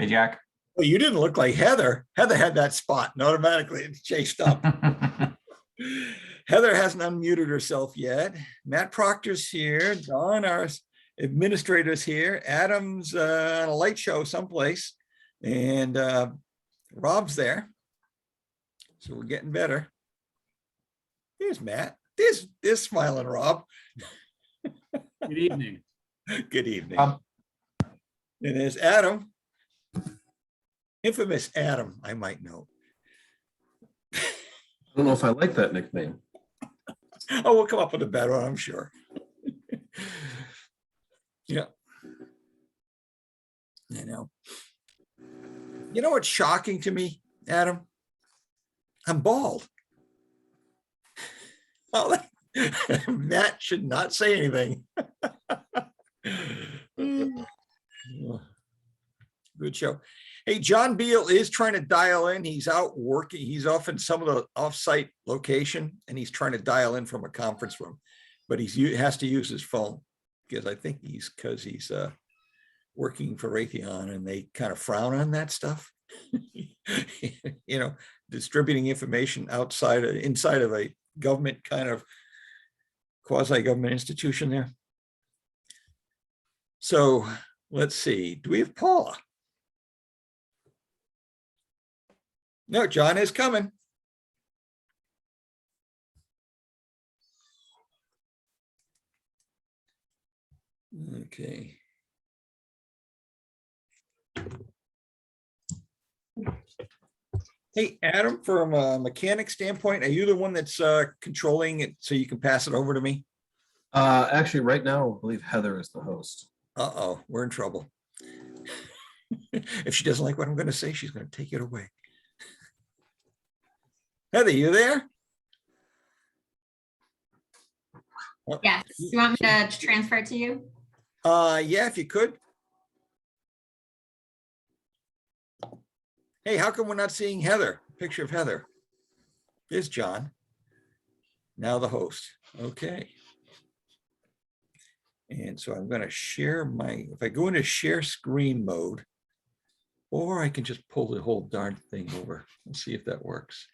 Hey, Jack. Well, you didn't look like Heather. Heather had that spot and automatically it's chased up. Heather hasn't unmuted herself yet. Matt Proctor's here. Don, our administrator's here. Adam's on a light show someplace. And Rob's there. So we're getting better. There's Matt. There's smiling Rob. Good evening. Good evening. And there's Adam. Infamous Adam, I might know. I don't know if I like that nickname. Oh, we'll come up with a better one, I'm sure. Yeah. I know. You know what's shocking to me, Adam? I'm bald. Oh, Matt should not say anything. Good show. Hey, John Beal is trying to dial in. He's out working. He's off in some of the off-site location, and he's trying to dial in from a conference room, but he has to use his phone because I think he's working for Raytheon, and they kind of frown on that stuff. You know, distributing information inside of a government kind of quasi-government institution there. So let's see. Do we have Paula? No, John is coming. Okay. Hey, Adam, from a mechanic standpoint, are you the one that's controlling it so you can pass it over to me? Actually, right now, I believe Heather is the host. Uh-oh, we're in trouble. If she doesn't like what I'm going to say, she's going to take it away. Heather, you there? Yes. You want me to transfer it to you? Yeah, if you could. Hey, how come we're not seeing Heather? Picture of Heather. There's John. Now the host. Okay. And so I'm going to share if I go into share screen mode, or I can just pull the whole darn thing over. Let's see if that works.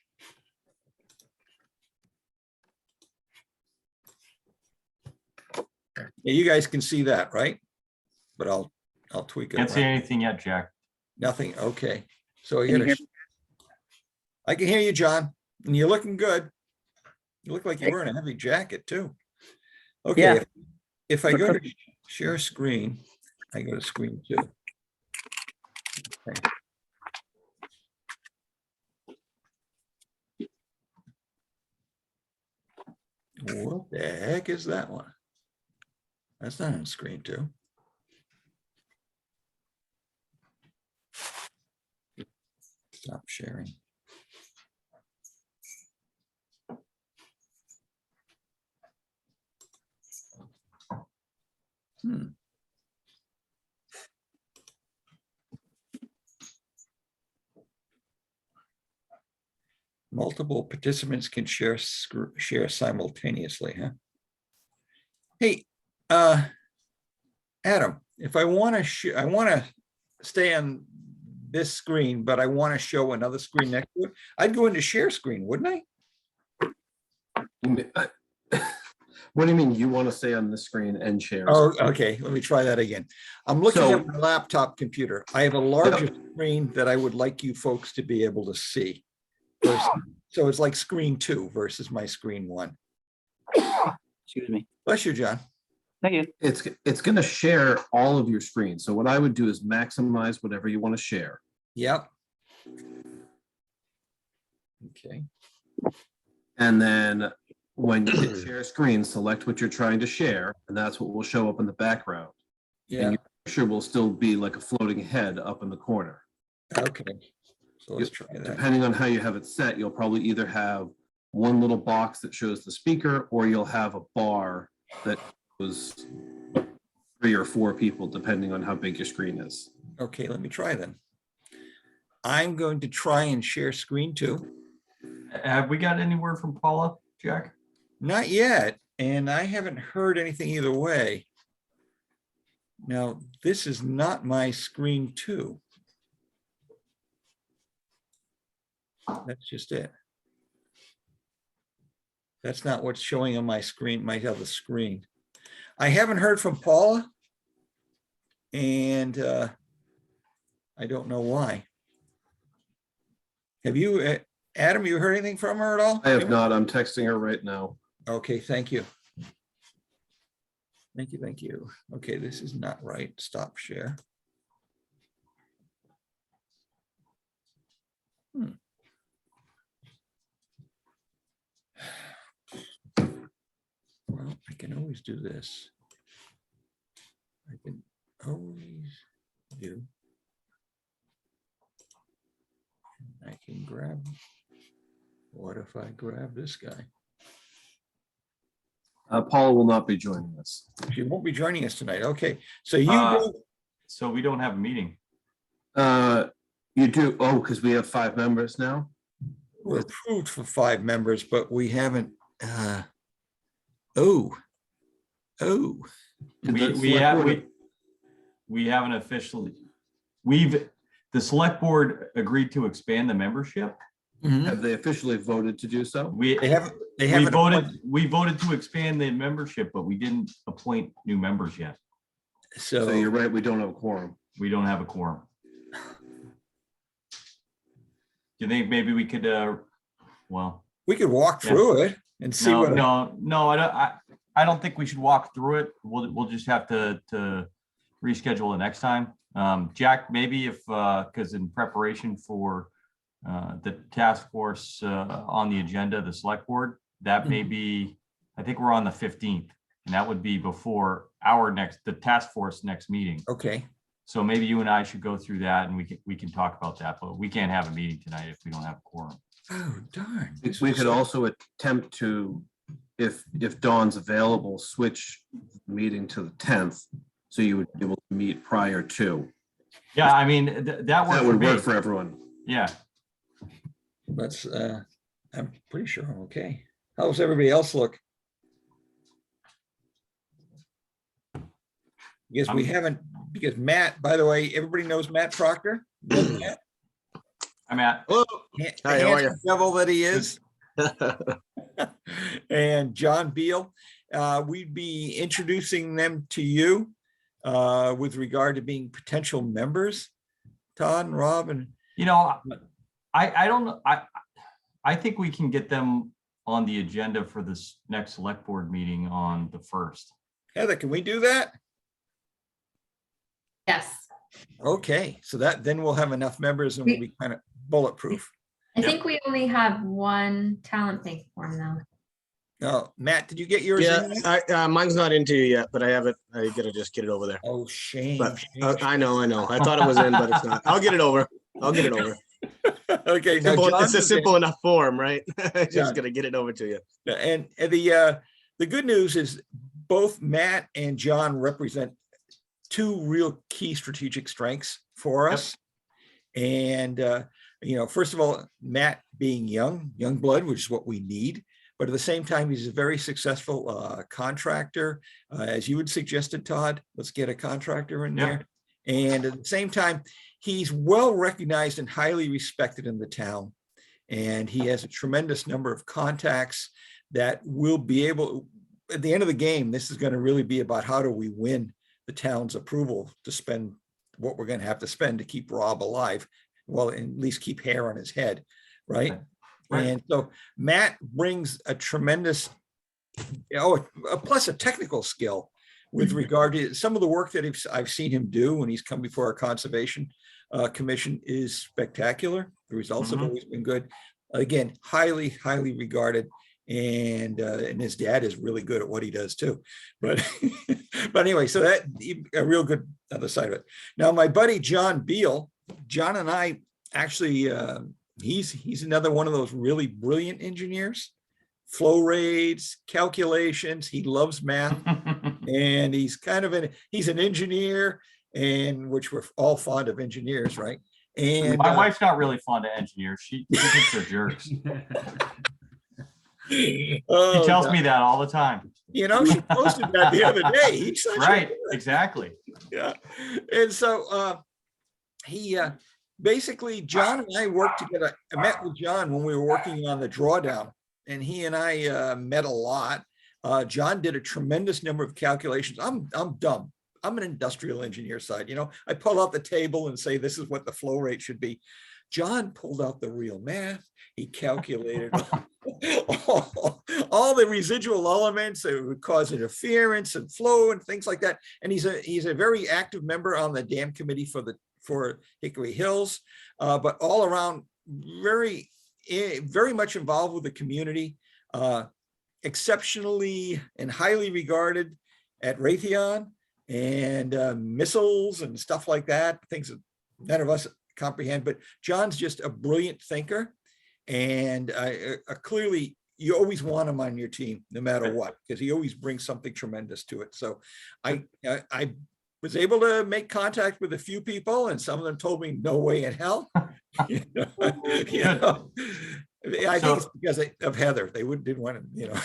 Yeah, you guys can see that, right? But I'll tweak it. Can't see anything yet, Jack. Nothing. Okay. So you gotta, I can hear you, John, and you're looking good. You look like you're wearing a heavy jacket too. Okay. Yeah. If I go to share screen, I go to screen 2. Okay. What the heck is that one? That's not on screen 2. Stop sharing. Multiple participants can share simultaneously, huh? Hey, Adam, if I want to I want to stay on this screen, but I want to show another screen next to it, I'd go into share screen, wouldn't I? What do you mean you want to stay on the screen and share? Oh, okay. Let me try that again. I'm looking So- at my laptop computer. I have a larger screen that I would like you folks to be able to see. So it's like screen 2 versus my screen 1. Excuse me. Bless you, John. Thank you. It's going to share all of your screens. So what I would do is maximize whatever you want to share. Yep. Okay. And then when you hit share screen, select what you're trying to share, and that's what will show up in the background. Yeah. And your picture will still be like a floating head up in the corner. Okay. So let's try that. Depending on how you have it set, you'll probably either have one little box that shows the speaker, or you'll have a bar that shows 3 or 4 people, depending on how big your screen is. Okay, let me try then. I'm going to try and share screen 2. Have we got anywhere from Paula, Jack? Not yet, and I haven't heard anything either way. Now, this is not my screen 2. That's just it. That's not what's showing on my screen, my other screen. I haven't heard from Paula. And I don't know why. Have you, Adam, you heard anything from her at all? I have not. I'm texting her right now. Okay, thank you. Thank you, thank you. Okay, this is not right. Stop share. Well, I can always do this. I can always do. I can grab. What if I grab this guy? Paula will not be joining us. She won't be joining us tonight. Okay, so you do. So we don't have a meeting. You do, oh, because we have 5 members now? We're approved for 5 members, but we haven't. Oh. Did the We select board- haven't officially, the select board agreed to expand the membership. Mhm. Have they officially voted to do so? They haven't. They We haven't. we voted to expand the membership, but we didn't appoint new members yet. So So you're right, we don't have a quorum. We don't have a quorum. Do you think maybe we could, well, we could walk Yeah. through it and see what. no, I don't think we should walk through it. We'll just have to reschedule it next time. Jack, maybe if, because in preparation for the task force on the agenda, the select board, that may be, I think we're on the 15th, and that would be before the task force next meeting. Okay. So maybe you and I should go through that and we can talk about that, but we can't have a meeting tonight if we don't have a quorum. Oh, darn. We could also attempt to, if Dawn's available, switch the meeting to the 10th. So you would be able to meet prior to. Yeah, I mean, that That worked for would me. work for everyone. Yeah, Let's, I'm pretty sure I'm okay. How's everybody else look? Because we haven't, because Matt, by the way, everybody knows Matt Proctor. Matt, I'm at, Hello. the Hi, how are handsome devil that he is. And John Beal. We'd be introducing them to you with regard to being potential members. Todd and Rob and I don't know. I think we can get them on the agenda for this next select board meeting on the 1st. Heather, can we do that? Yes. Okay, so then we'll have enough members and we'll be kind of bulletproof. I think we only have one talent bank form though. Oh, Matt, did you get yours? Yeah, in yet? mine's not into you yet, but I have it. I gotta just get it over there. Oh, shame. But shame. I know. I thought it was in, but it's not. I'll get it over. Okay, now Simple, John it's a is simple enough form, right? Just Yeah. gonna get it over to you. in. And the good news is both Matt and John represent 2 real key strategic strengths for Yep. us. And first of all, Matt being young blood, which is what we need. But at the same time, he's a very successful contractor. As you had suggested, Todd, let's get a contractor in Yep. there. And at the same time, he's well recognized and highly respected in the town. And he has a tremendous number of contacts that will be able, at the end of the game, this is going to really be about how do we win the town's approval to spend what we're going to have to spend to keep Rob alive. Well, at least keep hair on his head, right? Right. And so Matt brings a tremendous, plus a technical skill with regard to some of the work that I've seen him do when he's come before our conservation commission is spectacular. The results have Mhm. always been good. Again, highly, highly regarded. And his dad is really good at what he does too. But but anyway, so that a real good other side of it. Now, my buddy John Beal, John and I actually, he's another one of those really brilliant engineers. Flow rates, calculations. He loves math, and he's kind of he's an engineer, and which we're all fond of engineers, right? And My wife's not really fond of engineers. She thinks they're jerks. She oh, tells God. me that all the time. She posted that the other day. He's such a Right, exactly. Yeah. And so he basically, John and I worked together. I met with John when we were working on the drawdown, and he and I met a lot. John did a tremendous number of calculations. I'm dumb. I'm an industrial engineer side. I pull out the table and say, this is what the flow rate should be. John pulled out the real math. He calculated all the residual elements that would cause interference and flow and things like that. And he's a very active member on the dam committee for Hickory Hills, but all around very much involved with the community, exceptionally and highly regarded at Raytheon and missiles and stuff like that, things that none of us comprehend. But John's just a brilliant thinker, and clearly you always want him on your team no matter what, because he always brings something tremendous to it. So I was able to make contact with a few people, and some of them told me no way in hell. I think it's because of Heather. They didn't want to, Are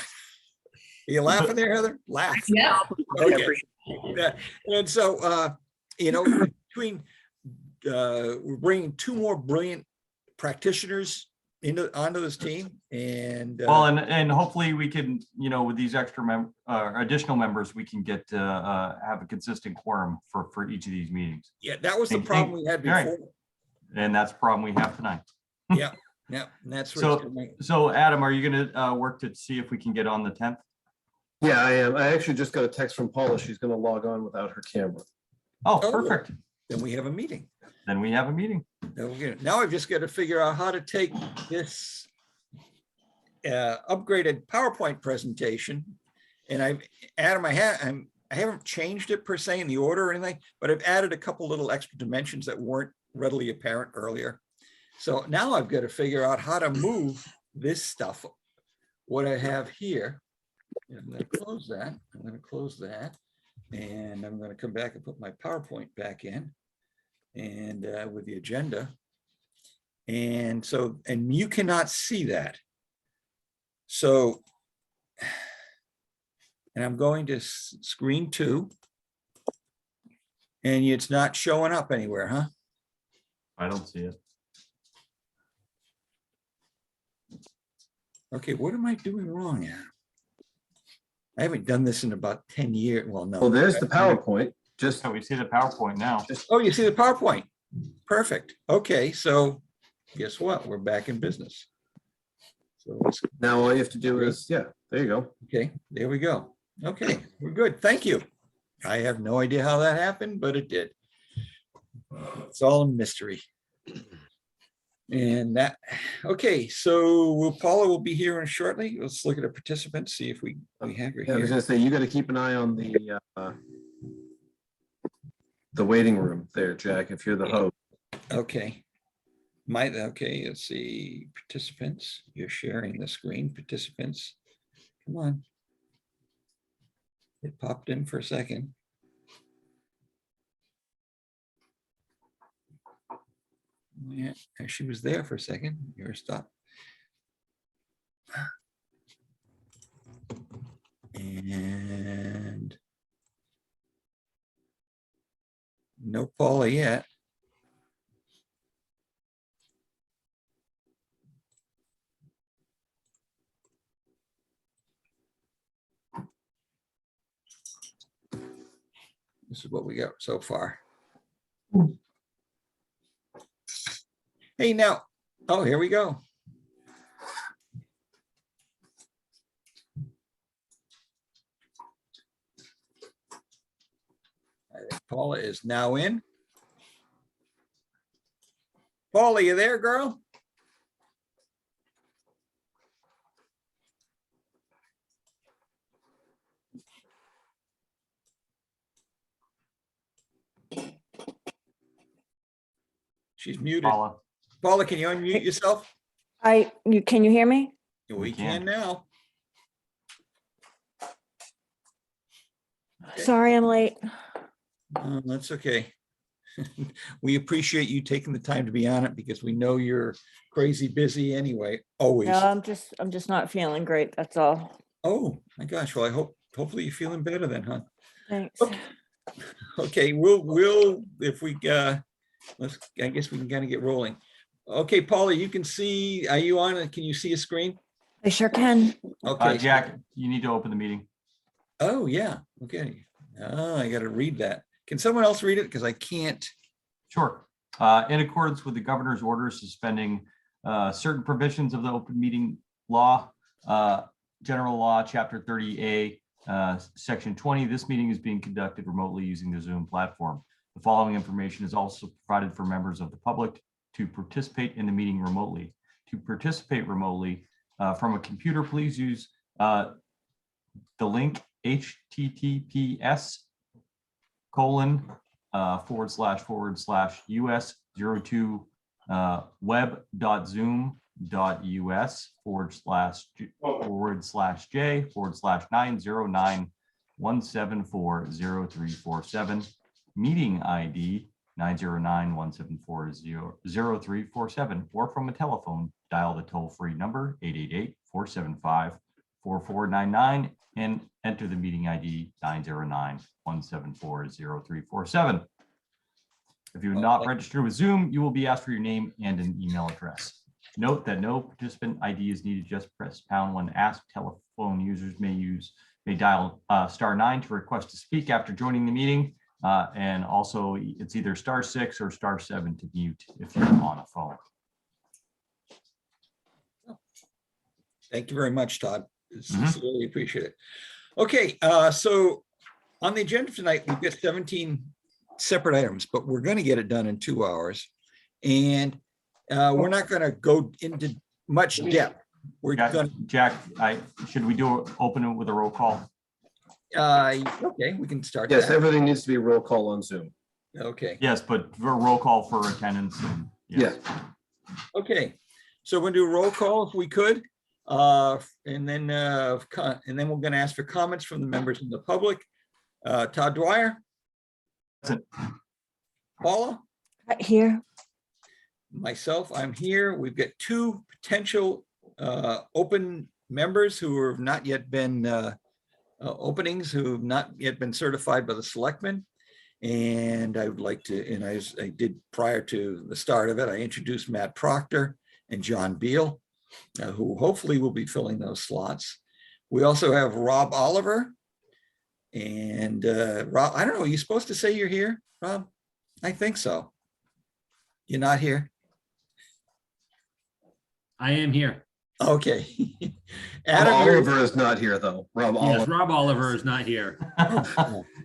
you laughing there, Heather? Laugh. Yeah. Okay. Yeah. And so, between we're bringing two more brilliant practitioners onto this team, and Well, and hopefully we can, with these additional members, we can get have a consistent quorum for each of these meetings. yeah, that was the problem we had all right. before. And that's the problem we have tonight. Yeah, and that's where it's gonna So Adam, are you going to work to see if we can get on the 10th? Yeah, I am. I actually just got a text from Paula. She's going to log on without her camera. Oh, Oh. perfect. then we have a meeting. Then we have a meeting. Now I've just got to figure out how to take this upgraded PowerPoint presentation, and I haven't changed it per se in the order or anything, but I've added a couple little extra dimensions that weren't readily apparent earlier. So now I've got to figure out how to move this stuff, what I have here. I'm going to close that. I'm going to close that, and I'm going to come back and put my PowerPoint back in, and with the agenda. And so, and you cannot see that. So, and I'm going to screen 2, and it's not showing up anywhere, huh? I don't see it. Okay, what am I doing wrong, Adam? I haven't done this in about 10 years. Well, no. Well, there's the PowerPoint. Just Oh, we see the PowerPoint now. Oh, you see the PowerPoint. Perfect. Okay, so guess what? We're back in business. So let's, now all you have to do is, yeah, there you go. okay, there we go. Okay, we're good. Thank you. I have no idea how that happened, but it did. It's all a mystery. And that, okay, so Paula will be here in shortly. Let's look at the participants, see if we have her Yeah, I was here. gonna say, you got to keep an eye on the waiting room there, Jack, if you're the host. Okay. Okay, let's see, participants, you're sharing the screen, participants. Come on. It popped in for a second. Yeah, she was there for a second. You're stopped. And no Paula yet. This is what we got so far. Hey, now, oh, here we go. I think Paula is now in. Paula, you there, girl? She's muted. Paula. Paula, can you unmute yourself? Can you hear me? We can now. Okay. Sorry, I'm late. That's okay. We appreciate you taking the time to be on it because we know you're crazy busy anyway, always. No, I'm just not feeling great. That's all. Oh, my gosh. Well, hopefully you're feeling better then, huh? Thanks. Okay. Okay, we'll if we I guess we can kind of get rolling. Okay, Paula, you can see, are you on? Can you see a screen? I sure can. Okay. Jack, you need to open the meeting. Oh, yeah, okay. I gotta read that. Can someone else read it? Because I can't. Sure. In accordance with the governor's order suspending certain provisions of the open meeting law, general law, chapter 30A, section 20, this meeting is being conducted remotely using the Zoom platform. The following information is also provided for members of the public to participate in the meeting remotely. To participate remotely from a computer, please use the link https://us02 web.zoom.us/j/909-174-0347 meeting ID 909-174-0347 or from a telephone, dial the toll-free number 888-475-4499 and enter the meeting ID 909-174-0347. If you are not registered with Zoom, you will be asked for your name and an email address. Note that no participant ID is needed. Just press pound when asked. Telephone users may dial *9 to request to speak after joining the meeting. And also it's either *6 or *7 to mute if you're on a phone. Thank you very much, Todd. Sincerely appreciate it. Okay, so on the agenda tonight, we've got 17 separate items, but we're going to get it done in 2 hours. And we're not going to go into much depth. We're going to. Jack, should we open it with a roll call? Okay, we can start. Yes, that. everything needs to be roll call on Zoom. Okay. Yes, but for a roll call for attendance. And, yes. Yeah. Okay, so we'll do a roll call if we could. And then we're going to ask for comments from the members of the public. Todd Dwyer. Present. Paula. Here. Myself, I'm here. We've got 2 potential open members who have not yet been openings, who have not yet been certified by the selectmen. And I would like to, and as I did prior to the start of it, I introduced Matt Proctor and John Beal, who hopefully will be filling those slots. We also have Rob Oliver. And Rob, I don't know, are you supposed to say you're here, Rob? I think so. You're not here? I am here. Okay. Rob Adam, Oliver is not here, though. Rob Yes, Oliver. Rob Oliver is not here.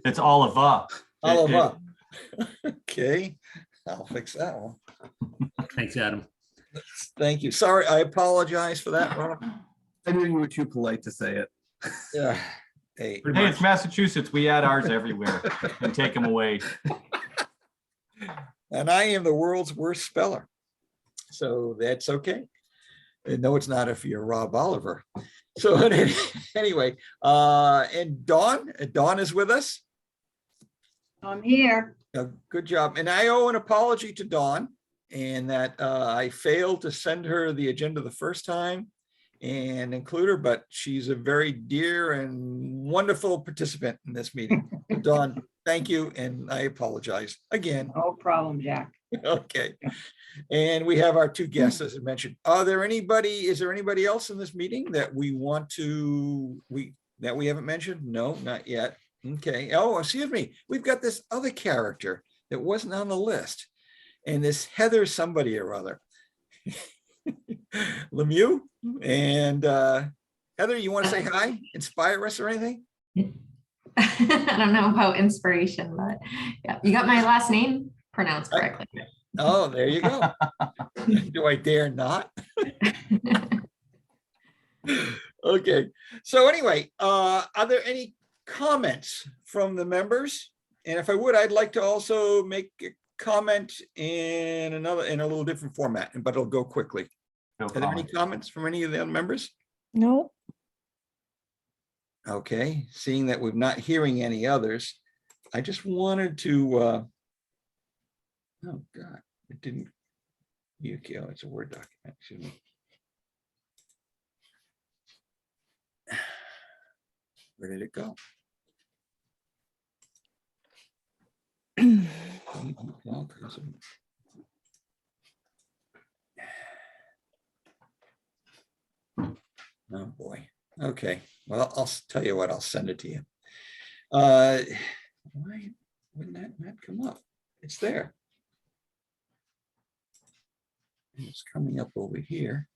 It's Oliver. Oliver. Okay, I'll fix that one. Thanks, Adam. Thank you. Sorry, I apologize for that, Rob. I knew you were too polite to say it. Yeah. Hey, Pretty Hey, much. it's Massachusetts. We add ours everywhere and take them away. and I am the world's worst speller. So that's okay. No, it's not if you're Rob Oliver. So anyway, and Dawn is with us. I'm here. Good job. And I owe an apology to Dawn and that I failed to send her the agenda the first time and include her, but she's a very dear and wonderful participant in this meeting. Dawn, thank you. And I apologize again. No problem, Jack. Okay. And we have our 2 guests, as I mentioned. Is there anybody else in this meeting that we want to, that we haven't mentioned? No, not yet. Okay. Oh, excuse me. We've got this other character that wasn't on the list. And this Heather somebody or other. Lemieux. And Heather, you want to say hi? Inspire us or anything? I don't know about inspiration, but yeah, you got my last name pronounced correctly. Oh, there you go. Do I dare not? Okay. So anyway, are there any comments from the members? And if I would, I'd like to also make a comment in a little different format, but it'll go quickly. No Are there any comment. comments from any of the other members? No. Okay, seeing that we're not hearing any others, I just wanted to, oh God, it didn't, okay, oh, it's a Word document, excuse me. Where did it go? Oh, boy. Okay, well, tell you what, I'll send it to you. Why wouldn't that not come up? It's there. It's coming up over here.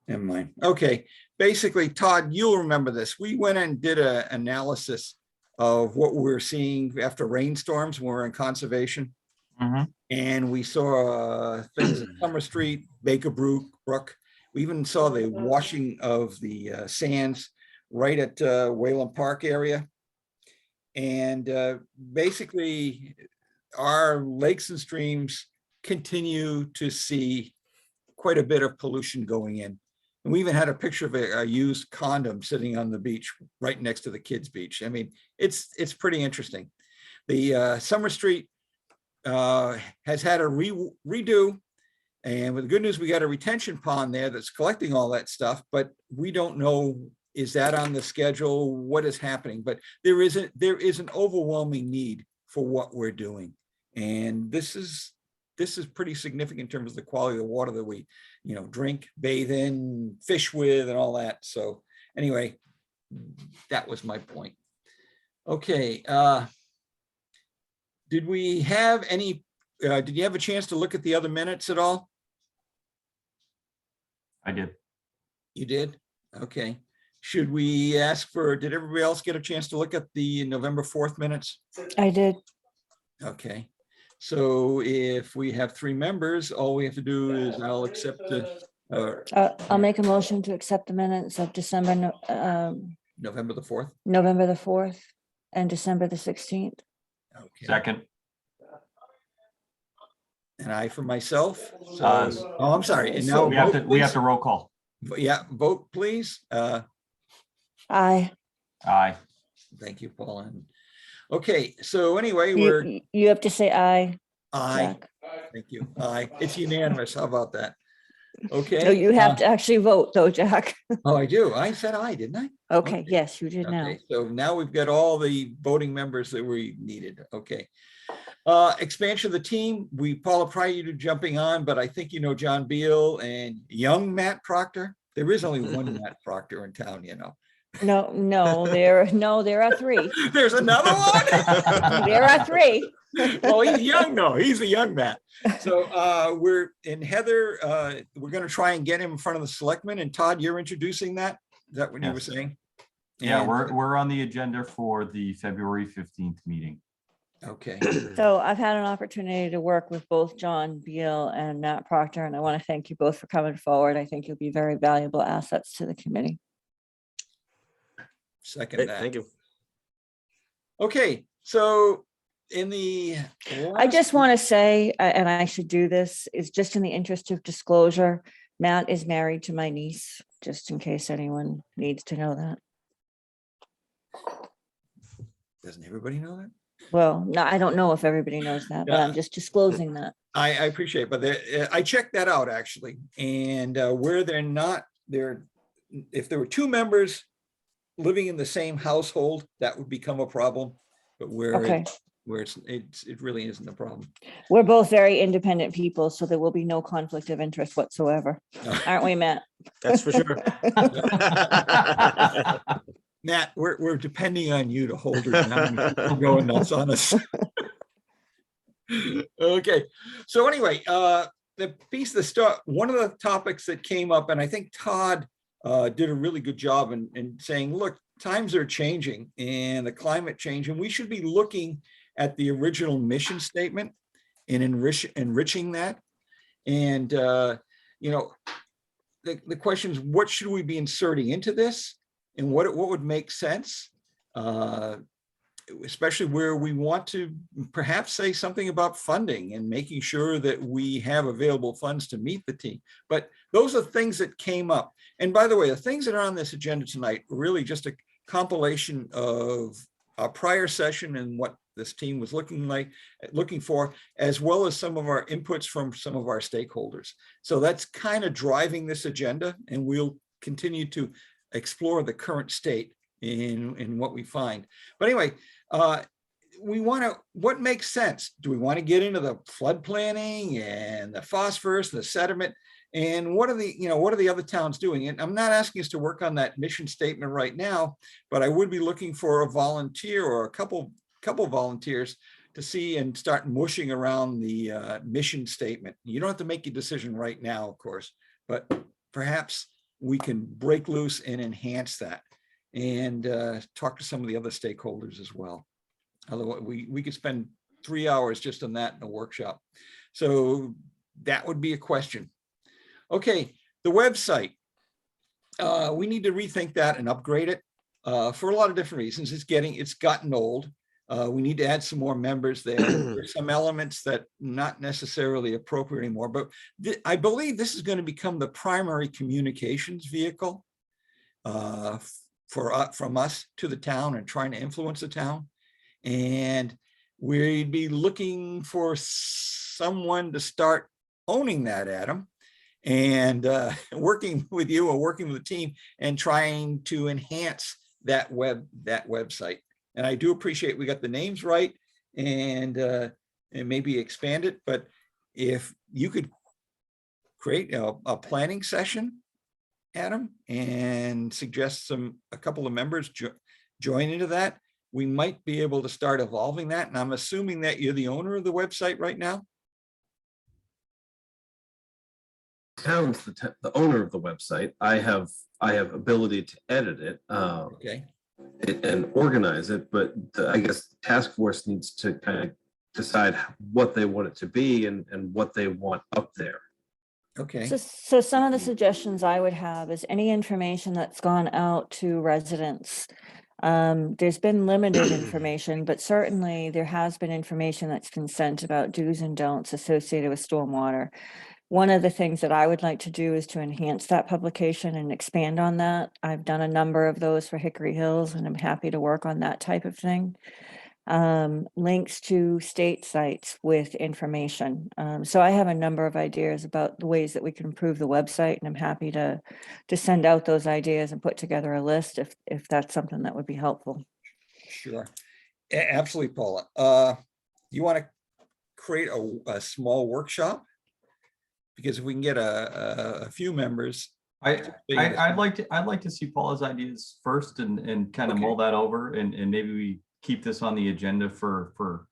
Never mind. Okay, basically, Todd, you'll remember this. We went and did an analysis of what we were seeing after rainstorms when we were in conservation. Mhm. And we saw things at Summer Street, Baker Brook. We even saw the washing of the sands right at Wayland Park area. And basically, our lakes and streams continue to see quite a bit of pollution going in. And we even had a picture of a used condom sitting on the beach right next to the kids' beach. I mean, it's pretty interesting. The Summer Street has had a redo. And with the good news, we got a retention pond there that's collecting all that stuff, but we don't know, is that on the schedule? What is happening? But there is an overwhelming need for what we're doing. And this is pretty significant in terms of the quality of the water that we, drink, bathe in, fish with, and all that. So anyway, that was my point. Okay. Did we have any, did you have a chance to look at the other minutes at all? I did. You did? Okay. Should we ask did everybody else get a chance to look at the November 4th minutes? I did. Okay. So if we have 3 members, all we have to do is I'll accept I'll make a motion to accept the minutes of November the 4th. November the 4th and December the 16th. Okay. Second. And I for myself. So, Uh, I'm sorry. And now We have vote, to, we have please. to roll call. Yeah, vote, please. Aye. Aye. Thank you, Paula. Okay, so anyway, we're You have to say aye. aye. Jack. Thank you. Aye. It's unanimous. How about that? No, Okay. you have to actually vote though, Jack. Oh, I do. I said aye, didn't I? Okay, Okay. yes, you did now. Okay, so now we've got all the voting members that we needed. Okay. Expansion of the team. Paula, prior to jumping on, but I think you know John Beal and young Matt Proctor. There is only one Matt Proctor in town, No, there are 3. There's another one. There are 3. Well, he's young, though. He's a young Matt. So we're in Heather. We're going to try and get him in front of the selectmen. And Todd, you're introducing that? Is that what you were Yes. saying? Yeah, And- we're on the agenda for the February 15th meeting. Okay. So I've had an opportunity to work with both John Beal and Matt Proctor, and I want to thank you both for coming forward. I think you'll be very valuable assets to the committee. Second Great, that. thank you. Okay, so in the I just want to say, and I should do this, is just in the interest of disclosure, Matt is married to my niece, just in case anyone needs to know that. Doesn't everybody know that? Well, no, I don't know if everybody knows that, but I'm just disclosing that. I appreciate it, but I checked that out actually, and where they're not there, if there were 2 members living in the same household, that would become a problem. But Okay. where it really isn't a problem. We're both very independent people, so there will be no conflict of interest whatsoever. Aren't we, Matt? That's for sure. Matt, we're depending on you to hold her down. You're going nuts on us. Okay, so anyway, the piece of the stuff, one of the topics that came up, and I think Todd did a really good job in saying, look, times are changing and the climate change, and we should be looking at the original mission statement and enriching that. And, the question is, what should we be inserting into this? And what would make sense? Especially where we want to perhaps say something about funding and making sure that we have available funds to meet the team. But those are things that came up. And by the way, the things that are on this agenda tonight are really just a compilation of our prior session and what this team was looking for, as well as some of our inputs from some of our stakeholders. So that's kind of driving this agenda, and we'll continue to explore the current state in what we find. But anyway, what makes sense? Do we want to get into the flood planning and the phosphorus, the sediment? And what are the other towns doing? And I'm not asking us to work on that mission statement right now, but I would be looking for a volunteer or a couple volunteers to see and start mushing around the mission statement. You don't have to make your decision right now, of course, but perhaps we can break loose and enhance that and talk to some of the other stakeholders as well. Otherwise, we could spend 3 hours just on that in a workshop. So that would be a question. Okay, the website. We need to rethink that and upgrade it for a lot of different reasons. It's gotten old. We need to add some more members there. There's some elements that not necessarily appropriate anymore, but I believe this is going to become the primary communications vehicle from us to the town and trying to influence the town. And we'd be looking for someone to start owning that, Adam, and working with you or working with the team and trying to enhance that website. And I do appreciate we got the names right and maybe expand it. But if you could create a planning session, Adam, and suggest a couple of members join into that, we might be able to start evolving that. And I'm assuming that you're the owner of the website right now. Town's the owner of the website. I have ability to edit it. Okay. And organize it, but I guess the task force needs to kind of decide what they want it to be and what they want up there. Okay. So some of the suggestions I would have is any information that's gone out to residents. There's been limited information, but certainly there has been information that's been sent about do's and don'ts associated with stormwater. One of the things that I would like to do is to enhance that publication and expand on that. I've done a number of those for Hickory Hills, and I'm happy to work on that type of thing. Links to state sites with information. So I have a number of ideas about the ways that we can improve the website, and I'm happy to send out those ideas and put together a list if that's something that would be helpful. Sure. Absolutely, Paula. You want to create a small workshop? Because if we can get a few members. I'd like to see Paula's ideas first and kind of mull that over and maybe we keep this on the agenda for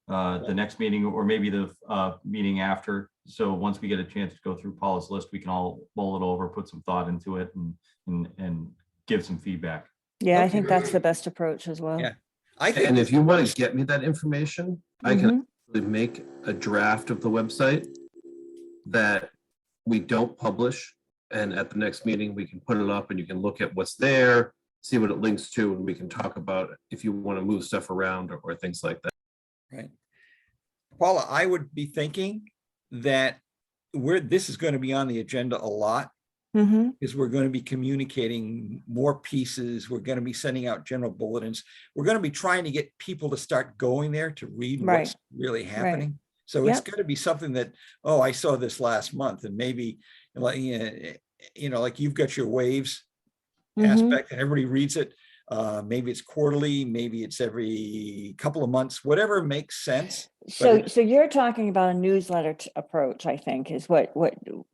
the next meeting or maybe the meeting after. So once we get a chance to go through Paula's list, we can all mull it over, put some thought into it and give some feedback. Yeah, Okay. I think that's the best approach as well. Yeah. I think, And if you want to get me that information, I can actually make a draft of the website that we don't publish. And at the next meeting, we can put it up and you can look at what's there, see what it links to, and we can talk about if you want to move stuff around or things like that. right. Paula, I would be thinking that this is going to be on the agenda a lot because we're going to be communicating more pieces. We're going to be sending out general bulletins. We're going to be trying to get people to start going there to read what's really happening. So it's going to be something that, oh, I saw this last month, and maybe like, like you've got your waves aspect and everybody reads it. Maybe it's quarterly, maybe it's every couple of months, whatever makes sense. So you're talking about a newsletter approach, I think, is what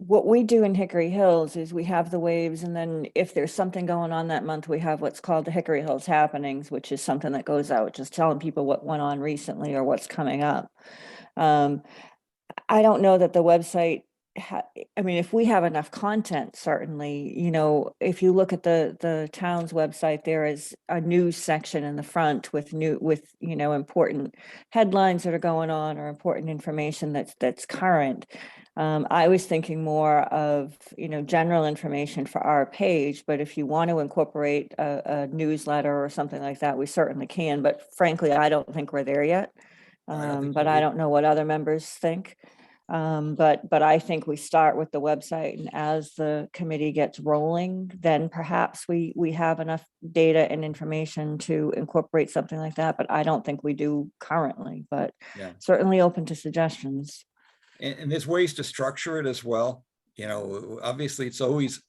we do in Hickory Hills is we have the waves, and then if there's something going on that month, we have what's called the Hickory Hills Happenings, which is something that goes out just telling people what went on recently or what's coming up. I don't know that the website, I mean, if we have enough content, certainly, if you look at the town's website, there is a news section in the front with important headlines that are going on or important information that's current. I was thinking more of, general information for our page, but if you want to incorporate a newsletter or something like that, we certainly can. But frankly, I don't think we're there yet. But I don't know what other members think. But I think we start with the website, and as the committee gets rolling, then perhaps we have enough data and information to incorporate something like that. But I don't think we do currently, but certainly open to suggestions. And there's ways to structure it as well. Obviously it's always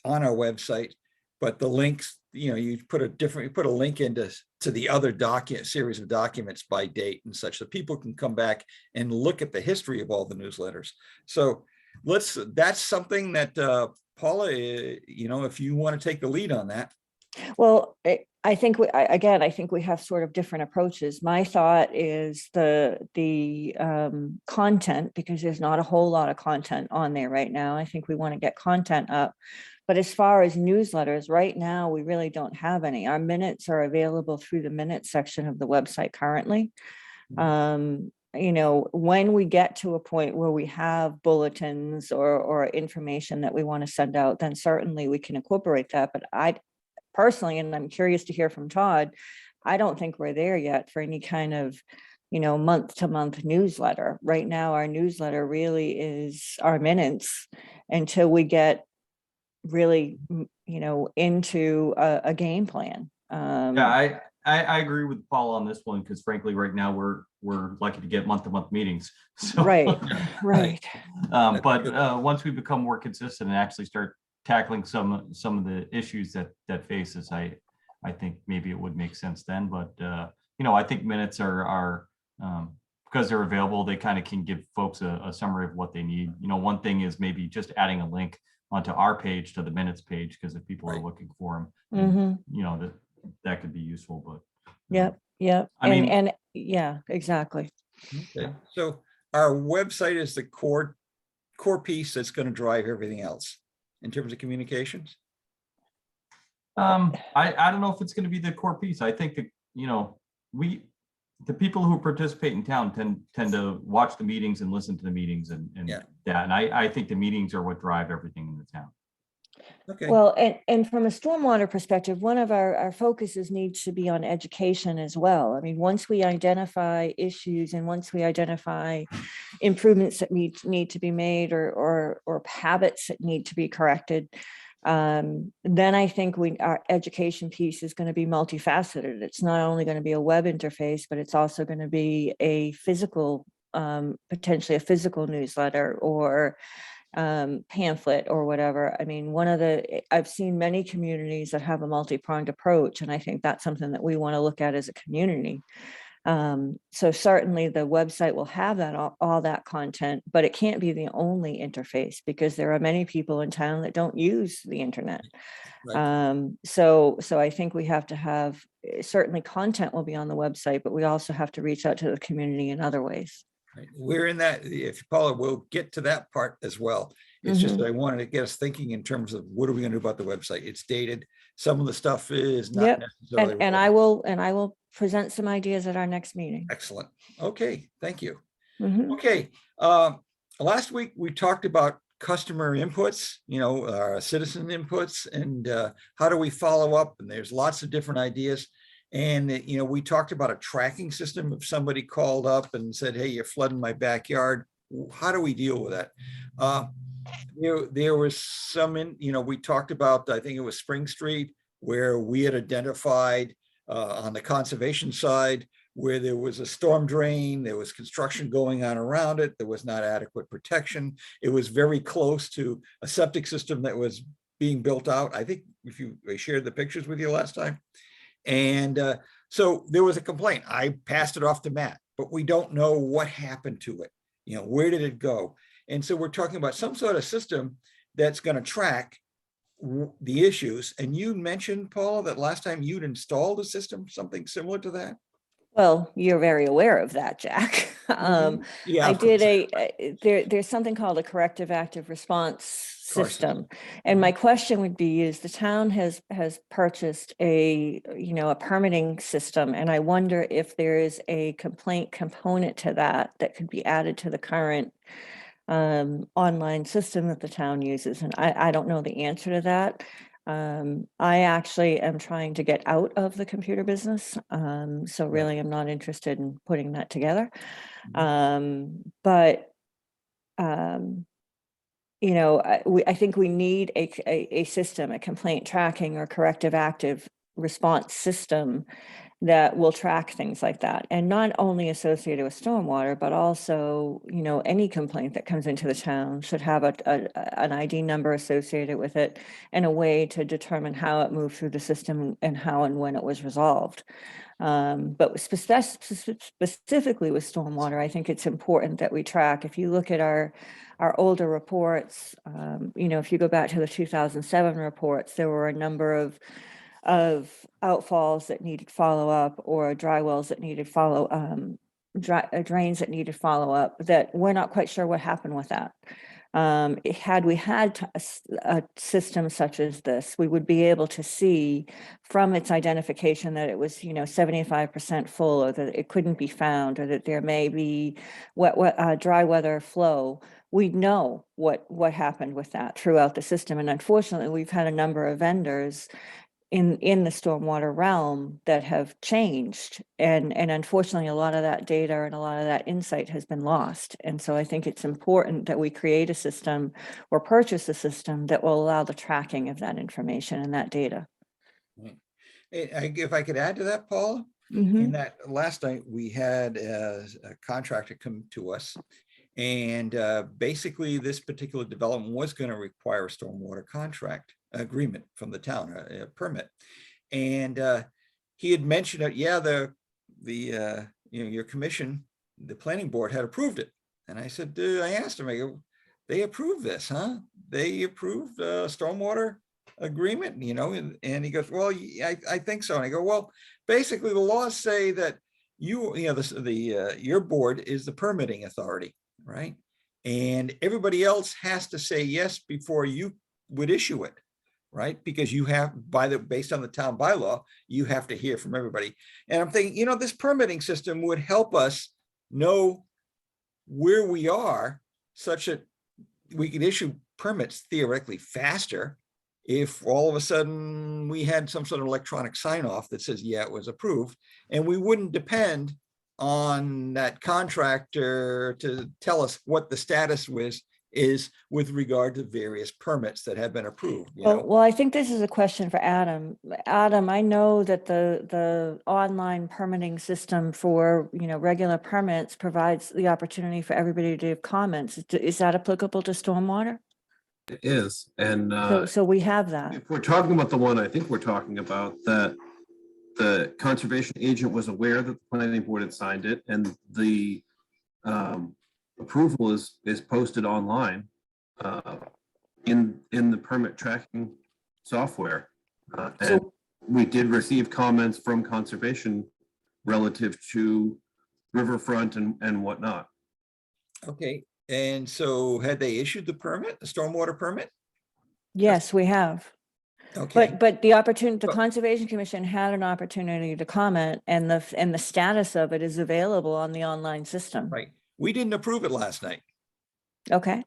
on our website, but the links, you put a link into the other series of documents by date and such that people can come back and look at the history of all the newsletters. So that's something that Paula, if you want to take the lead on that. Well, I think I think we have sort of different approaches. My thought is the content, because there's not a whole lot of content on there right now. I think we want to get content up. But as far as newsletters, right now, we really don't have any. Our minutes are available through the minutes section of the website currently. When we get to a point where we have bulletins or information that we want to send out, then certainly we can incorporate that. But I personally, and I'm curious to hear from Todd, I don't think we're there yet for any kind of, month-to-month newsletter. Right now, our newsletter really is our minutes until we get really, into a game plan. Yeah, I agree with Paul on this one, because frankly, right now, we're lucky to get month-to-month meetings. So, Right. But once we become more consistent and actually start tackling some of the issues that faces, I think maybe it would make sense then. But I think minutes are because they're available, they kind of can give folks a summary of what they need. One thing is maybe just adding a link onto our page to the minutes page, because if people are looking for them, that could be useful. But Yep. I mean, and yeah, exactly. Okay. So our website is the core piece that's going to drive everything else in terms of communications. I don't know if it's going to be the core piece. I think that the people who participate in town tend to watch the meetings and listen to the meetings and I think the meetings are what drive everything in the town. Okay. Well, and from a stormwater perspective, one of our focuses needs to be on education as well. I mean, once we identify issues and once we identify improvements that need to be made or habits that need to be corrected, then I think our education piece is going to be multifaceted. It's not only going to be a web interface, but it's also going to be a physical, potentially a physical newsletter or pamphlet or whatever. I mean, I've seen many communities that have a multi-pronged approach, and I think that's something that we want to look at as a community. So certainly the website will have all that content, but it can't be the only interface, because there are many people in town that don't use the internet. Right. So I think we have to have, certainly content will be on the website, but we also have to reach out to the community in other ways. Right. We're in that, if Paula, we'll get to that part as well. It's just that I wanted to get us thinking in terms of what are we going to do about the website? It's dated. Some of the stuff is not necessarily. And I will present some ideas at our next meeting. Excellent. Okay, thank you. Mhm. Okay, last week we talked about customer inputs, citizen inputs, and how do we follow up? And there's lots of different ideas. And, we talked about a tracking system. If somebody called up and said, hey, you're flooding my backyard, how do we deal with that? There was some, we talked about, I think it was Spring Street, where we had identified on the conservation side, where there was a storm drain, there was construction going on around it, there was not adequate protection. It was very close to a septic system that was being built out. I think I shared the pictures with you last time. And so there was a complaint. I passed it off to Matt, but we don't know what happened to it. Where did it go? And so we're talking about some sort of system that's going to track the issues. And you mentioned, Paul, that last time you'd installed a system, something similar to that. Well, you're very aware of that, Jack. Yeah, I did there's something called a corrective active response system. And my question would be, is the town has purchased a permitting system. And I wonder if there is a complaint component to that could be added to the current online system that the town uses. And I don't know the answer to that. I actually am trying to get out of the computer business. So really I'm not interested in putting that together. But I think we need a system, a complaint tracking or corrective active response system that will track things like that, and not only associated with stormwater, but also, you know, any complaint that comes into the town should have an ID number associated with it and a way to determine how it moved through the system and how and when it was resolved. But specifically with stormwater, I think it's important that we track. If you look at our older reports, you know, if you go back to the 2007 reports, there were a number of outfalls that needed follow-up, or dry wells that needed drains that needed follow-up, that we're not quite sure what happened with that. Had we had a system such as this, we would be able to see from its identification that it was, you know, 75% full, or that it couldn't be found, or that there may be dry weather flow. We know what happened with that throughout the system. And unfortunately, we've had a number of vendors in the stormwater realm that have changed. And unfortunately, a lot of that data and a lot of that insight has been lost. And so I think it's important that we create a system or purchase a system that will allow the tracking of that information and that data. If I could add to that, Paula, Mhm. in that last night, we had a contractor come to us. And basically, this particular development was going to require a stormwater contract agreement from the town, a permit. And he had mentioned that, yeah, you know, your commission, the planning board had approved it. And I said, I asked him, I go, they approved this, huh? They approved a stormwater agreement, you know? And he goes, well, I think so. And I go, well, basically the laws say that you know, your board is the permitting authority, right? And everybody else has to say yes before you would issue it, right? Because you have, based on the town bylaw, you have to hear from everybody. And I'm thinking, you know, this permitting system would help us know where we are, such that we could issue permits theoretically faster if all of a sudden we had some sort of electronic sign off that says, yeah, it was approved, and we wouldn't depend on that contractor to tell us what the status is with regard to various permits that have been approved. You know? Well, I think this is a question for Adam. Adam, I know that the online permitting system for, you know, regular permits provides the opportunity for everybody to give comments. Is that applicable to stormwater? It is, and So we have that. if we're talking about the one I think we're talking about, that the conservation agent was aware that the planning board had signed it, and the approval is posted online in the permit tracking software. And we did receive comments from conservation relative to riverfront and whatnot. Okay, and so had they issued the permit, the stormwater permit? Yes, we have. Okay, But the opportunity, the But- Conservation Commission had an opportunity to comment, and the status of it is available on the online system. right. We didn't approve it last night. Okay.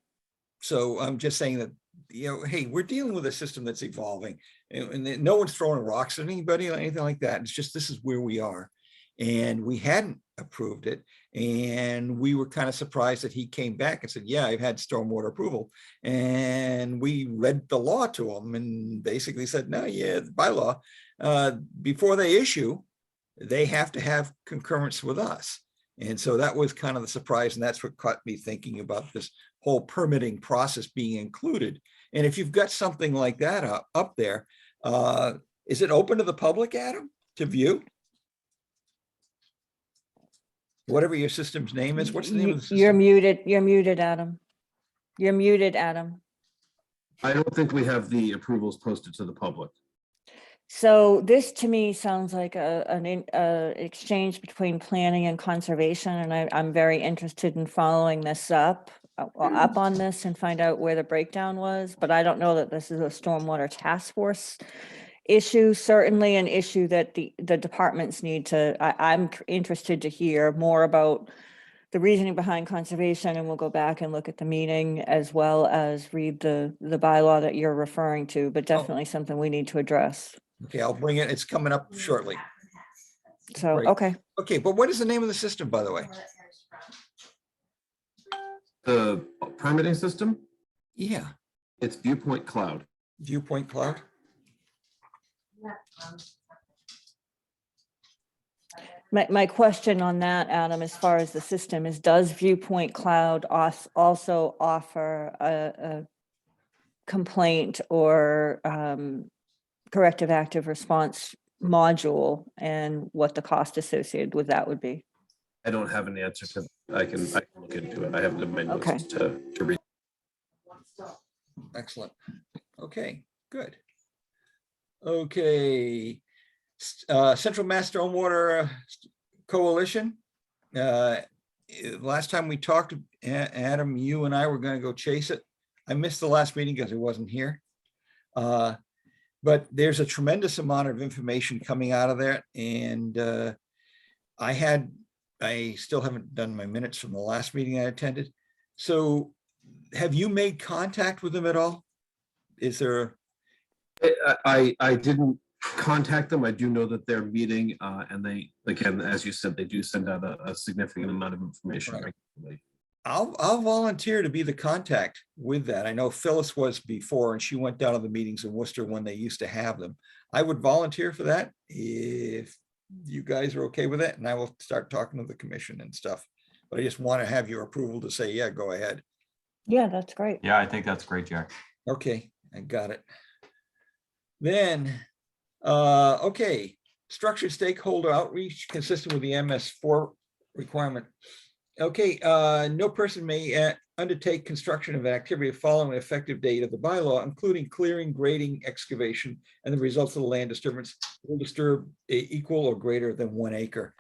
So I'm just saying that, you know, hey, we're dealing with a system that's evolving, and no one's throwing rocks at anybody or anything like that. It's just, this is where we are. And we hadn't approved it. And we were kind of surprised that he came back and said, yeah, I've had stormwater approval. And we read the law to him and basically said, no, yeah, the bylaw, before they issue, they have to have concurrence with us. And so that was kind of the surprise. And that's what caught me thinking about this whole permitting process being included. And if you've got something like that up there, is it open to the public, Adam, to view? Whatever your system's name is, what's the name of the system? You're muted, Adam. You're muted, Adam. I don't think we have the approvals posted to the public. So this to me sounds like an exchange between planning and conservation, and I'm very interested in following this up on this and find out where the breakdown was, but I don't know that this is a stormwater task force issue. Certainly an issue that the departments need to, I'm interested to hear more about the reasoning behind conservation, and we'll go back and look at the meeting as well as read the bylaw that you're referring to, but definitely something we need to address. Okay, I'll bring it. It's coming up shortly. So, Great. okay. Okay, but what is the name of the system, by the way? The permitting system, Yeah, it's Viewpoint Cloud. Viewpoint Cloud. My question on that, Adam, as far as the system is, does Viewpoint Cloud also offer a complaint or corrective active response module, and what the cost associated with that would be? I don't have an answer to, I can look into it. I haven't done my Okay. notes to read. Excellent. Okay, good. Okay. Central Mass Stormwater Coalition. Last time we talked, Adam, you and I were going to go chase it. I missed the last meeting because I wasn't here. But there's a tremendous amount of information coming out of there. And I still haven't done my minutes from the last meeting I attended. So have you made contact with them at all? Is there? I didn't contact them. I do know that they're meeting, and they, again, as you said, they do send out a significant amount of information Right. regularly. I'll volunteer to be the contact with that. I know Phyllis was before, and she went down to the meetings in Worcester when they used to have them. I would volunteer for that if you guys are okay with it, and I will start talking to the commission and stuff. But I just want to have your approval to say, yeah, go ahead. Yeah, that's great. Yeah, I think that's great, Jack. Okay, I got it. Then, okay, structured stakeholder outreach consistent with the MS4 requirement. Okay, no person may undertake construction of an activity following the effective date of the bylaw, including clearing, grading, excavation, and the results of the land disturbance will disturb equal or greater than 1 acre.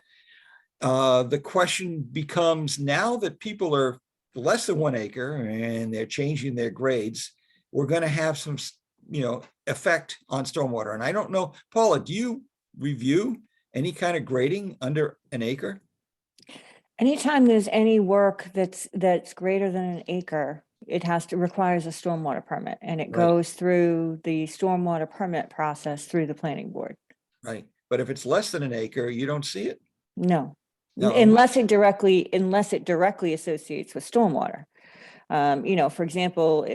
The question becomes, now that people are less than 1 acre and they're changing their grades, we're going to have some, effect on stormwater. And I don't know, Paula, do you review any kind of grading under 1 acre? Anytime there's any work that's greater than 1 acre, it requires a stormwater permit, and it Right. goes through the stormwater permit process through the planning board. Right. But if it's less than 1 acre, you don't see it? No, No. unless it directly associates with stormwater. For example,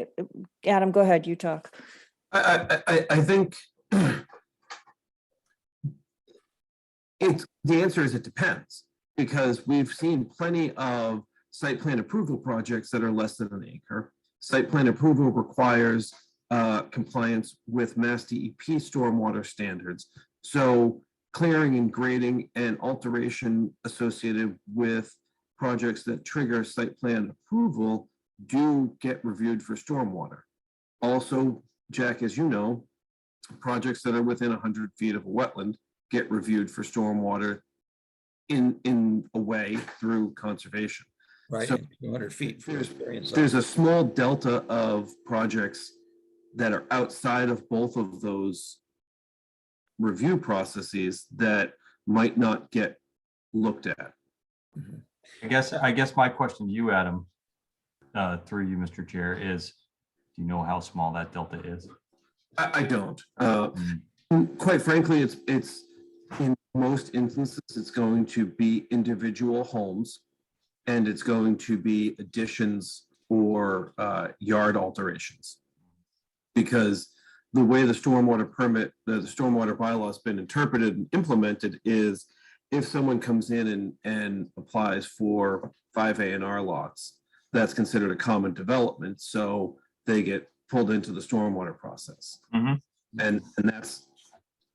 Adam, go ahead, you talk. I think the answer is it depends, because we've seen plenty of site plan approval projects that are less than 1 acre. Site plan approval requires compliance with Mass DEP stormwater standards. So clearing and grading and alteration associated with projects that trigger site plan approval do get reviewed for stormwater. Also, Jack, as you know, projects that are within 100 feet of a wetland get reviewed for stormwater in a way through conservation. Right, So 200 feet for experience. There's a small delta of projects that are outside of both of those review processes that might not get looked at. I guess my question to you, Adam, through you, Mr. Chair, is, do you know how small that delta is? I don't. Quite frankly, it's in most instances, it's going to be individual homes, and it's going to be additions or yard alterations. Because the way the stormwater permit, the stormwater bylaw has been interpreted and implemented is, if someone comes in and applies for 5 A&R lots, that's considered a common development. So they get pulled into the stormwater process. Mhm. And that's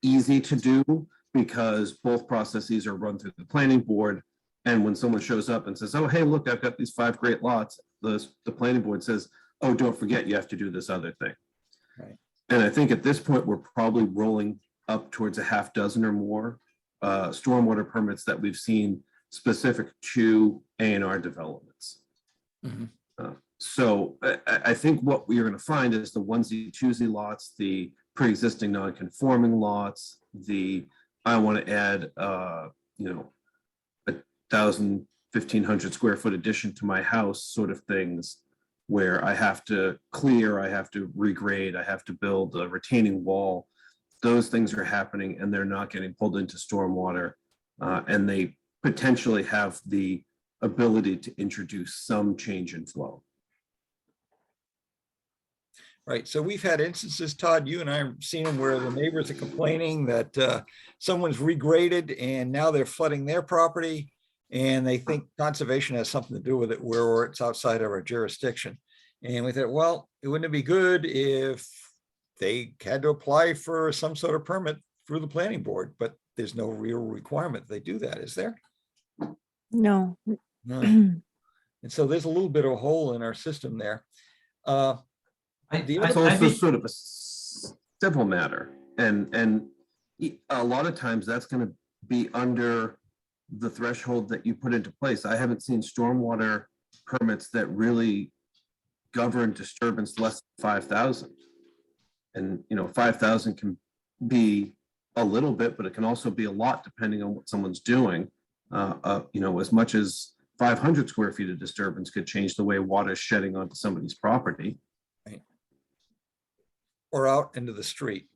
easy to do because both processes are run through the planning board. And when someone shows up and says, oh, hey, look, I've got these 5 great lots, the planning board says, oh, don't forget, you have to do this other thing. Right. And I think at this point, we're probably rolling up towards a half dozen or more stormwater permits that we've seen specific to A&R developments. Mhm. So I think what we're going to find is the onesie twosie lots, the pre-existing non-conforming lots, I want to add 1,000, 1,500 square foot addition to my house sort of things, where I have to clear, I have to regrade, I have to build a retaining wall. Those things are happening and they're not getting pulled into stormwater, and they potentially have the ability to introduce some change in flow. Right, so we've had instances, Todd, you and I have seen them where the neighbors are complaining that someone's regraded and now they're flooding their property. And they think conservation has something to do with it where it's outside of our jurisdiction. And we thought, well, wouldn't it be good if they had to apply for some sort of permit through the planning board, but there's no real requirement they do that, is there? No. No. And so there's a little bit of a hole in our system there. The It's other- also sort of a civil matter, and a lot of times that's going to be under the threshold that you put into place. I haven't seen stormwater permits that really govern disturbance less than 5,000. And 5,000 can be a little bit, but it can also be a lot depending on what someone's doing. As much as 500 square feet of disturbance could change the way water is shedding onto somebody's property. Or out into the street.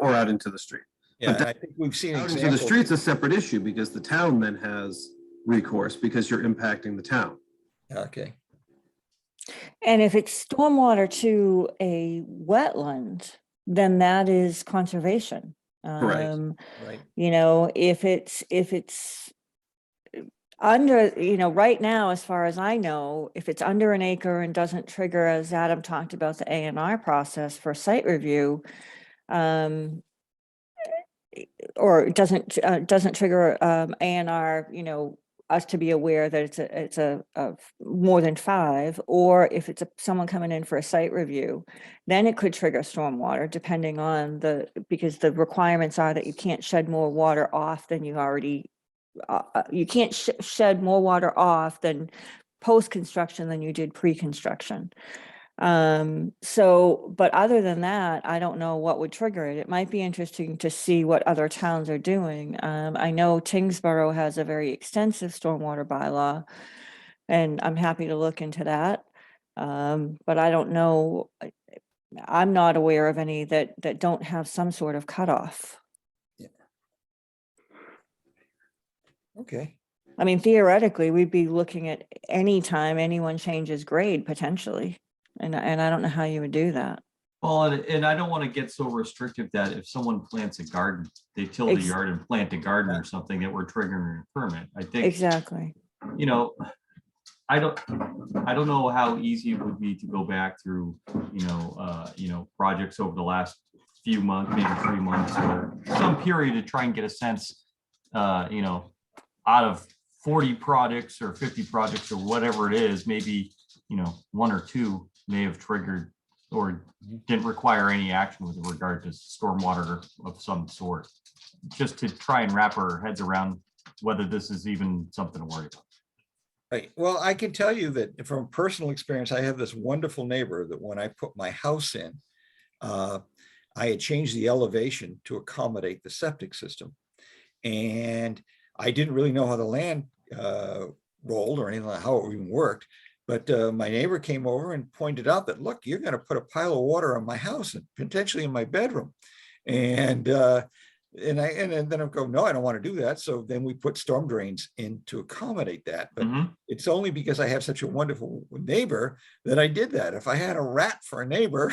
Or out into the street. Yeah, But I think we've seen Out into the examples. street's a separate issue because the town then has recourse because you're impacting the town. Okay, And if it's stormwater to a wetland, then that is conservation. Correct. right. If it's under, right now, as far as I know, if it's under an acre and doesn't trigger, as Adam talked about, the A&R process for site review, or it doesn't trigger A&R, us to be aware that it's a more than 5, or if it's someone coming in for a site review, then it could trigger stormwater, depending on because the requirements are that you can't shed more water off than you already, you can't shed more water off than post-construction than you did pre-construction. But other than that, I don't know what would trigger it. It might be interesting to see what other towns are doing. I know Tingsboro has a very extensive stormwater bylaw, and I'm happy to look into that. But I don't know, I'm not aware of any that don't have some sort of cutoff. Okay, I mean, theoretically, we'd be looking at any time anyone changes grade potentially. And I don't know how you would do that. Well, and I don't want to get so restrictive that if someone plants a garden, they till the Ex- yard and plant a garden or something, that we're triggering a permit. I think, Exactly. I don't know how easy it would be to go back through, projects over the last few months, maybe 3 months or some period to try and get a sense, out of 40 projects or 50 projects or whatever it is, maybe, 1 or 2 may have triggered or didn't require any action with regard to stormwater of some sort, just to try and wrap our heads around whether this is even something to worry about. right. Well, I can tell you that from personal experience, I have this wonderful neighbor that when I put my house in, I had changed the elevation to accommodate the septic system. And I didn't really know how the land rolled or anything like how it even worked. But my neighbor came over and pointed out that, look, you're going to put a pile of water on my house and potentially in my bedroom. And then I go, no, I don't want to do that. So then we put storm drains in to accommodate that. But it's only because I have such a wonderful neighbor that I did that. If I had a rat for a neighbor,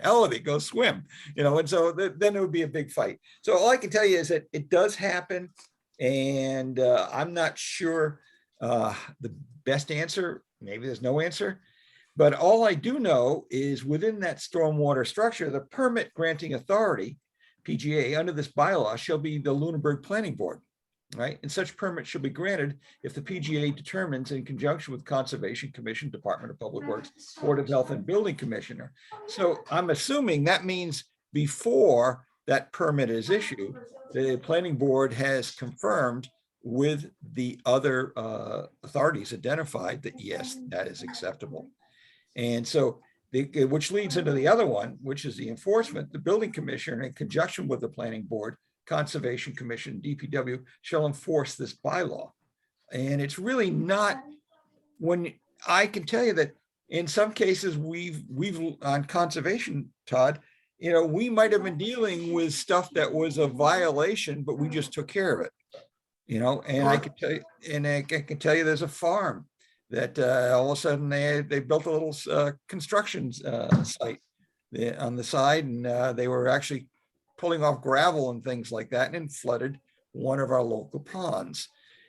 hell of it, go swim, and so then it would be a big fight. So all I can tell you is that it does happen. And I'm not sure the best answer, maybe there's no answer, but all I do know is within that stormwater structure, the permit granting authority, PGA, under this bylaw shall be the Lunenburg Planning Board, right? And such permit shall be granted if the PGA determines in conjunction with Conservation Commission, Department of Public Works, Board of Health and Building Commissioner. So I'm assuming that means before that permit is issued, the planning board has confirmed with the other authorities identified that, yes, that is acceptable. And so, which leads into the other one, which is the enforcement. The building commissioner, in conjunction with the planning board, Conservation Commission, DPW, shall enforce this bylaw. And it's really not, when I can tell you that in some cases we've on conservation, Todd, we might have been dealing with stuff that was a violation, but we just took care of it. And I can tell you, and I can tell you there's a farm that all of a sudden they built a little construction site on the side, and they were actually pulling off gravel and things like that, and it flooded one of our local ponds.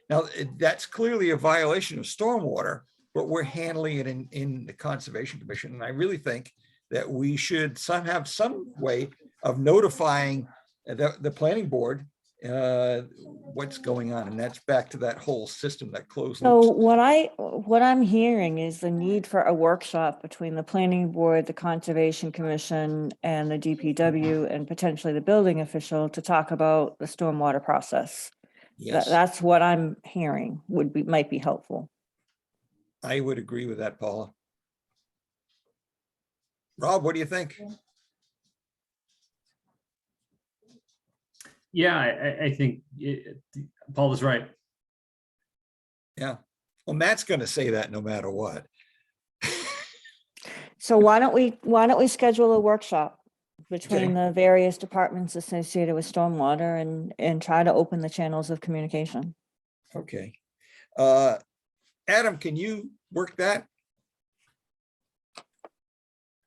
Now, that's clearly a violation of stormwater, but we're handling it in the Conservation Commission. And I really think that we should have some way of notifying the planning board what's going on. And that's back to that whole system, that closed So loop. what I'm hearing is the need for a workshop between the planning board, the Conservation Commission, and the DPW, and potentially the building official to talk about the stormwater process. Yes, That's what I'm hearing might be helpful. I would agree with that, Paula. Rob, what do you think? Yeah, I think Paul is right. Yeah. Well, Matt's going to say that no matter what. So why don't we schedule a workshop between the various departments associated with stormwater and try to open the channels of communication? Okay. Adam, can you work that?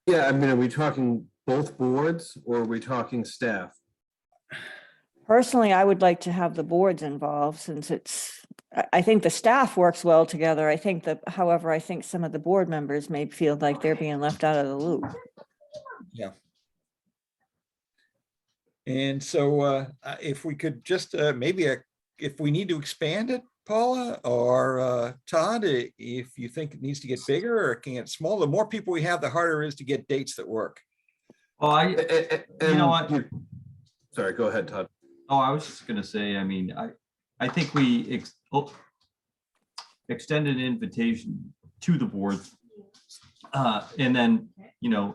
Yeah, I mean, are we talking both boards or are we talking staff? Personally, I would like to have the boards involved since I think the staff works well together. I think however, I think some of the board members may feel like they're being left out of the loop. Yeah. And so if we could just if we need to expand it, Paula or Todd, if you think it needs to get bigger or can get smaller, the more people we have, the harder it is to get dates that work. Well, you know what? Sorry, go ahead, Todd. Oh, I was just gonna say, I mean, I think we extended an invitation to the board. And then, you know,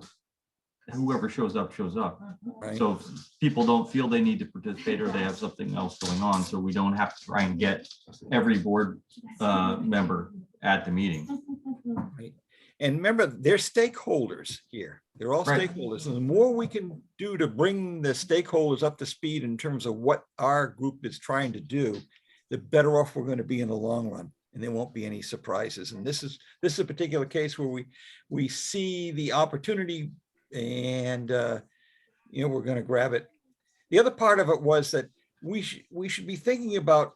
whoever shows up, shows up. Right. So if people don't feel they need to participate or they have something else going on, so we don't have to try and get every board member at the meeting. Right. And remember, they're stakeholders here. They're all Right. stakeholders. And the more we can do to bring the stakeholders up to speed in terms of what our group is trying to do, the better off we're going to be in the long run. And there won't be any surprises. And this is a particular case where we see the opportunity and you know, we're going to grab it. The other part of it was that we should be thinking about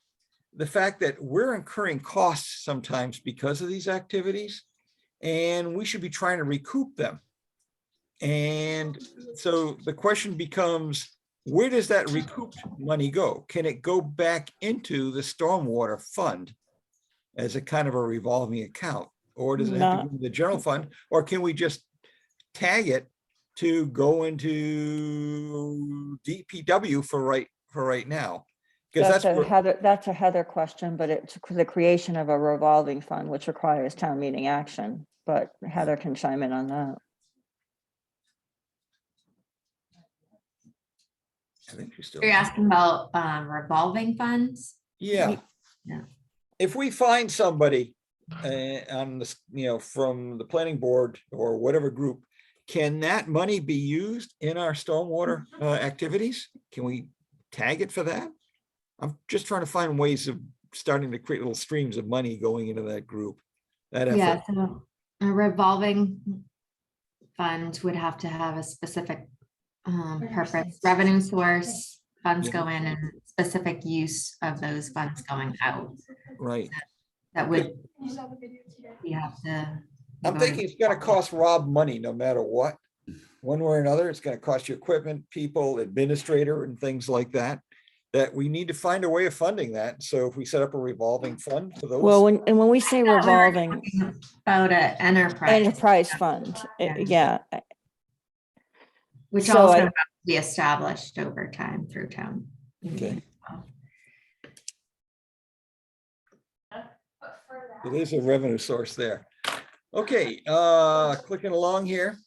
the fact that we're incurring costs sometimes because of these activities, and we should be trying to recoup them. And so the question becomes, where does that recouped money go? Can it go back into the stormwater fund as a kind of a revolving account? Or does it have to go to the general fund? Or can we just tag it to go into DPW for right now? Because that's a Heather question, but it's the creation of a revolving fund, which requires town meeting action, but Heather can chime in on that. I think she's still. You're asking about revolving funds? Yeah. Yeah. If we find somebody on the, you know, from the planning board or whatever group, can that money be used in our stormwater activities? Can we tag it for that? I'm just trying to find ways of starting to create little streams of money going into that group. That effort. Yeah, so a revolving fund would have to have a specific purpose, revenue source, funds go in, and specific use of those funds going out. Right. That would, you have to. I'm thinking it's gonna cost Rob money no matter what. One way or another, it's gonna cost you equipment, people, administrator, and things like that. That we need to find a way of funding that. So if we set up a revolving fund for those. Well, when we say revolving About an enterprise fund, Yeah. yeah. which So also I- has to be established over time through town. Okay. It is a revenue source there. Okay, clicking along here.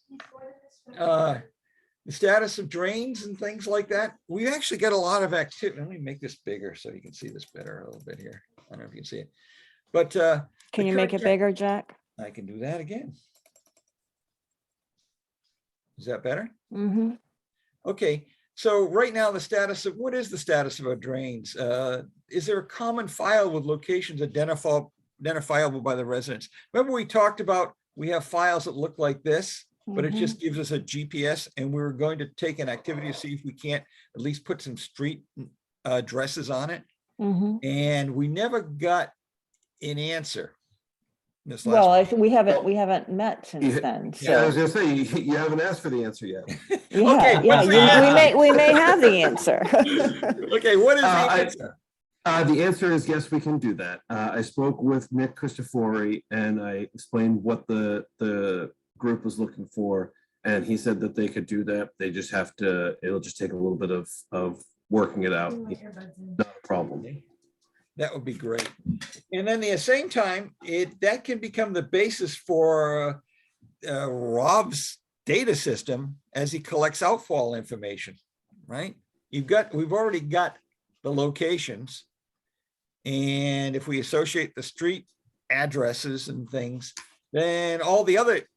The status of drains and things like that. We actually got a lot of activity. Let me make this bigger so you can see this better a little bit here. I don't know if you can see it. But Can you make it bigger, Jack? I can do that again. Is that better? Mm-hmm. Okay, so right now what is the status of our drains? Is there a common file with locations identifiable by the residents. Remember we talked about, we have files that look like this, but it Mhm. just gives us a GPS, and we're going to take an activity to see if we can't at least put some street addresses on it. Mhm. And we never got an answer. This Well, last, I think we haven't met since then, Yeah, I was so. gonna say, you haven't asked for the answer yet. Yeah, yeah, what's the answer? we may have the answer. Okay, what is the I- answer? The answer is yes, we can do that. I spoke with Nick Christofori and I explained what the group was looking for. And he said that they could do that. They just have to, it'll just take a little bit of working it out. Not a problem. That would be great. And then at the same time, that can become the basis for Rob's data system as he collects outfall information, right? We've already got the locations. And if we associate the street addresses and things, then all the other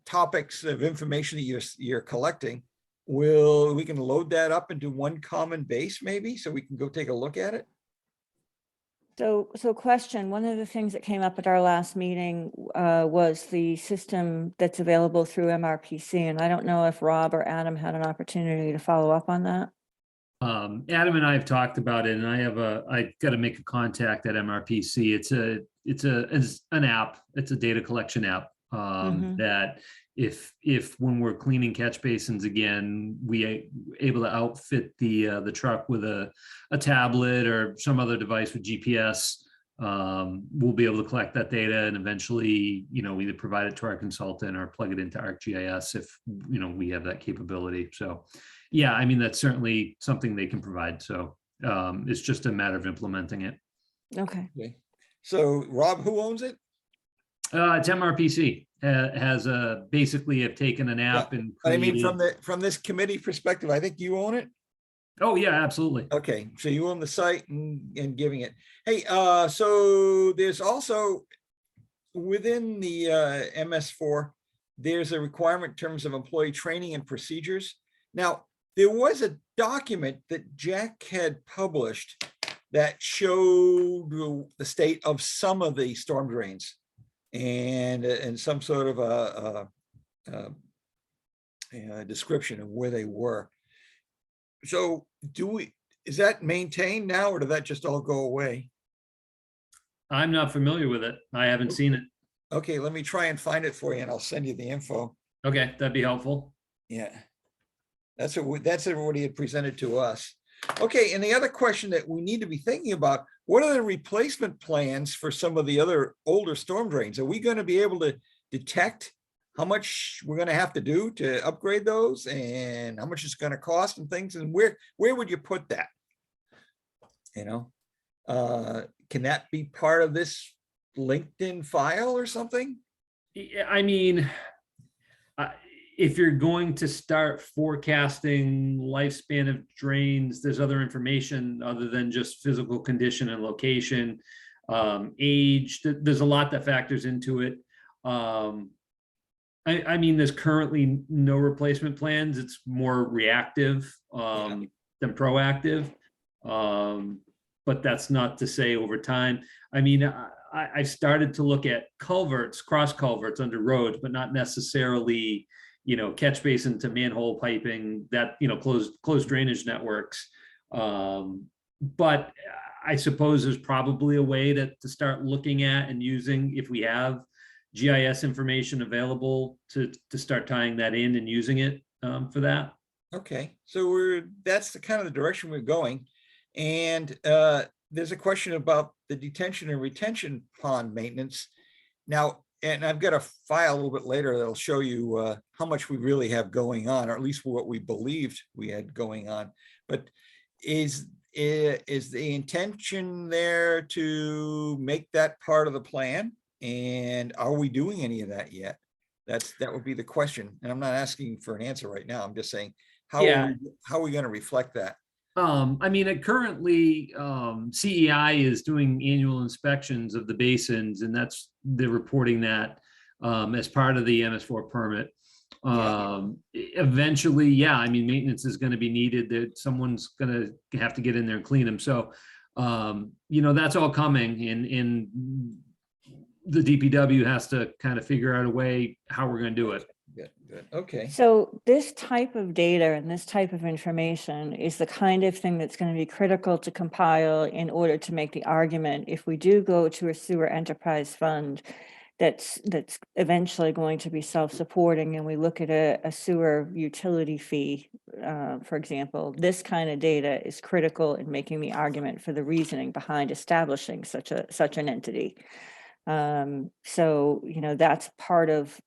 topics of information that you're collecting we can load that up into one common base maybe, so we can go take a look at it. So question, one of the things that came up at our last meeting was the system that's available through MRPC. And I don't know if Rob or Adam had an opportunity to follow up on that. Adam and I have talked about it, and I got to make a contact at MRPC. It's an app. It's a data collection app that if when we're cleaning catch basins again, we able to outfit the truck with a tablet or some other device with GPS, we'll be able to collect that data and eventually, either provide it to our consultant or plug it into ArcGIS if we have that capability. So yeah, I mean, that's certainly something they can provide. So it's just a matter of implementing it. Okay. So Rob, who owns it? It's MRPC has basically have taken an app and I mean, created. from this committee perspective, I think you own it. Oh yeah, absolutely. Okay, so you own the site and giving it. Hey, so there's also within the MS4, there's a requirement in terms of employee training and procedures. Now, there was a document that Jack had published that showed the state of some of the storm drains and some sort of a description of where they were. So is that maintained now, or did that just all go away? I'm not familiar with it. I haven't seen it. Okay, let me try and find it for you and I'll send you the info. Okay, that'd be helpful. Yeah. That's what he had presented to us. Okay, and the other question that we need to be thinking about, what are the replacement plans for some of the other older storm drains? Are we going to be able to detect how much we're going to have to do to upgrade those and how much it's going to cost and things? And where would you put that? Can that be part of this LinkedIn file or something? I mean, if you're going to start forecasting lifespan of drains, there's other information other than just physical condition and location, age. There's a lot that factors into it. I mean, there's currently no replacement plans. It's more reactive than proactive. But that's not to say over time. I mean, I started to look at culverts, cross culverts under roads, but not necessarily, catch basin to manhole piping, that, closed drainage networks. But I suppose there's probably a way to start looking at and using, if we have GIS information available, to start tying that in and using it for that. Okay, so that's the kind of the direction we're going. And there's a question about the detention and retention pond maintenance. Now, and I've got a file a little bit later that'll show you how much we really have going on, or at least what we believed we had going on. But is the intention there to make that part of the plan? And are we doing any of that yet? That would be the question. And I'm not asking for an answer right now. I'm just saying, how are we going to reflect that? I mean, currently CEI is doing annual inspections of the basins, and they're reporting that as part of the MS4 permit. Eventually, I mean, maintenance is going to be needed, that someone's going to have to get in there and clean them. So, that's all coming, and the DPW has to kind of figure out a way how we're going to do it. Good, good. Okay. So this type of data and this type of information is the kind of thing that's going to be critical to compile in order to make the argument, if we do go to a sewer enterprise fund that's eventually going to be self-supporting, and we look at a sewer utility fee, for example, this kind of data is critical in making the argument for the reasoning behind establishing such an entity. So, you know, that's part of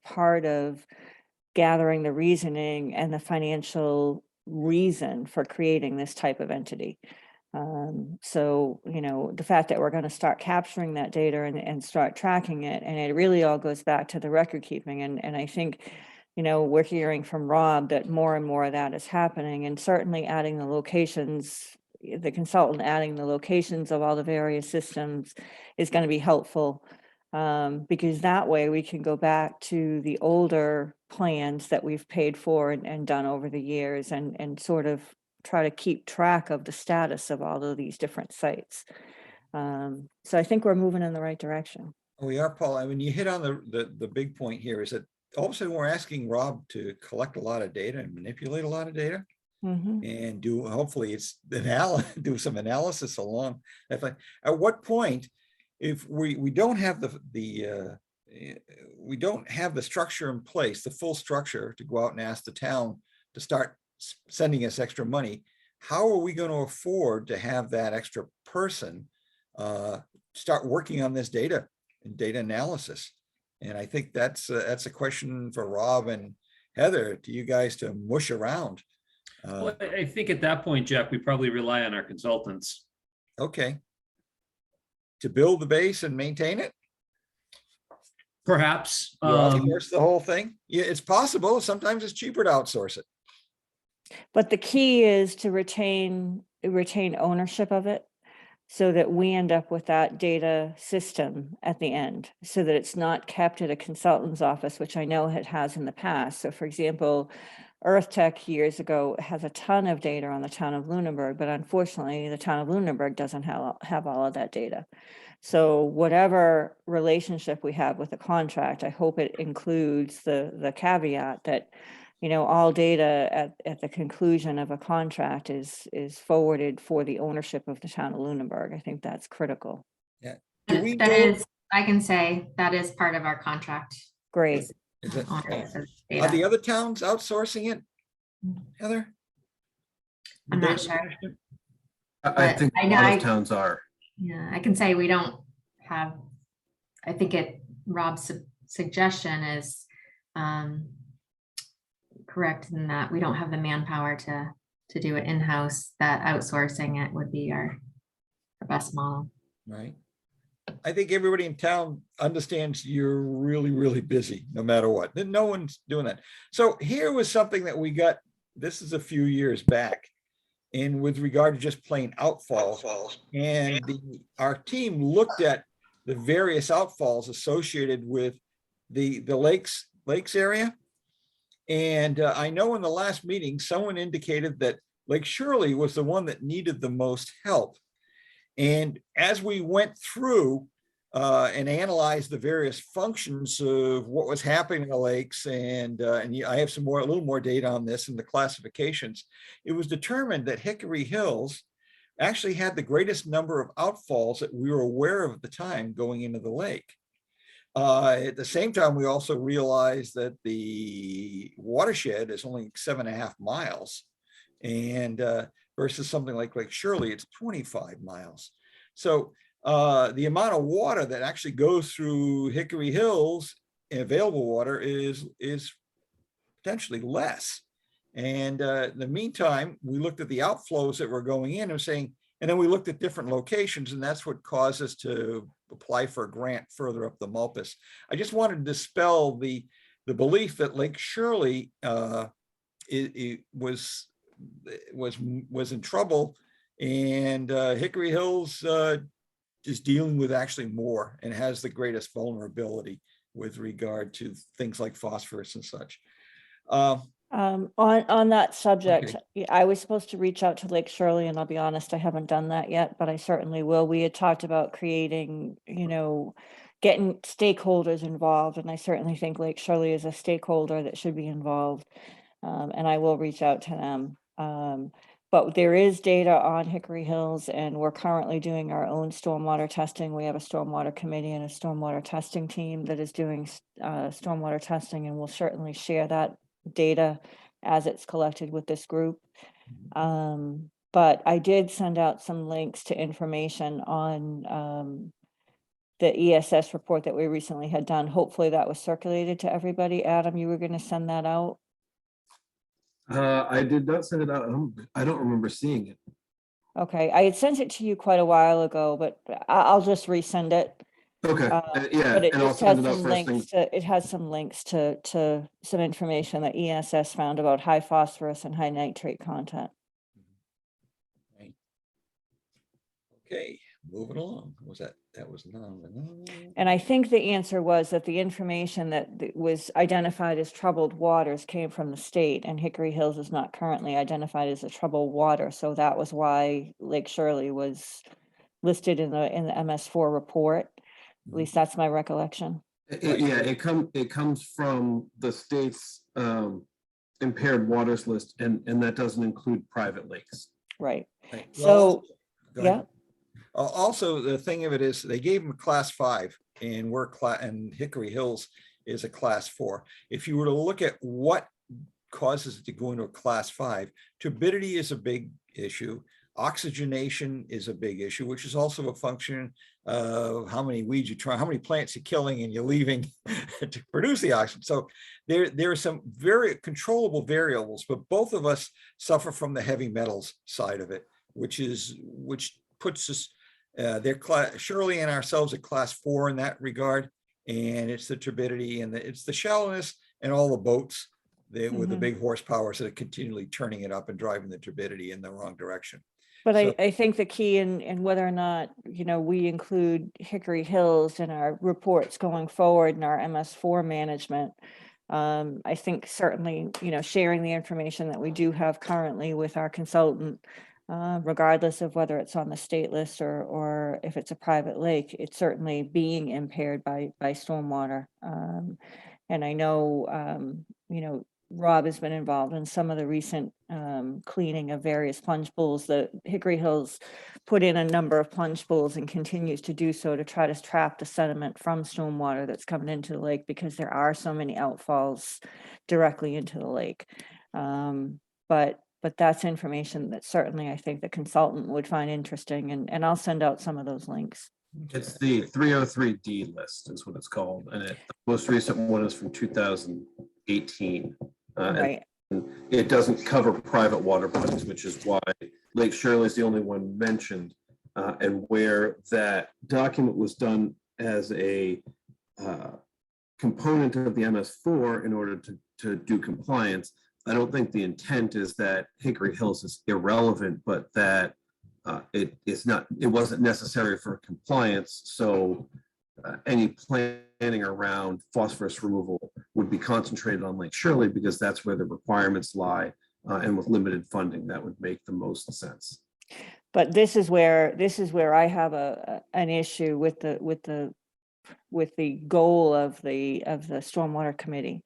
gathering the reasoning and the financial reason for creating this type of entity. So, you know, the fact that we're going to start capturing that data and start tracking it, and it really all goes back to the record keeping. And I think, you know, we're hearing from Rob that more and more of that is happening, and certainly adding the locations, the consultant adding the locations of all the various systems is going to be helpful. Because that way we can go back to the older plans that we've paid for and done over the years, and sort of try to keep track of the status of all of these different sites. So I think we're moving in the right direction. We are, Paul. I mean, you hit on the big point here is that all of a sudden we're asking Rob to collect a lot of data and manipulate a lot of data. And hopefully it's do some analysis along. At what point, if we don't have we don't have the structure in place, the full structure to go out and ask the town to start sending us extra money, how are we going to afford to have that extra person start working on this data and data analysis? And I think that's a question for Rob and Heather, to you guys to mush around. Well, I think at that point, Jack, we probably rely on our consultants. Okay. To build the base and maintain it? Perhaps. You outsource the whole thing? Yeah, it's possible. Sometimes it's cheaper to outsource it. But the key is to retain ownership of it, so that we end up with that data system at the end, so that it's not kept at a consultant's office, which I know it has in the past. So for example, Earth Tech years ago has a ton of data on the town of Lunenburg, but unfortunately the town of Lunenburg doesn't have all of that data. So whatever relationship we have with the contract, I hope it includes the caveat that, you know, all data at the conclusion of a contract is forwarded for the ownership of the town of Lunenburg. I think that's critical. Yeah. Do we That know- is, I can say that is part of our contract. Great. Is it- Ownership of Are data. the other towns outsourcing it, Heather? I'm not Data sure. management? I But think I a know lot I- of towns are. Yeah, I can say we don't have, I think Rob's suggestion is correct in that we don't have the manpower to do it in-house, that outsourcing it would be our best model. Right. I think everybody in town understands you're really, really busy, no matter what. Then no one's doing that. So here was something that we got, this is a few years back, and with regard to just plain outfalls. And our team looked at the various outfalls associated with the lakes area. And I know in the last meeting, someone indicated that Lake Shirley was the one that needed the most help. And as we went through and analyzed the various functions of what was happening in the lakes, and I have a little more data on this in the classifications, it was determined that Hickory Hills actually had the greatest number of outfalls that we were aware of at the time going into the lake. At the same time, we also realized that the watershed is only 7.5 miles, and versus something like Lake Shirley, it's 25 miles. So the amount of water that actually goes through Hickory Hills, available water, is potentially less. And in the meantime, we looked at the outflows that were going in and saying, and then we looked at different locations, and that's what caused us to apply for a grant further up the Mulpus. I just wanted to dispel the belief that Lake Shirley it was in trouble, and Hickory Hills is dealing with actually more and has the greatest vulnerability with regard to things like phosphorus and such. On that subject, I was supposed to reach out to Lake Shirley, and I'll be honest, I haven't done that yet, but I certainly will. We had talked about creating, getting stakeholders involved, and I certainly think Lake Shirley is a stakeholder that should be involved. And I will reach out to them. But there is data on Hickory Hills, and we're currently doing our own stormwater testing. We have a stormwater committee and a stormwater testing team that is doing stormwater testing, and we'll certainly share that data as it's collected with this group. But I did send out some links to information on the ESS report that we recently had done. Hopefully that was circulated to everybody. Adam, you were going to send that out? I did not send it out. I don't remember seeing it. Okay, I had sent it to you quite a while ago, but I'll just resend it. Okay, yeah, But it and I'll just has send it out some first thing. links to, it has some links to some information that ESS found about high phosphorus and high nitrate content. Okay, moving along. What was that? That was no. And I think the answer was that the information that was identified as troubled waters came from the state, and Hickory Hills is not currently identified as a troubled water. So that was why Lake Shirley was listed in the MS4 report. At least that's my recollection. Yeah, it comes from the state's impaired waters list, and that doesn't include private lakes. Right. Right. So, Go ahead. yeah. Also, the thing of it is, they gave them a class 5, and and Hickory Hills is a class 4. If you were to look at what causes it to go into a class 5, turbidity is a big issue. Oxygenation is a big issue, which is also a function of how many weeds you try, how many plants you're killing and you're leaving to produce the oxygen. So there are some very controllable variables, but both of us suffer from the heavy metals side of it, which puts us Shirley and ourselves at class 4 in that regard. And it's the turbidity and it's the shallowness and all the boats with the big horsepower that are continually turning it up and driving the turbidity in the wrong direction. But So- I think the key in whether or not, we include Hickory Hills in our reports going forward in our MS4 management. I think certainly, sharing the information that we do have currently with our consultant, regardless of whether it's on the state list or if it's a private lake, it's certainly being impaired by stormwater. And I know, Rob has been involved in some of the recent cleaning of various plunge pools. The Hickory Hills put in a number of plunge pools and continues to do so to try to trap the sediment from stormwater that's coming into the lake, because there are so many outfalls directly into the lake. But that's information that certainly I think the consultant would find interesting, and I'll send out some of those links. It's the 303D list is what it's called, and the most recent one is from 2018. Right. And it doesn't cover private water bodies, which is why Lake Shirley is the only one mentioned, and where that document was done as a component of the MS4 in order to do compliance. I don't think the intent is that Hickory Hills is irrelevant, but that it wasn't necessary for compliance. So any planning around phosphorus removal would be concentrated on Lake Shirley, because that's where the requirements lie, and with limited funding, that would make the most sense. But this is where I have an issue with the goal of the Stormwater Committee.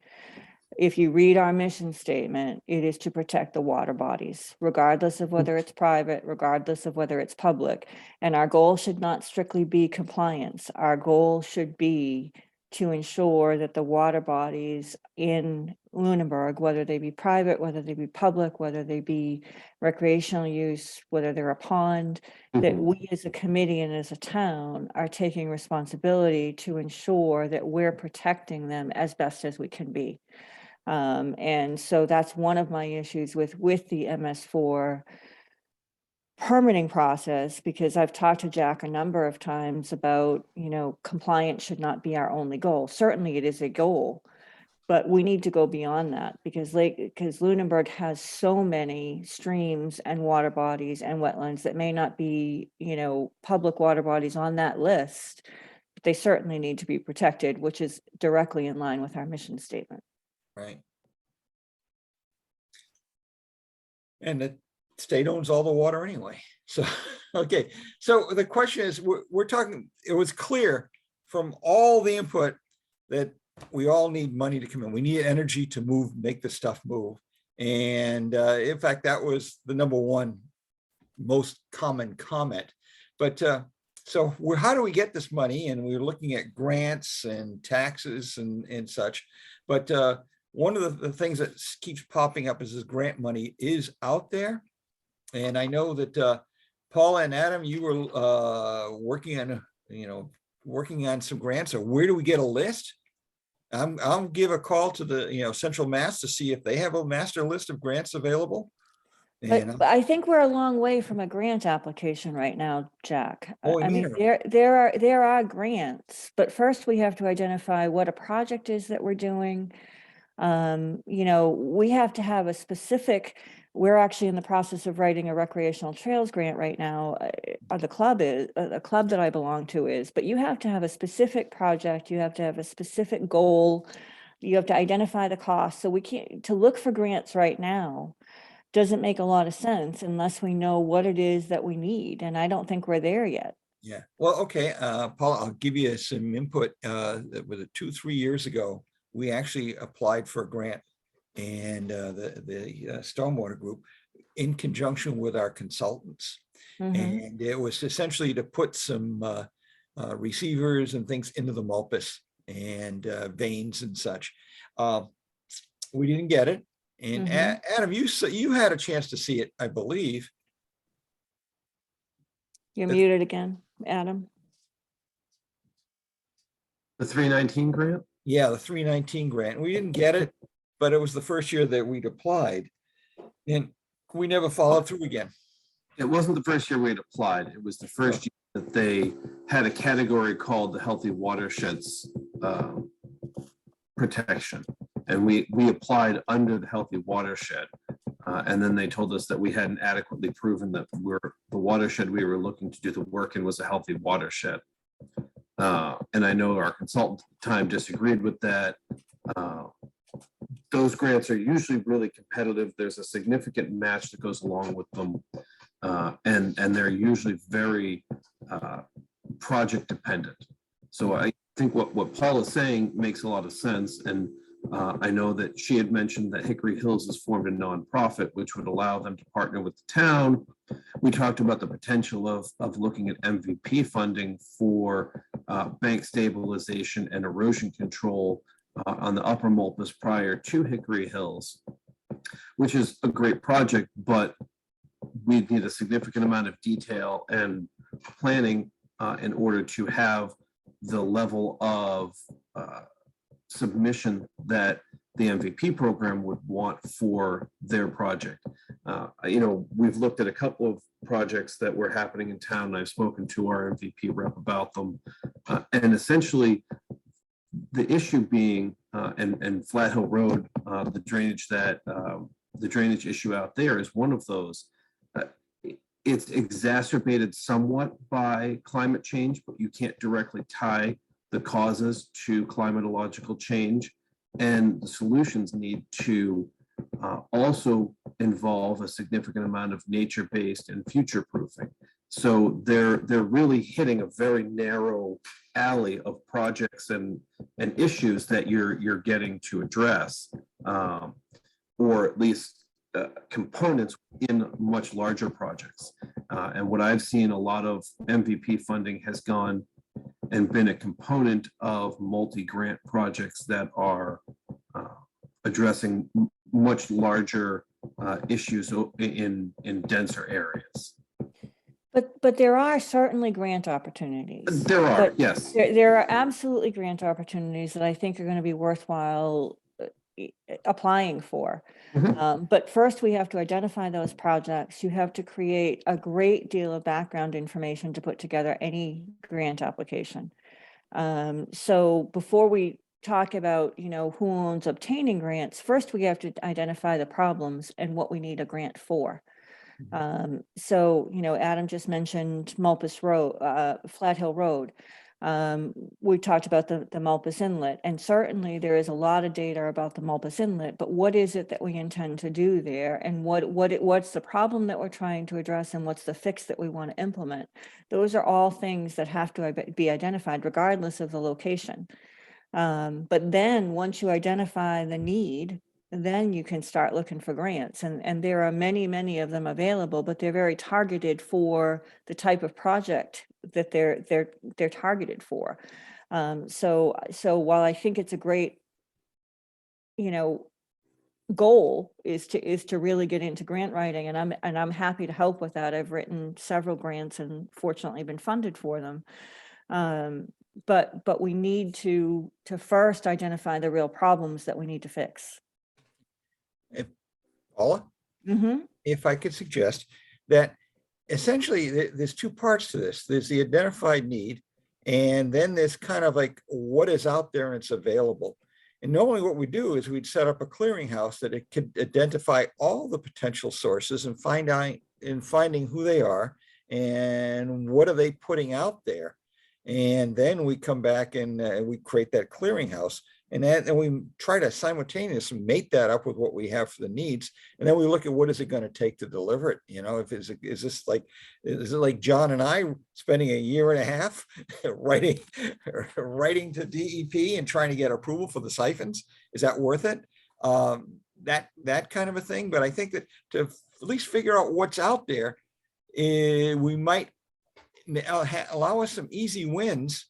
If you read our mission statement, it is to protect the water bodies, regardless of whether it's private, regardless of whether it's public. And our goal should not strictly be compliance. Our goal should be to ensure that the water bodies in Lunenburg, whether they be private, whether they be public, whether they be recreational use, whether they're a pond, that we as a committee and as a town are taking responsibility to ensure that we're protecting them as best as we can be. And so that's one of my issues with the MS4 permitting process, because I've talked to Jack a number of times about, compliance should not be our only goal. Certainly it is a goal, but we need to go beyond that, because Lunenburg has so many streams and water bodies and wetlands that may not be, public water bodies on that list, but they certainly need to be protected, which is directly in line with our mission statement. Right. And the state owns all the water anyway. So, okay. So the question is, we're talking, it was clear from all the input that we all need money to come in. We need energy to move, make the stuff move. And in fact, that was the number one most common comment. But so how do we get this money? And we're looking at grants and taxes and such. But one of the things that keeps popping up is this grant money is out there. And I know that Paula and Adam, you were working on some grants. So where do we get a list? I'll give a call to the Central Mass to see if they have a master list of grants available. And But I think we're a long way from a grant application right now, Jack. Oh, I mean, yeah. there are grants, but first we have to identify what a project is that we're doing. We have to have a specific, we're actually in the process of writing a recreational trails grant right now. The club that I belong to is, but you have to have a specific project, you have to have a specific goal, you have to identify the cost. So we can't, to look for grants right now doesn't make a lot of sense unless we know what it is that we need. And I don't think we're there yet. Yeah, well, okay, Paul, I'll give you some input. That was 2-3 years ago, we actually applied for a grant, and the Stormwater Group, in conjunction with our consultants. Mhm. And it was essentially to put some receivers and things into the mulpus and veins and such. We didn't get it. And Mhm. Adam, you had a chance to see it, I believe. You're It's- muted again, Adam. The 319 grant? Yeah, the 319 grant. We didn't get it, but it was the first year that we'd applied. And we never followed through again. It wasn't the first year we'd applied. It was the first year that they had a category called the Healthy Watersheds Protection. And we applied under the Healthy Watershed. And then they told us that we hadn't adequately proven that the watershed we were looking to do the work in was a healthy watershed. And I know our consultant at the time disagreed with that. Those grants are usually really competitive. There's a significant match that goes along with them. And they're usually very project dependent. So I think what Paul is saying makes a lot of sense. And I know that she had mentioned that Hickory Hills has formed a nonprofit, which would allow them to partner with the town. We talked about the potential of looking at MVP funding for bank stabilization and erosion control on the upper Mulpus prior to Hickory Hills, which is a great project, but we need a significant amount of detail and planning in order to have the level of submission that the MVP program would want for their project. We've looked at a couple of projects that were happening in town, and I've spoken to our MVP rep about them. And essentially, the issue being, and Flat Hill Road, the drainage issue out there is one of those. It's exacerbated somewhat by climate change, but you can't directly tie the causes to climatological change, and the solutions need to also involve a significant amount of nature-based and future-proofing. So they're really hitting a very narrow alley of projects and issues that you're getting to address, or at least components in much larger projects. And what I've seen, a lot of MVP funding has gone and been a component of multi-grant projects that are addressing much larger issues in denser areas. But there are certainly grant opportunities. There are, But yes. There are absolutely grant opportunities that I think are going to be worthwhile applying for. Mhm. But first we have to identify those projects. You have to create a great deal of background information to put together any grant application. So before we talk about, who owns obtaining grants, first we have to identify the problems and what we need a grant for. So, Adam just mentioned Mulpus Road, Flat Hill Road. We talked about the Mulpus Inlet, and certainly there is a lot of data about the Mulpus Inlet, but what is it that we intend to do there? And what's the problem that we're trying to address, and what's the fix that we want to implement? Those are all things that have to be identified regardless of the location. But then once you identify the need, then you can start looking for grants, and there are many of them available, but they're very targeted for the type of project that they're targeted for. So while I think it's a great, goal is to really get into grant writing, and I'm happy to help with that. I've written several grants and fortunately been funded for them. But we need to first identify the real problems that we need to fix. Paula, Mm-hmm. if I could suggest that essentially there's two parts to this. There's the identified need, and then there's kind of like what is out there and it's available. And normally what we do is we'd set up a clearinghouse that it could identify all the potential sources and finding who they are and what are they putting out there. And then we come back and we create that clearinghouse, and we try to simultaneously mate that up with what we have for the needs. And then we look at what is it going to take to deliver it. If is it like John and I spending a year and a half writing to DEP and trying to get approval for the siphons? Is that worth it? That kind of a thing. But I think that to at least figure out what's out there, we might allow us some easy wins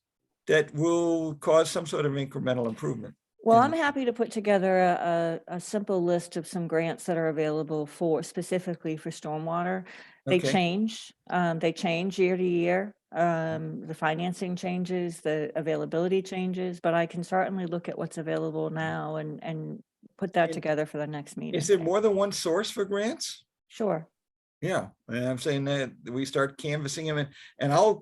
that will cause some sort of incremental improvement. Well, I'm happy to put together a simple list of some grants that are available specifically for stormwater. They Okay. change year to year. The financing changes, the availability changes, but I can certainly look at what's available now and put that together for the next meeting. Is there more than one source for grants? Sure. Yeah, and I'm saying that we start canvassing them, and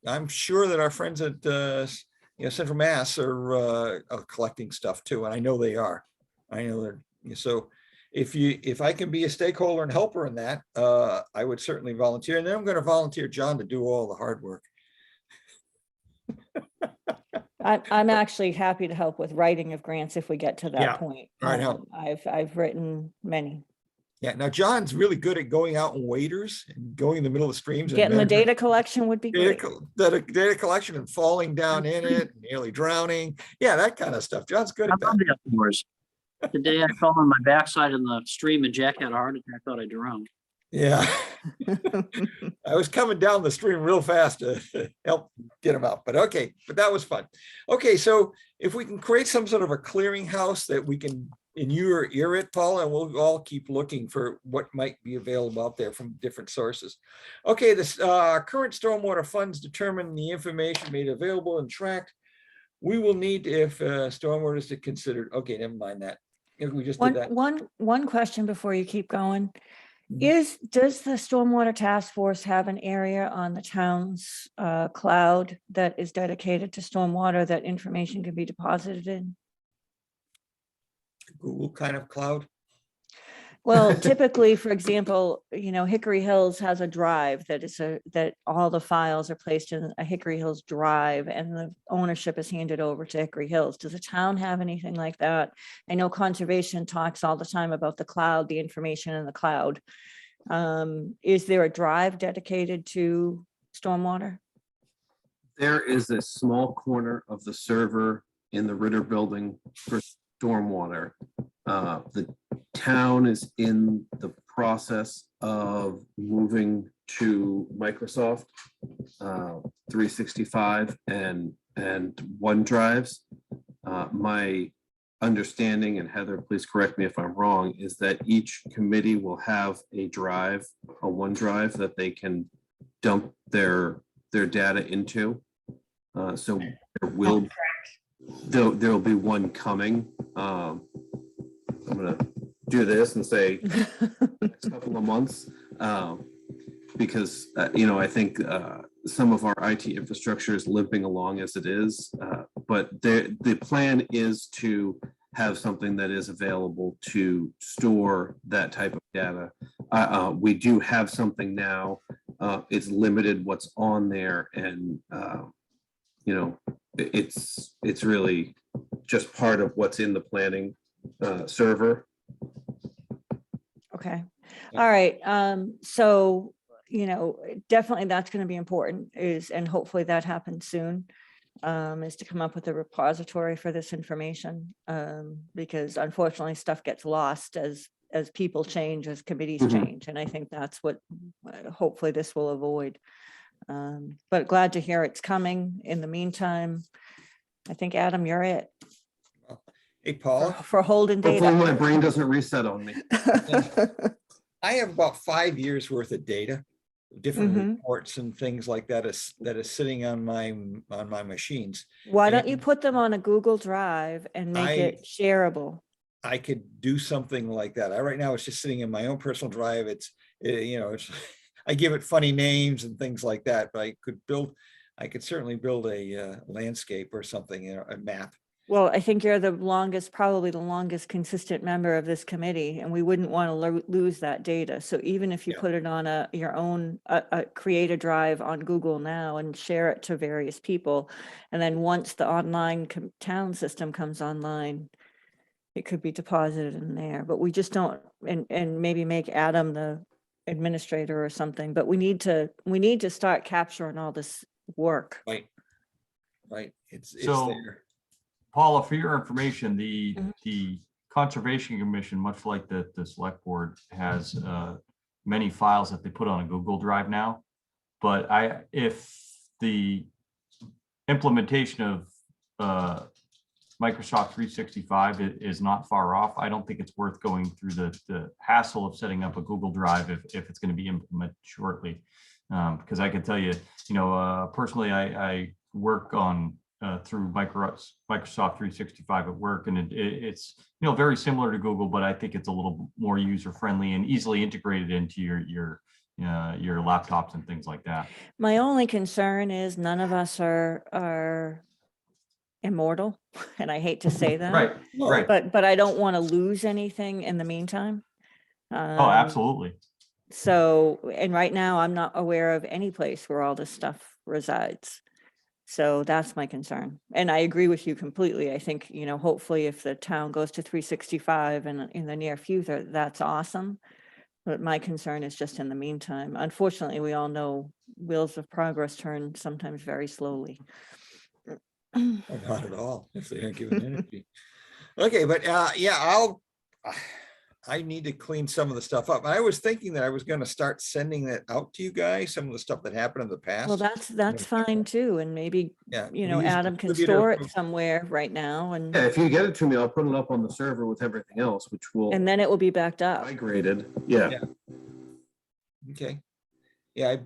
I'm sure that our friends at Central Mass are collecting stuff too, and I know they are. I know they're so. If I can be a stakeholder and helper in that, I would certainly volunteer, and then I'm going to volunteer John to do all the hard work. I'm actually happy to help with writing of grants if we get to that Yeah. point. Right, help. I've written many. Yeah, now John's really good at going out in waders and going in the middle of the streams. Getting the and data collection would be great. data collection and falling down in it, nearly drowning. Yeah, that kind of stuff. John's good I at that. love the outdoors. The day I fell on my backside in the stream and Jack had a heart attack, I thought I drowned. Yeah. I was coming down the stream real fast to help get him out, but that was fun. Okay, so if we can create some sort of a clearinghouse that we can, and you're it, Paul, and we'll all keep looking for what might be available out there from different sources. Okay, this current stormwater funds determine the information made available and tracked. We will need, if stormwater is considered, okay, never mind that. If we just did that. One question before you keep going. Mhm. Does the Stormwater Task Force have an area on the town's cloud that is dedicated to stormwater that information can be deposited in? Google kind of cloud. Well, typically, for example, Hickory Hills has a drive that all the files are placed in a Hickory Hills drive, and the ownership is handed over to Hickory Hills. Does the town have anything like that? I know conservation talks all the time about the cloud, the information in the cloud. Is there a drive dedicated to stormwater? There is a small corner of the server in the Ritter building for stormwater. The town is in the process of moving to Microsoft 365 and OneDrives. My understanding, and Heather, please correct me if I'm wrong, is that each committee will have a OneDrive that they can dump their data into. So there'll be one coming. I'm gonna do this and say next couple of months, because I think some of our IT infrastructure is limping along as it is, but the plan is to have something that is available to store that type of data. We do have something now. It's limited what's on there, and you know, it's really just part of what's in the planning server. Okay, Yeah. all right, so, you know, definitely that's gonna be important and hopefully that happens soon. Is to come up with a repository for this information, because unfortunately stuff gets lost as people change, as committees Mhm. change, and I think that's what hopefully this will avoid. But glad to hear it's coming. In the meantime, I think, Adam, you're it Hey, Paula, for holding Hopefully my data. brain doesn't reset on me. I have about 5 years worth of data, different Mhm. reports and things like that is sitting on my machines. Why don't you And put them on a Google Drive and make it shareable? I could do something like that. Right now it's just sitting in my own personal drive. It's, you know, it's, I give it funny names and things like that, but I could certainly build a landscape or something, you know, a map. Well, I think you're probably the longest consistent member of this committee, and we wouldn't want to lose that data. So even if you Yeah. put it on your own, create a drive on Google now and share it to various people. And then once the online town system comes online, it could be deposited in there, but we just don't, and maybe make Adam the administrator or something, but we need to start capturing all this work. Right. Right. It's So- there. Paula, for your information, the Mhm. Conservation Commission, much like the select board, has many files that they put on a Google Drive now. But if the implementation of Microsoft 365 is not far off, I don't think it's worth going through the hassle of setting up a Google Drive if it's going to be implemented shortly. Because I can tell you, personally, I work on through Microsoft 365 at work, and it's very similar to Google, but I think it's a little more user friendly and easily integrated into your laptops and things like that. My only concern is none of us are immortal, and I hate to say that. Right, No, right. But I don't want to lose anything in the meantime. Oh, absolutely. So, and right now I'm not aware of any place where all this stuff resides. So that's my concern. And I agree with you completely. I think, hopefully if the town goes to 365 in the near future, that's awesome. But my concern is just in the meantime. Unfortunately, we all know wheels of progress turn sometimes very slowly. not at all, if they aren't given energy. Okay, but yeah, I need to clean some of the stuff up. I was thinking that I was gonna start sending that out to you guys, some of the stuff that happened in the past. Well, that's fine too. And maybe, Yeah. we use Adam can contributor store it from- somewhere right now and Yeah, if you get it to me, I'll put it up on the server with everything else, which will then it will be backed up. migrated. Yeah. Yeah. Okay. Yeah,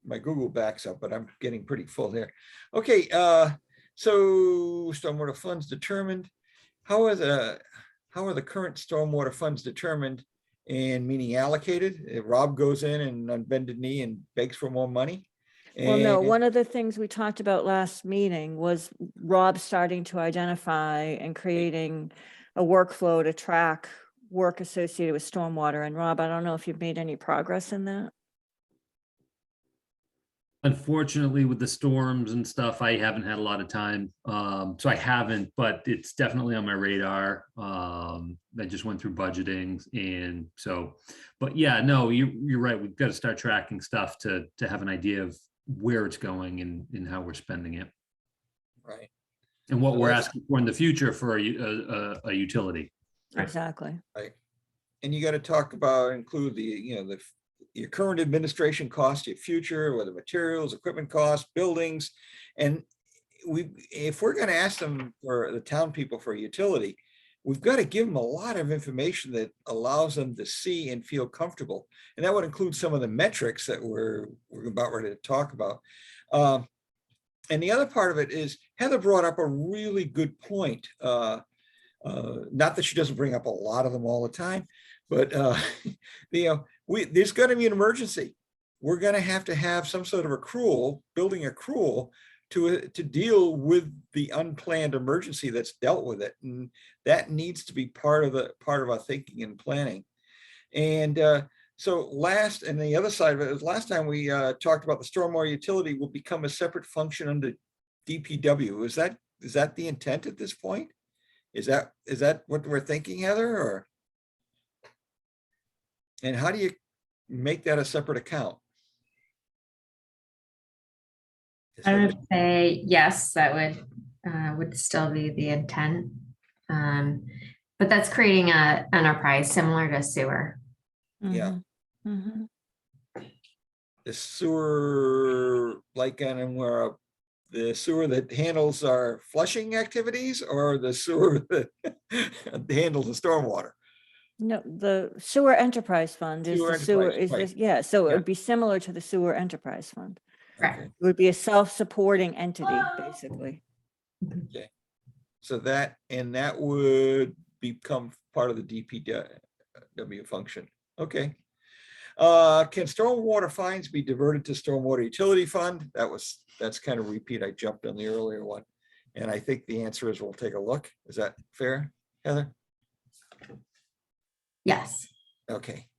my Google backs up, but I'm getting pretty full there. Okay, so stormwater funds determined. How are the current stormwater funds determined and meaning allocated? Rob goes in and on bended knee and begs for more money. Well, no, And- one of the things we talked about last meeting was Rob starting to identify and creating a workflow to track work associated with stormwater. And Rob, I don't know if you've made any progress in that. Unfortunately, with the storms and stuff, I haven't had a lot of time. So I haven't, but it's definitely on my radar. I just went through budgeting and so, but yeah, no, you're right. We've got to start tracking stuff to have an idea of where it's going and how we're spending it Right. and what So we're that's- asking for in the future for a utility. Right. Exactly. And you got to include your current administration cost, your future, whether materials, equipment costs, buildings. And if we're going to ask them for the town people for a utility, we've got to give them a lot of information that allows them to see and feel comfortable. And that would include some of the metrics that we're about ready to talk about. And the other part of it is Heather brought up a really good point. Not that she doesn't bring up a lot of them all the time, but there's going to be an emergency. We're going to have some sort of accrual, building accrual to deal with the unplanned emergency that's dealt with it, and that needs to be part of our thinking and planning. And so and the other side of it is last time we talked about the stormwater utility will become a separate function under DPW. Is that the intent at this point? Is that what we're thinking, Heather, or? And how do you make that a separate account? I would say, yes, that would still be the intent. But that's creating a enterprise similar to sewer. Yeah. Mhm. The sewer, like, and where the sewer that handles our flushing activities, or the sewer that handles the stormwater? No, the sewer enterprise fund is Sewer the sewer, enterprise, is right. this, yeah, so it Yeah. would be similar to the sewer enterprise fund. Correct. Okay. It would be a self-supporting entity, basically. So that would become part of the DPW function. Okay. Can stormwater fines be diverted to stormwater utility fund? That's kind of repeat. I jumped on the earlier one. And I think the answer is we'll take a look. Is that fair, Heather? Yes. Okay.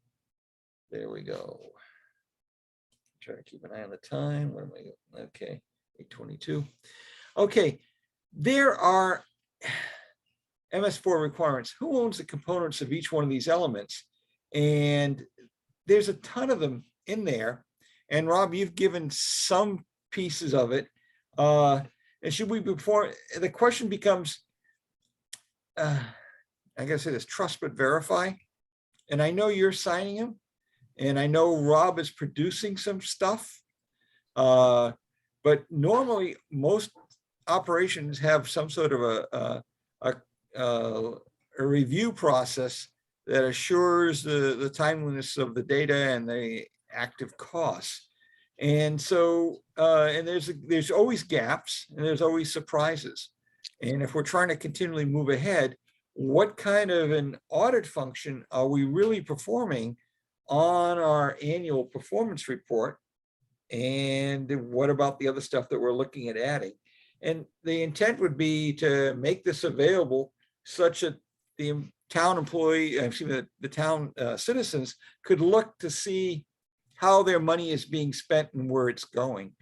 There we go. Try to keep an eye on the time. Where am I? Okay, 8:22. Okay, there are MS4 requirements. Who owns the components of each one of these elements? And there's a ton of them in there. And Rob, you've given some pieces of it. And should we perform? The question becomes, I gotta say this: trust but verify. And I know you're signing them. And I know Rob is producing some stuff. But normally most operations have some sort of a review process that assures the timeliness of the data and the active costs. And so, and there's always gaps and there's always surprises. And if we're trying to continually move ahead, what kind of an audit function are we really performing on our annual performance report? And what about the other stuff that we're looking at adding? And the intent would be to make this available such that the town employee, excuse me, the town citizens could look to see how their money is being spent and where it's going.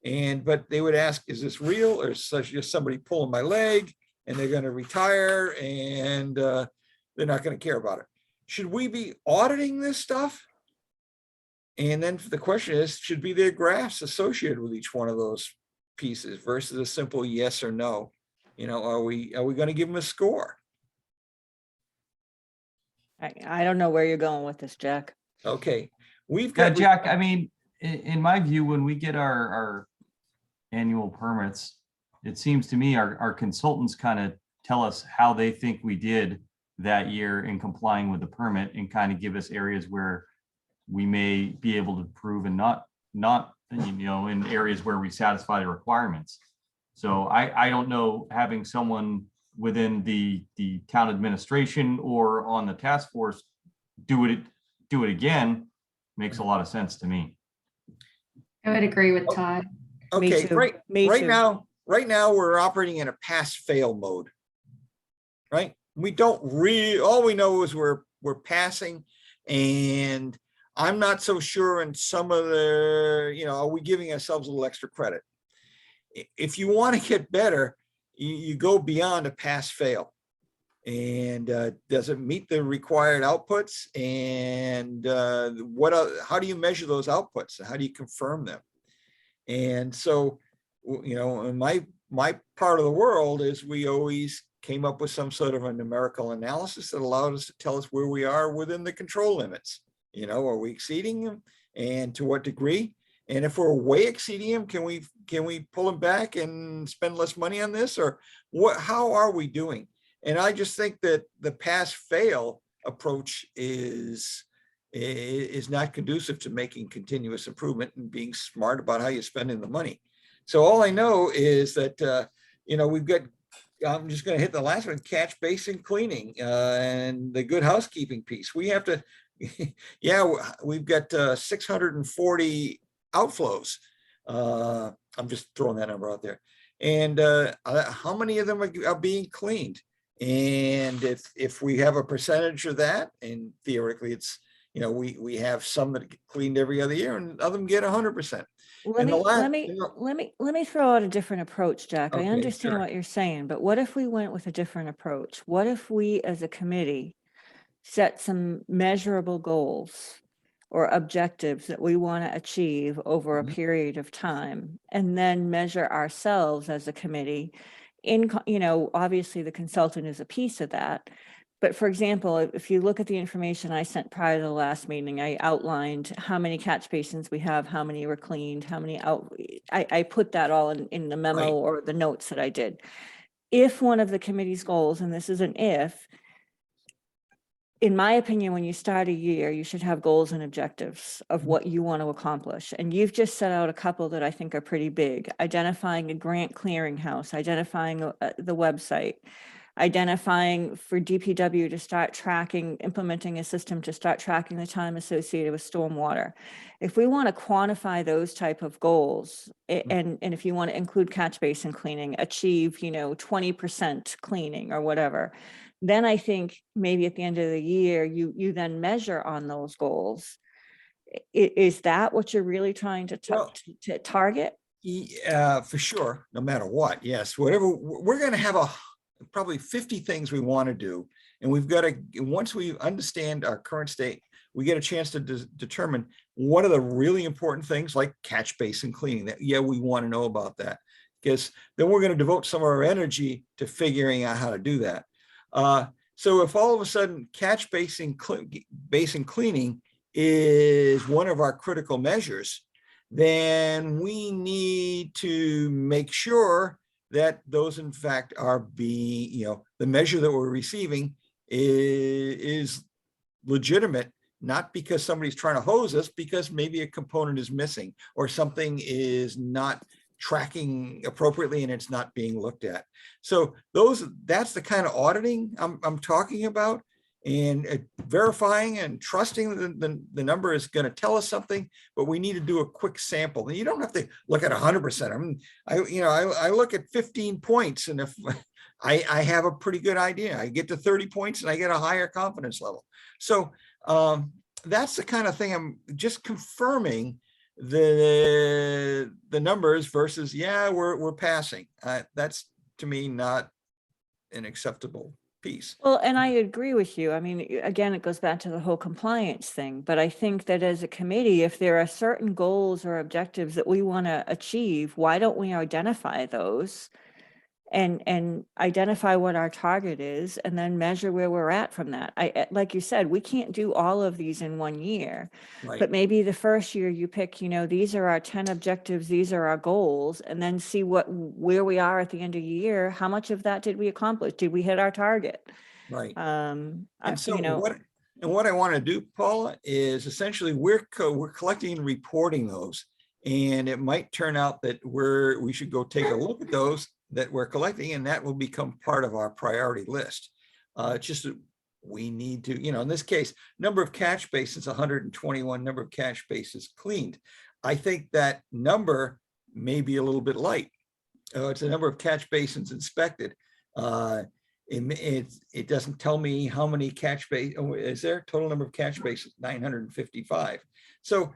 But they would ask, is this real, or is this just somebody pulling my leg and they're going to retire and they're not going to care about it? Should we be auditing this stuff? And then the question is, should be there graphs associated with each one of those pieces versus a simple yes or no? You know, are we going to give them a score? I don't know where you're going with this, Jack. Okay, we've Yeah, got Jack, I mean, in my view, when we get our annual permits, it seems to me our consultants kind of tell us how they think we did that year in complying with the permit and kind of give us areas where we may be able to improve and not, you know, in areas where we satisfy the requirements. So I don't know, having someone within the town administration or on the task force do it again makes a lot of sense to me. I would agree with Todd. okay, too. right. Me Right too. now we're operating in a pass-fail mode. Right? We don't really, all we know is we're passing, and I'm not so sure in some of the, you know, are we giving ourselves a little extra credit? If you want to get better, you go beyond a pass-fail. And does it meet the required outputs? And how do you measure those outputs? How do you confirm them? And so, you know, in my part of the world is we always came up with some sort of a numerical analysis that allowed us to tell us where we are within the control limits. You know, are we exceeding them, and to what degree? And if we're way exceeding them, can we pull them back and spend less money on this, or what? How are we doing? And I just think that the pass-fail approach is not conducive to making continuous improvement and being smart about how you're spending the money. So all I know is that you know, we've got. I'm just going to hit the last one: catch basin cleaning and the good housekeeping piece. We have to. Yeah, we've got 640 outflows. I'm just throwing that number out there. And how many of them are being cleaned? And if we have a percentage of that, and theoretically it's, you know, we have some that get cleaned every other year and other them get 100%. Let And the me, last- let me, let me throw out a different approach, Jack. I Okay, understand sure. what you're saying, but what if we went with a different approach? What if we, as a committee, set some measurable goals or objectives that we want to achieve over a Mhm. period of time, and then measure ourselves as a committee you know, obviously the consultant is a piece of that. But for example, if you look at the information I sent prior to the last meeting, I outlined how many catch basins we have, how many were cleaned, how many out, I put that all in the memo Right. or the notes that I did. If one of the committee's goals, and this is an if, in my opinion, when you start a year, you should have goals and objectives of what you want to accomplish. And you've just set out a couple that I think are pretty big: identifying a grant clearinghouse, identifying the website, identifying for DPW to start tracking, implementing a system to start tracking the time associated with stormwater. If we want to quantify those type of goals, and if you want to include catch basin cleaning, achieve, you know, 20% cleaning or whatever, then I think maybe at the end of the year, you then measure on those goals. Is that what you're really trying to Well- to target? For sure, no matter what, yes, whatever, we're gonna have probably 50 things we want to do. And we've got to, once we understand our current state, we get a chance to determine what are the really important things, like catch basin cleaning, that, yeah, we want to know about that. Because then we're going to devote some of our energy to figuring out how to do that. So if all of a sudden catch basin cleaning is one of our critical measures, then we need to make sure that those in fact are being, you know, the measure that we're receiving is legitimate, not because somebody's trying to hose us, because maybe a component is missing or something is not tracking appropriately and it's not being looked at. So that's the kind of auditing I'm talking about, and verifying and trusting the number is going to tell us something, but we need to do a quick sample. And you don't have to look at 100%. I mean, I look at 15 points, and if I have a pretty good idea, I get to 30 points and I get a higher confidence level. So that's the kind of thing I'm just confirming the numbers versus, yeah, we're passing. That's to me not an acceptable piece. Well, and I agree with you. I mean, again, it goes back to the whole compliance thing, but I think that as a committee, if there are certain goals or objectives that we want to achieve, why don't we identify those and identify what our target is, and then measure where we're at from that? Like you said, we can't do all of these in 1 year, Right. but maybe the first year you pick, you know, these are our 10 objectives, these are our goals, and then see where we are at the end of the year. How much of that did we accomplish? Did we hit our target? Right. And So you know, what I want to do, Paula, is essentially we're collecting and reporting those, and it might turn out that we should go take a look at those that we're collecting, and that will become part of our priority list. It's just that we need to, you know, in this case, number of catch basins, 121, number of catch basins cleaned. I think that number may be a little bit light. It's a number of catch basins inspected. It doesn't tell me how many catch basins. Oh, is there total number of catch basins? 955. So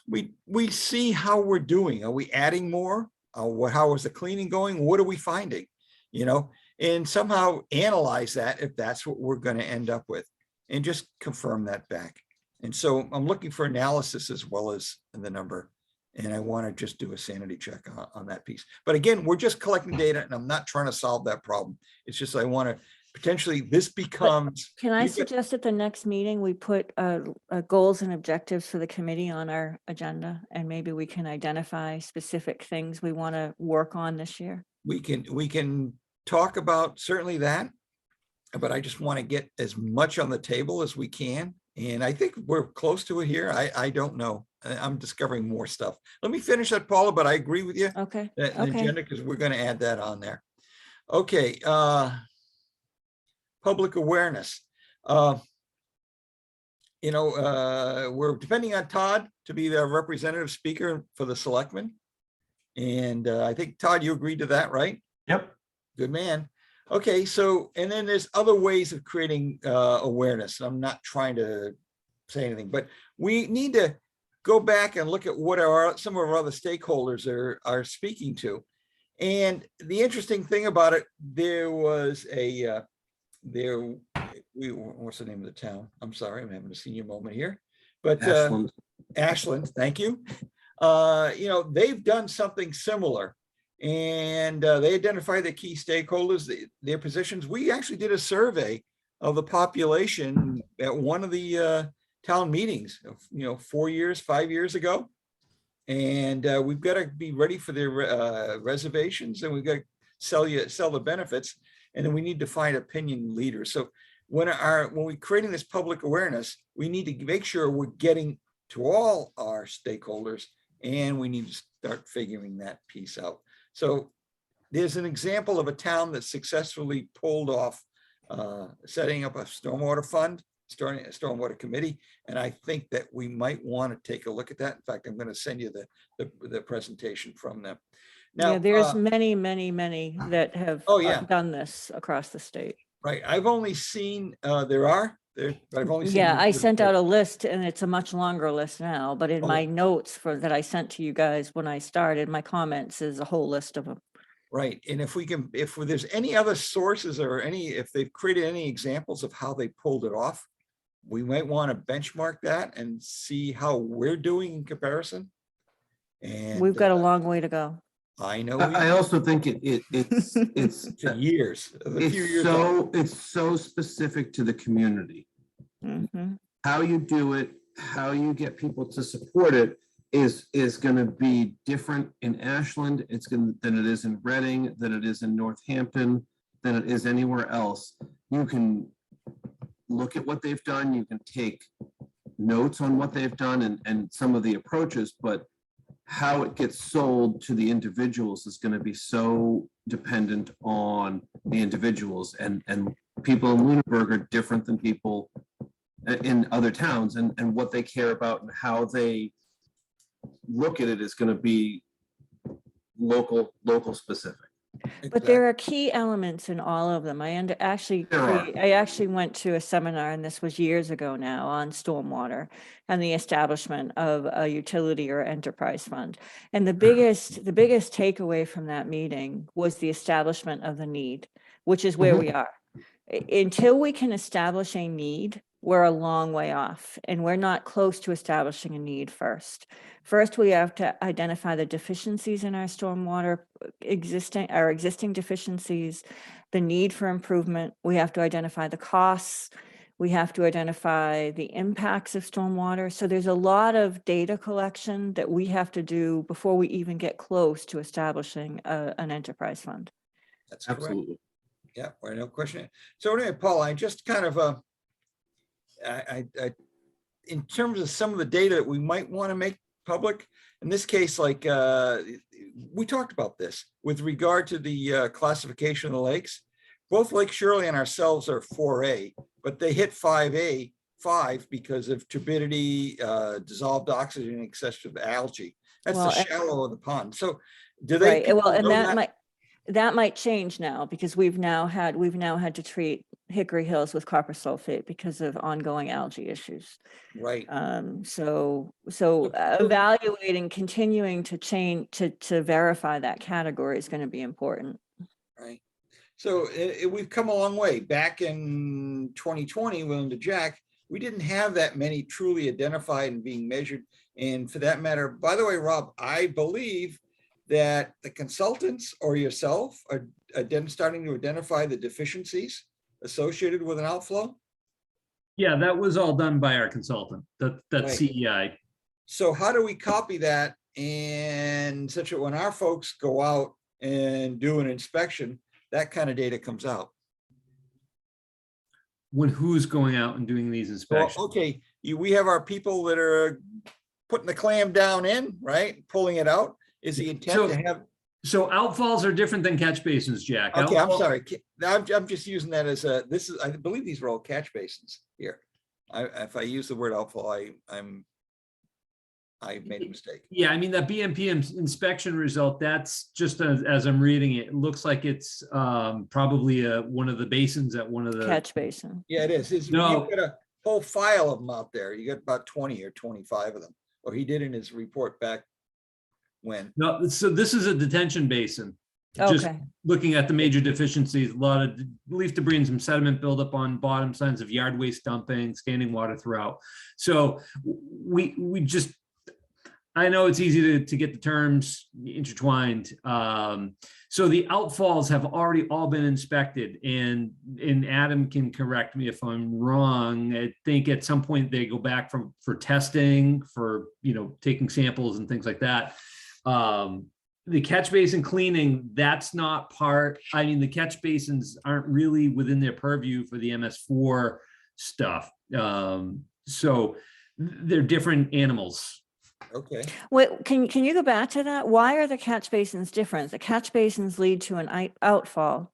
we see how we're doing. Are we adding more? How is the cleaning going? What are we finding? You know, and somehow analyze that if that's what we're going to end up with, and just confirm that back. And so I'm looking for analysis as well as the number. And I want to just do a sanity check on that piece. But again, we're just collecting data, and I'm not trying to solve that problem. It's just I want to potentially, this becomes. can I suggest at the next meeting, we put goals and objectives for the committee on our agenda, and maybe we can identify specific things we want to work on this year? We can talk about certainly that, but I just want to get as much on the table as we can. And I think we're close to it here. I don't know. I'm discovering more stuff. Let me finish that, Paula, but I agree with you. Okay. That Okay. agenda, because we're going to add that on there. Okay. Public awareness. You know, we're depending on Todd to be the representative speaker for the selectmen. And I think, Todd, you agreed to that, right? Yep. Good man. Okay, so, and then there's other ways of creating awareness. I'm not trying to say anything, but we need to go back and look at what some of our other stakeholders are speaking to. And the interesting thing about it, there was what's the name of the town? I'm sorry, I'm having a senior moment here. But Ashland. Ashland, thank you. They've done something similar. And they identify the key stakeholders, their positions. We actually did a survey of the population at one of the town meetings, 4 years, 5 years ago. And we've got to be ready for their reservations, and we've got to sell the benefits. And then we need to find opinion leaders. So when we're creating this public awareness, we need to make sure we're getting to all our stakeholders, and we need to start figuring that piece out. So there's an example of a town that successfully pulled off setting up a stormwater fund, starting a stormwater committee. And I think that we might want to take a look at that. In fact, I'm going to send you the presentation from them. Now, Yeah, there's many that have Oh, yeah. done this across the state. right, I've only seen, but I've only seen. Yeah, I sent out a list, and it's a much longer list now, but in Oh. my notes that I sent to you guys when I started, my comments is a whole list of them. Right, and if there's any other sources or if they've created any examples of how they pulled it off, we might want to benchmark that and see how we're doing in comparison. And We've got a long way to go. I know. I also think it's Years. it's so specific to the community. Mhm. How you do it, how you get people to support it is going to be different in Ashland. Than it is in Reading, than it is in Northampton, than it is anywhere else. You can look at what they've done. You can take notes on what they've done and some of the approaches, but how it gets sold to the individuals is going to be so dependent on the individuals, and people in Lunenburg are different than people in other towns, and what they care about and how they look at it is going to be local specific. But there are key elements in all of them. I actually went to a seminar, and this was years ago now, on stormwater and the establishment of a utility or enterprise fund. And the biggest takeaway from that meeting was the establishment of the need, which is where we are. Until we can establish a need, we're a long way off, and we're not close to establishing a need first. First, we have to identify the deficiencies in our stormwater, our existing deficiencies, the need for improvement. We have to identify the costs. We have to identify the impacts of stormwater. So there's a lot of data collection that we have to do before we even get close to establishing an enterprise fund. That's correct. Absolutely. Yeah, right, no question. So anyway, Paul, I just kind of, in terms of some of the data that we might want to make public, in this case, like we talked about this with regard to the classification of the lakes. Both Lake Shirley and ourselves are 4A, but they hit 5 because of turbidity, dissolved oxygen, excessive algae. That's the shallow of the pond. So do they? Right. Well, and that might change now, because we've now had to treat Hickory Hills with copper sulfate because of ongoing algae issues. Right. So evaluating, continuing to change, to verify that category is going to be important. Right. So we've come a long way. Back in 2020, William to Jack, we didn't have that many truly identified and being measured. And for that matter, by the way, Rob, I believe that the consultants or yourself are starting to identify the deficiencies associated with an outflow. Yeah, that was all done by our consultant, that Right. CEI. So how do we copy that, and such that when our folks go out and do an inspection, that kind of data comes out? When who's going out and doing these Well, inspections? okay, we have our people that are putting the clam down in, right? Pulling it out. Is the intent to have? So outfalls are different than catch basins, Jack. Okay, I'm Outfall- sorry. I'm just using that as I believe these are all catch basins here. If I use the word outfall, I made a mistake. Yeah, I mean, that BMP inspection result, that's just as I'm reading it, it looks like it's probably one of the basins at one of the. Catch basin. Yeah, it is. No. You've got a whole file of them out there. You got about 20 or 25 of them. or he did in his report back when. No, so this is a detention basin. Just Okay, looking at the major deficiencies, a lot of leaf debris and some sediment buildup on bottom, signs of yard waste dumping, standing water throughout. So we just, I know it's easy to get the terms intertwined. So the outfalls have already all been inspected, and Adam can correct me if I'm wrong. I think at some point they go back for testing, for, you know, taking samples and things like that. The catch basin cleaning, that's not part, I mean, the catch basins aren't really within their purview for the MS4 stuff. So they're different animals. Okay, wait, can you go back to that? Why are the catch basins different? The catch basins lead to an outfall.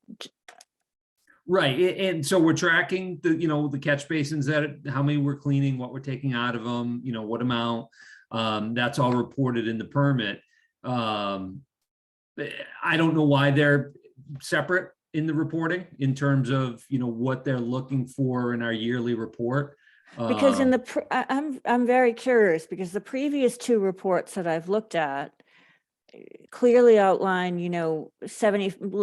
Right, and so we're tracking the, you know, the catch basins, that how many we're cleaning, what we're taking out of them, you know, what amount. That's all reported in the permit. I don't know why they're separate in the reporting in terms of, you know, what they're looking for in our yearly report. Because in the, I'm very curious, because the previous two reports that I've looked at clearly outline, you know,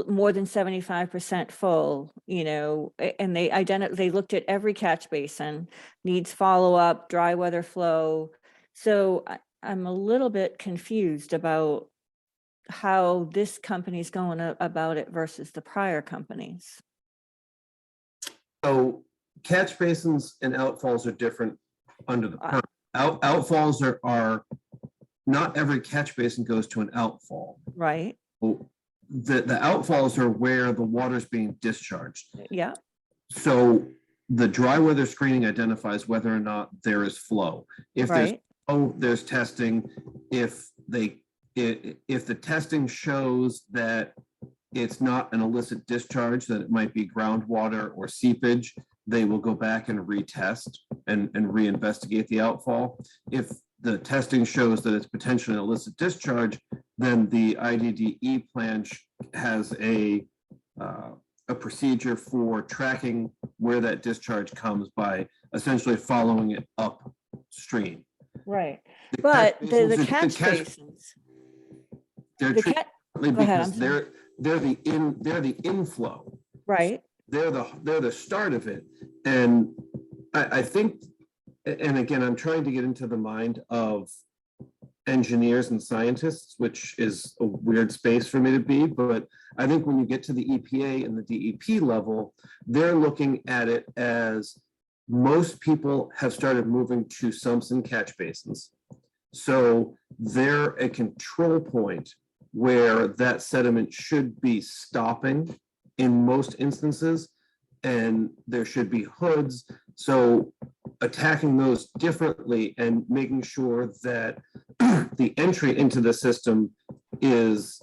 more than 75% full, you know, and they looked at every catch basin, needs follow-up, dry weather flow. So I'm a little bit confused about how this company's going about it versus the prior companies. So catch basins and outfalls are different under the permit. Outfalls are not every catch basin goes to an outfall. Right, The outfalls are where the water's being discharged. yeah, So the dry weather screening identifies whether or not there is flow. If there's right, flow, there's testing. If the testing shows that it's not an illicit discharge, that it might be groundwater or seepage, they will go back and retest and reinvestigate the outfall. If the testing shows that it's potentially an illicit discharge, then the IDDE plan has a procedure for tracking where that discharge comes by essentially following it upstream. right. The But catch the basins- catch basins, They're the treated cat, differently go ahead, I'm because sorry. they're the inflow. Right, They're the start of it. And I think, and again, I'm trying to get into the mind of engineers and scientists, which is a weird space for me to be, but I think when you get to the EPA and the DEP level, they're looking at it as most people have started moving to sumps and catch basins. So they're a control point where that sediment should be stopping in most instances, and there should be hoods. So attacking those differently and making sure that the entry into the system is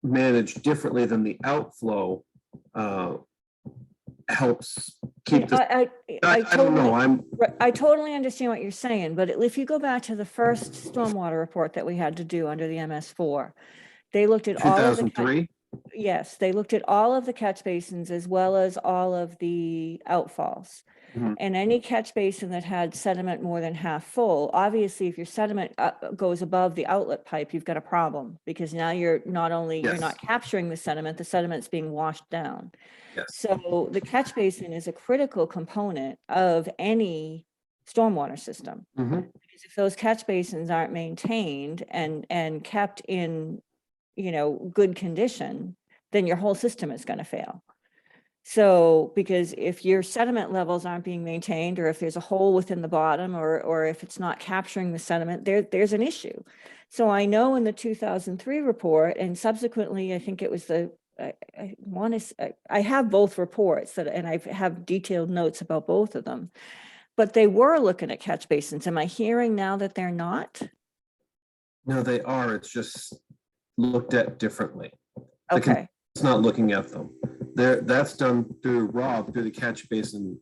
managed differently than the outflow helps keep this. I I don't know, I totally understand what you're saying, but if you go back to the first stormwater report that we had to do under the MS4, they looked at all of the. 2003. Yes, they looked at all of the catch basins as well as all of the outfalls. Mhm. And any catch basin that had sediment more than half full, obviously, if your sediment goes above the outlet pipe, you've got a problem, because now you're not only, you're not Yes. capturing the sediment's being washed down. Yes. So the catch basin is a critical component of any stormwater system. Mhm. Because if those catch basins aren't maintained and kept in, you know, good condition, then your whole system is going to fail. So, because if your sediment levels aren't being maintained, or if there's a hole within the bottom, or if it's not capturing the sediment, there's an issue. So I know in the 2003 report, and subsequently, I think it was I have both reports and I have detailed notes about both of them, but they were looking at catch basins. Am I hearing now that they're not? No, they are. It's just looked at differently. Okay. It's not looking at them. That's done through Rob, through the catch basin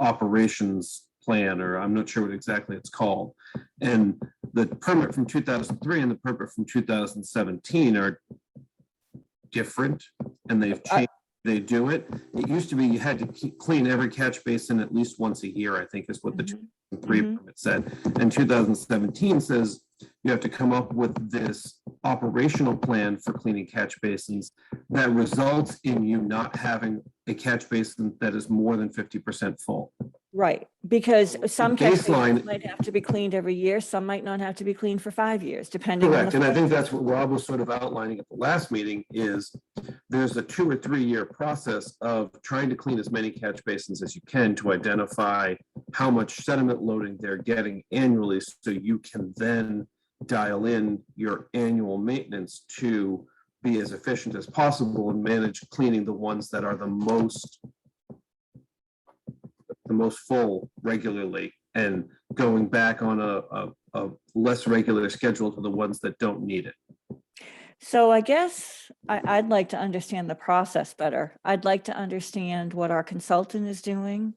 operations plan, or I'm not sure what exactly it's called. And the permit from 2003 and the permit from 2017 are different, and they've changed. They do it. It used to be you had to clean every catch basin at least once a year, I think is what the Mhm. permit said. And 2017 says you have to come up with this operational plan for cleaning catch basins that results in you not having a catch basin that is more than 50% full. Right, because some catch basins Baseline- might have to be cleaned every year, some might not have to be cleaned for 5 years, depending on Correct, the. and I think that's what Rob was sort of outlining at the last meeting is there's a 2 or 3 year process of trying to clean as many catch basins as you can to identify how much sediment loading they're getting annually, so you can then dial in your annual maintenance to be as efficient as possible and manage cleaning the ones that are the most full regularly and going back on a less regular schedule to the ones that don't need it. So I guess I'd like to understand the process better. I'd like to understand what our consultant is doing.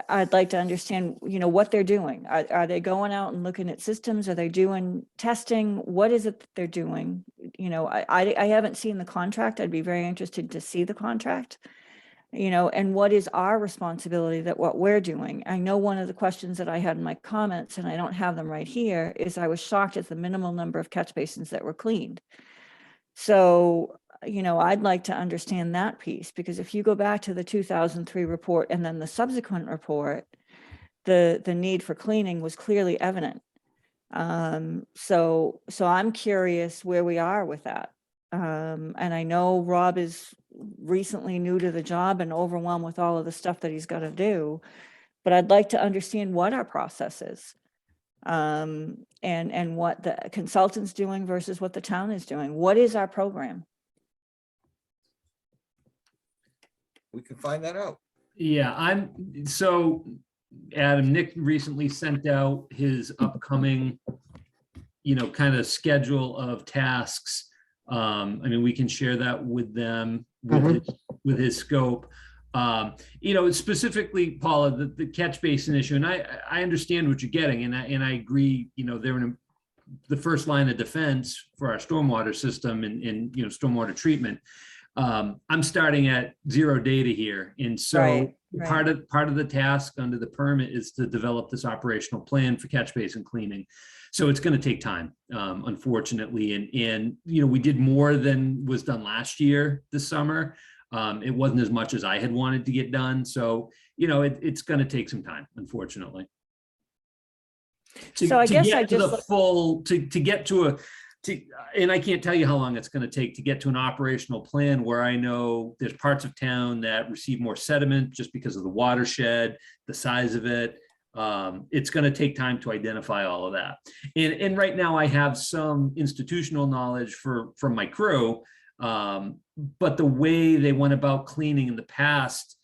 I'd like to understand, what they're doing. Are they going out and looking at systems? Are they doing testing? What is it that they're doing? I haven't seen the contract. I'd be very interested to see the contract. And what is our responsibility that what we're doing? I know one of the questions that I had in my comments, and I don't have them right here, is I was shocked at the minimal number of catch basins that were cleaned. So, I'd like to understand that piece, because if you go back to the 2003 report and then the subsequent report, the need for cleaning was clearly evident. So I'm curious where we are with that. And I know Rob is recently new to the job and overwhelmed with all of the stuff that he's got to do, but I'd like to understand what our process is. And what the consultant's doing versus what the town is doing. What is our program? We can find that out. Yeah, Adam, Nick recently sent out his upcoming, kind of schedule of tasks. We can share that with them with his scope. Specifically, Paula, the catch basin issue, and I understand what you're getting, and I agree. They're in the first line of defense for our stormwater system and stormwater treatment. I'm starting at zero data here, and so Right. part of the task under the permit is to develop this operational plan for catch basin cleaning. So it's going to take time, unfortunately, and we did more than was done last year this summer. It wasn't as much as I had wanted to get done, so it's going to take some time, unfortunately. So I guess I to the just- full to get to and I can't tell you how long it's going to take to get to an operational plan where I know there's parts of town that receive more sediment just because of the watershed, the size of it. It's going to take time to identify all of that. And right now I have some institutional knowledge from my crew, but the way they went about cleaning in the past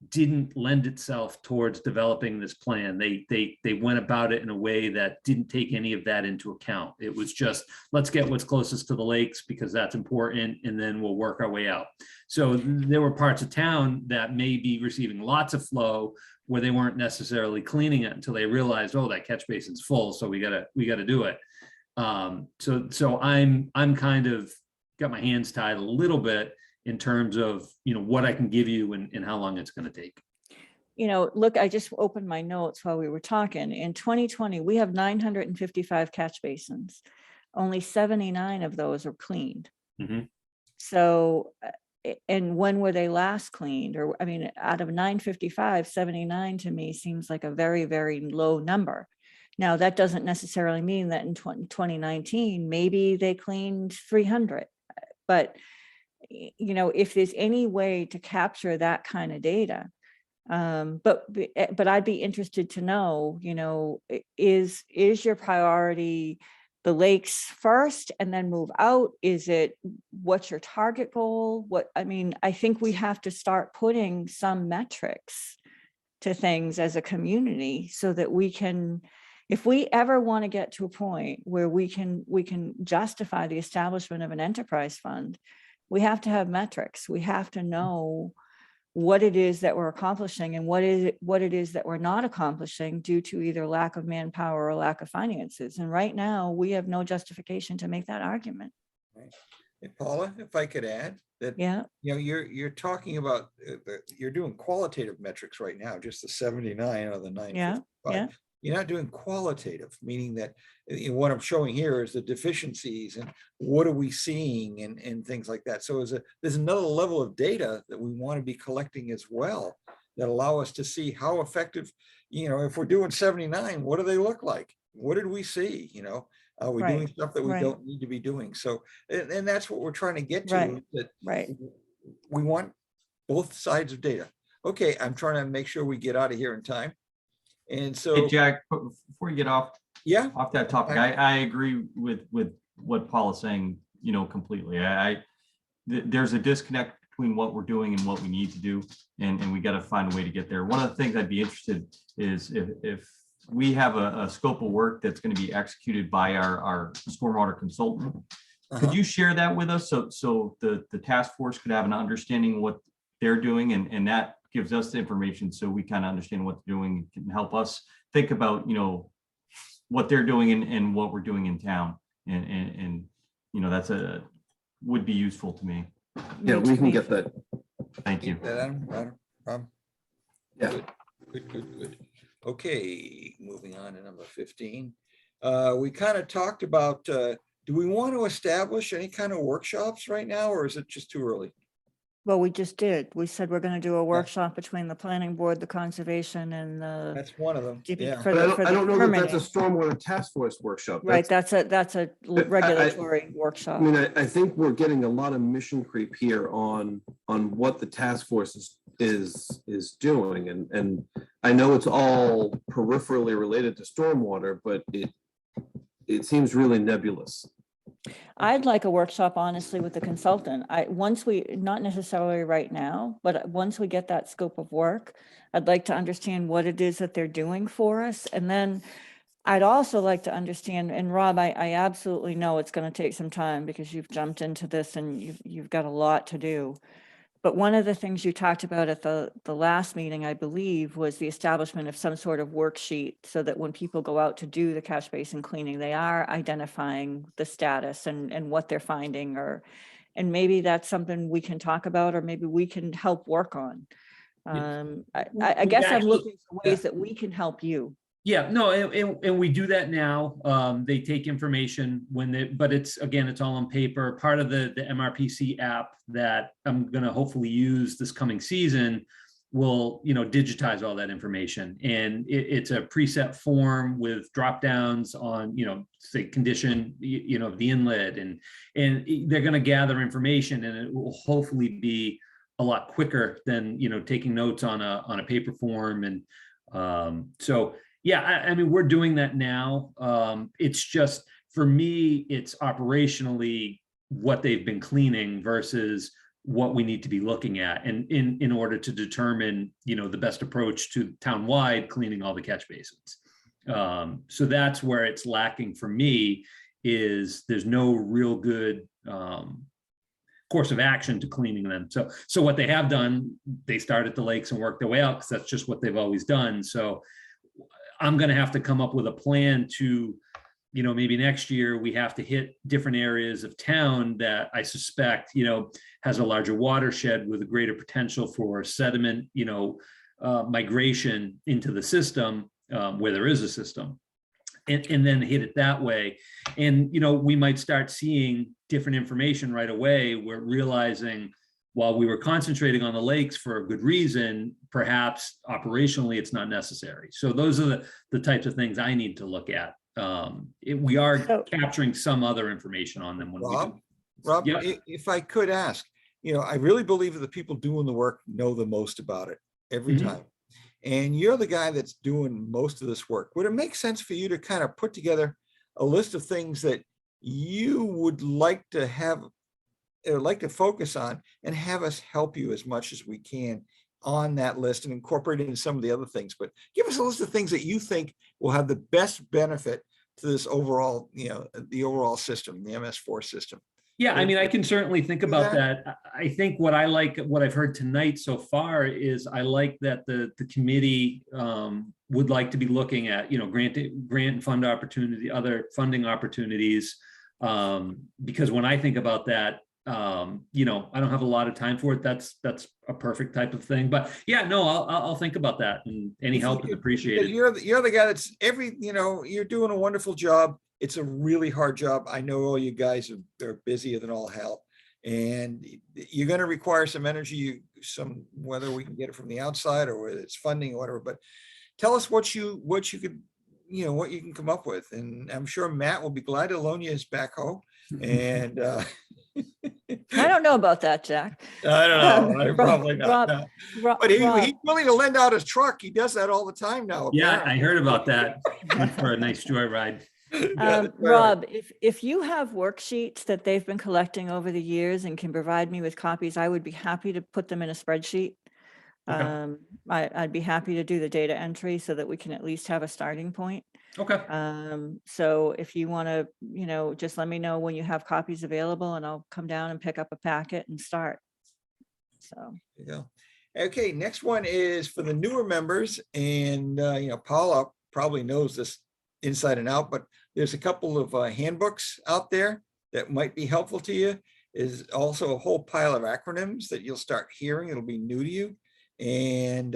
didn't lend itself towards developing this plan. They went about it in a way that didn't take any of that into account. It was just, let's get what's closest to the lakes because that's important, and then we'll work our way out. So there were parts of town that may be receiving lots of flow where they weren't necessarily cleaning it until they realized, oh, that catch basin's full, so we gotta do it. So I'm kind of got my hands tied a little bit in terms of, what I can give you and how long it's going to take. Look, I just opened my notes while we were talking. In 2020, we have 955 catch basins. Only 79 of those are cleaned. Mhm. So, and when were they last cleaned? Or, out of 955, 79 to me seems like a very, very low number. Now, that doesn't necessarily mean that in 2019, maybe they cleaned 300, but if there's any way to capture that kind of data, but I'd be interested to know, is your priority the lakes first and then move out? Is it, what's your target goal? I think we have to start putting some metrics to things as a community so that we can, if we ever want to get to a point where we can justify the establishment of an enterprise fund, we have to have metrics. We have to know what it is that we're accomplishing and what it is that we're not accomplishing due to either lack of manpower or lack of finances. And right now we have no justification to make that argument. And Paula, if I could add that, Yeah, you're talking about, you're doing qualitative metrics right now, just the 79 out of the yeah, 955. You're not doing qualitative, meaning that what I'm showing here is the deficiencies and what are we seeing and things like that. So there's another level of data that we want to be collecting as well that allow us to see how effective, if we're doing 79, what do they look like? What did we see? Are we doing Right, stuff that we right. don't need to be doing? So, and that's what we're trying to get Right, to, that right. we want both sides of data. Okay, I'm trying to make sure we get out of here in time. And so, Hey, Jack, before you get off yeah, that topic, I agree with what Paul is saying, completely. There's a disconnect between what we're doing and what we need to do, and we got to find a way to get there. One of the things I'd be interested is if we have a scope of work that's going to be executed by our stormwater consultant. Could you share that with us so the task force could have an understanding of what they're doing, and that gives us the information so we kind of understand what they're doing, can help us think about what they're doing and what we're doing in town, and that's would be useful to me. Yeah, we can get that. Thank you. Yeah. Good. Okay, moving on to number 15. We kind of talked about, do we want to establish any kind of workshops right now, or is it just too early? Well, we just did. We said we're going to do a workshop between the planning board, the conservation and the. That's one of them. DP Yeah. for But the I don't know that permitting. that's a stormwater task force workshop. Right, that's a I- regulatory I workshop. mean, I think we're getting a lot of mission creep here on what the task force is doing. And I know it's all peripherally related to stormwater, but it seems really nebulous. I'd like a workshop, honestly, with the consultant. Not necessarily right now, but once we get that scope of work, I'd like to understand what it is that they're doing for us. And then I'd also like to understand, and Rob, I absolutely know it's going to take some time because you've jumped into this and you've got a lot to do. But one of the things you talked about at the last meeting, I believe, was the establishment of some sort of worksheet so that when people go out to do the catch basin cleaning, they are identifying the status and what they're finding, and maybe that's something we can talk about, or maybe we can help work on. I guess I'm looking for ways that we can help you. Yeah, no, and we do that now. They take information but it's all on paper. Part of the MRPC app that I'm gonna hopefully use this coming season will, digitize all that information. And it's a preset form with drop downs on, say condition, of the inlet, and they're gonna gather information, and it will hopefully be a lot quicker than, taking notes on a paper form. And so, yeah, I mean, we're doing that now. It's just, for me, it's operationally what they've been cleaning versus what we need to be looking at, and in order to determine, the best approach to town-wide cleaning all the catch basins. So that's where it's lacking for me, is there's no real good course of action to cleaning them. So what they have done, they start at the lakes and work their way out, because that's just what they've always done. So I'm going to have to come up with a plan to, maybe next year we have to hit different areas of town that I suspect, has a larger watershed with a greater potential for sediment, migration into the system, where there is a system, and then hit it that way. And, we might start seeing different information right away. We're realizing, while we were concentrating on the lakes for a good reason, perhaps operationally it's not necessary. So those are the types of things I need to look at. We are capturing some other information on them when we do. Rob, Yeah. if I could ask, I really believe that the people doing the work know the most about it every Mhm. time. And you're the guy that's doing most of this work. Would it make sense for you to kind of put together a list of things that you would like to have, like to focus on, and have us help you as much as we can on that list, and incorporate it in some of the other things? But give us a list of things that you think will have the best benefit to this overall, the overall system, the MS4 system. Yeah, I mean, I can certainly think about that. that. I think what I've heard tonight so far is I like that the committee would like to be looking at, grant and fund opportunity, other funding opportunities. Because when I think about that, you know, I don't have a lot of time for it. That's a perfect type of thing. But yeah, no, I'll think about that, and any If you help is could- appreciated. because you're the guy that's you're doing a wonderful job. It's a really hard job. I know all you guys are busier than all hell. And you're gonna require some energy, whether we can get it from the outside or whether it's funding or whatever, but tell us what you could, what you can come up with. And I'm sure Matt will be glad to loan you his backhoe. And I don't know about that, Jack. I don't know, Rob- probably not. Rob- no. Rob- But Rob, he's willing to lend out his truck. He does that all the time now. Yeah, I apparently. heard about that. Went for a nice joyride. Yeah, that's right. Rob, if you have worksheets that they've been collecting over the years and can provide me with copies, I would be happy to put them in a spreadsheet. Okay. I'd be happy to do the data entry so that we can at least have a starting point. Okay. So if you want to, just let me know when you have copies available and I'll come down and pick up a packet and start. So. There you go. Okay, next one is for the newer members, and Paula probably knows this inside and out, but there's a couple of handbooks out there that might be helpful to you. Is also a whole pile of acronyms that you'll start hearing. It'll be new to you. And,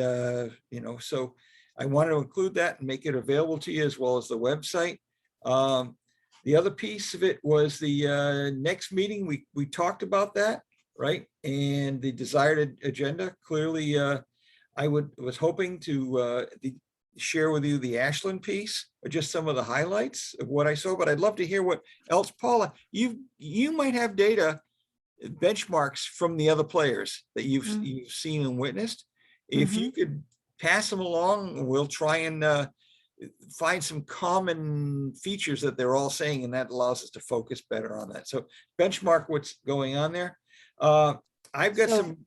so I wanted to include that and make it available to you as well as the website. The other piece of it was the next meeting. We talked about that, right? And the desired agenda. Clearly, I was hoping to share with you the Ashland piece, or just some of the highlights of what I saw, but I'd love to hear what else. Paula, you might have data benchmarks from the other players that you've seen and witnessed. If you could pass them along, we'll try and find some common features that they're all saying, and that allows us to focus better on that. So benchmark what's going on there. I've got So-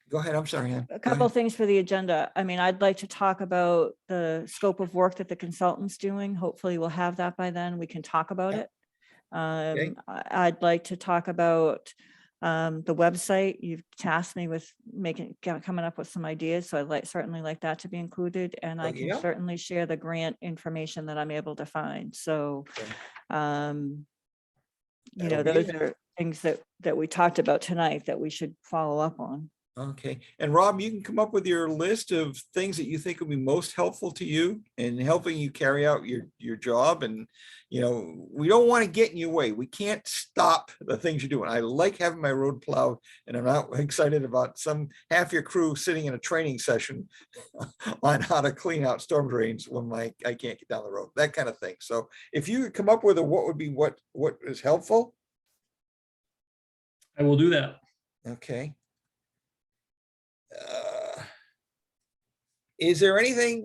go ahead. I'm sorry, Ann. A Go couple ahead. things for the agenda. I mean, I'd like to talk about the scope of work that the consultant's doing. Hopefully we'll have that by then. We can talk about it. I'd like to talk about the website. You've tasked me with coming up with some ideas, so I'd certainly like that to be included, and I can Yeah. certainly share the grant information that I'm able to find. So, Okay. those That'll be are things that we talked about tonight that we should follow up on. Okay, and Rob, you can come up with your list of things that you think will be most helpful to you in helping you carry out your job. And, we don't want to get in your way. We can't stop the things you're doing. I like having my road plowed, and I'm not excited about half your crew sitting in a training session on how to clean out storm drains when I can't get down the road, that kind of thing. So if you could come up with what would be what is helpful. I will do that. Okay. Is there any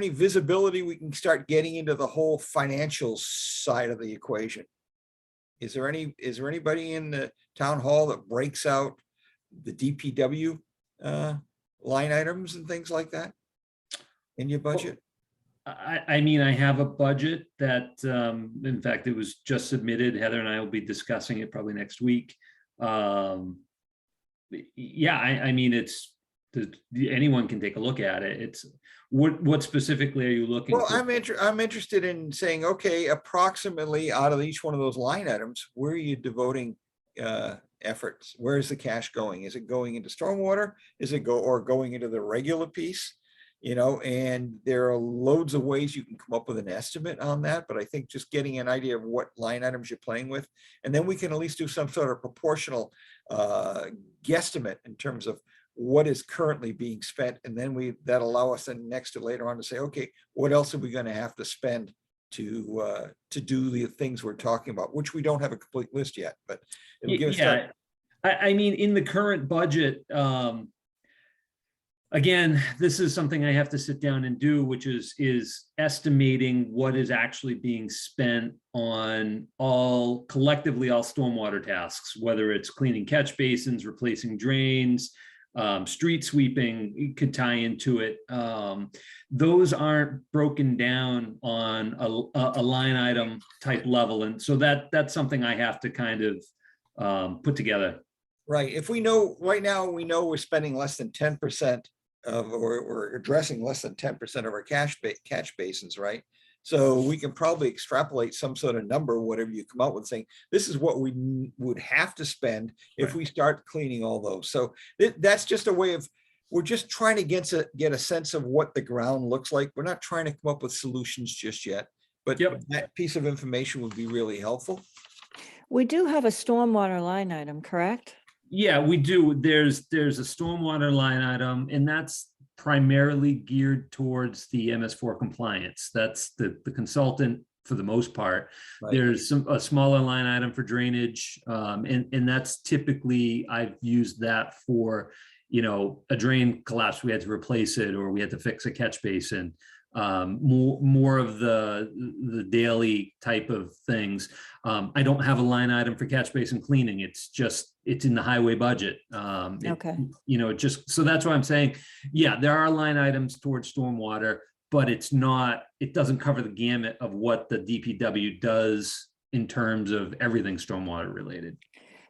visibility we can start getting into the whole financial side of the equation? Is there anybody in the town hall that breaks out the DPW line items and things like that in your budget? I mean, I have a budget that, in fact, it was just submitted. Heather and I will be discussing it probably next week. Yeah, I mean, anyone can take a look at it. It's what specifically are you looking Well, for? I'm interested in saying, okay, approximately out of each one of those line items, where are you devoting efforts? Where is the cash going? Is it going into stormwater? Is it going into the regular piece? And there are loads of ways you can come up with an estimate on that, but I think just getting an idea of what line items you're playing with, and then we can at least do some sort of proportional guesstimate in terms of what is currently being spent, and then that allow us then later on to say, okay, what else are we going to have to spend to do the things we're talking about, which we don't have a complete list yet, but it'll give us Yeah, I mean, in the current budget, again, this is something I have to sit down and do, which is estimating what is actually being spent on collectively all stormwater tasks, whether it's cleaning catch basins, replacing drains, street sweeping could tie into it. Those aren't broken down on a line item type level. And so that's something I have to kind of put together. Right. If we know right now, we know we're spending less than 10% or addressing less than 10% of our catch basins, right? So we can probably extrapolate some sort of number, whatever you come out with, saying, this is what we would have to spend if we start cleaning all those. So that's just a way of, we're just trying to get a sense of what the ground looks like. We're not trying to come up with solutions just yet, but Yep. that piece of information would be really helpful. We do have a stormwater line item, correct? Yeah, we do. There's a stormwater line item, and that's primarily geared towards the MS4 compliance. That's the consultant for the most part. Right. There's a smaller line item for drainage, and that's typically, I've used that for, a drain collapse, we had to replace it, or we had to fix a catch basin. More of the daily type of things. I don't have a line item for catch basin cleaning. It's in the highway budget. Okay. So that's why I'm saying, yeah, there are line items towards stormwater, but it doesn't cover the gamut of what the DPW does in terms of everything stormwater related.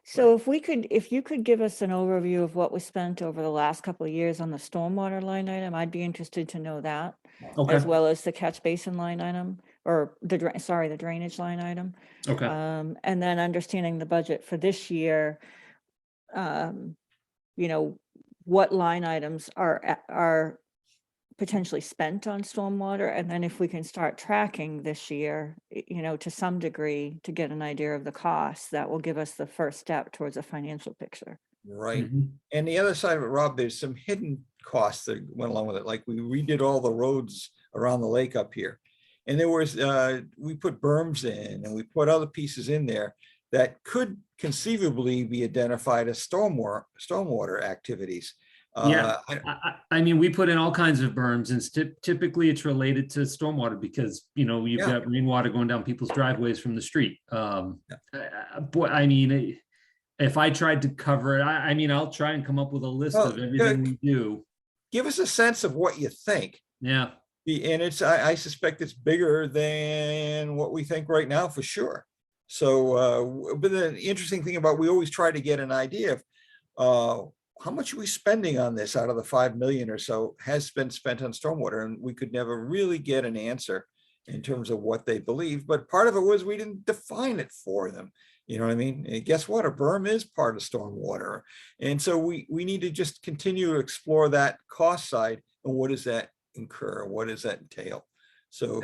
So if you could give us an overview of what was spent over the last couple of years on the stormwater line item, I'd be interested to know that. Okay. As well as the catch basin line item, or the drainage line item. Okay. And then understanding the budget for this year, what line items are potentially spent on stormwater, and then if we can start tracking this year, to some degree, to get an idea of the costs, that will give us the first step towards a financial picture. Right. Mhm. And the other side of it, Rob, there's some hidden costs that went along with it. Like we redid all the roads around the lake up here. And there was, we put berms in and we put other pieces in there that could conceivably be identified as stormwater activities. Yeah, I mean, we put in all kinds of berms, and typically it's related to stormwater because, you've got rainwater going down people's driveways from the street. Boy, I mean, if I tried to cover it, I mean, I'll try and come up with a list of everything we do. Give us a sense of what you think. Yeah. And I suspect it's bigger than what we think right now for sure. So, but the interesting thing about, we always try to get an idea of how much are we spending on this out of the 5 million or so has been spent on stormwater, and we could never really get an answer in terms of what they believe. But part of it was we didn't define it for them. You know what I mean? And guess what? A berm is part of stormwater. And so we need to just continue to explore that cost side, and what does that incur? What does that entail? So,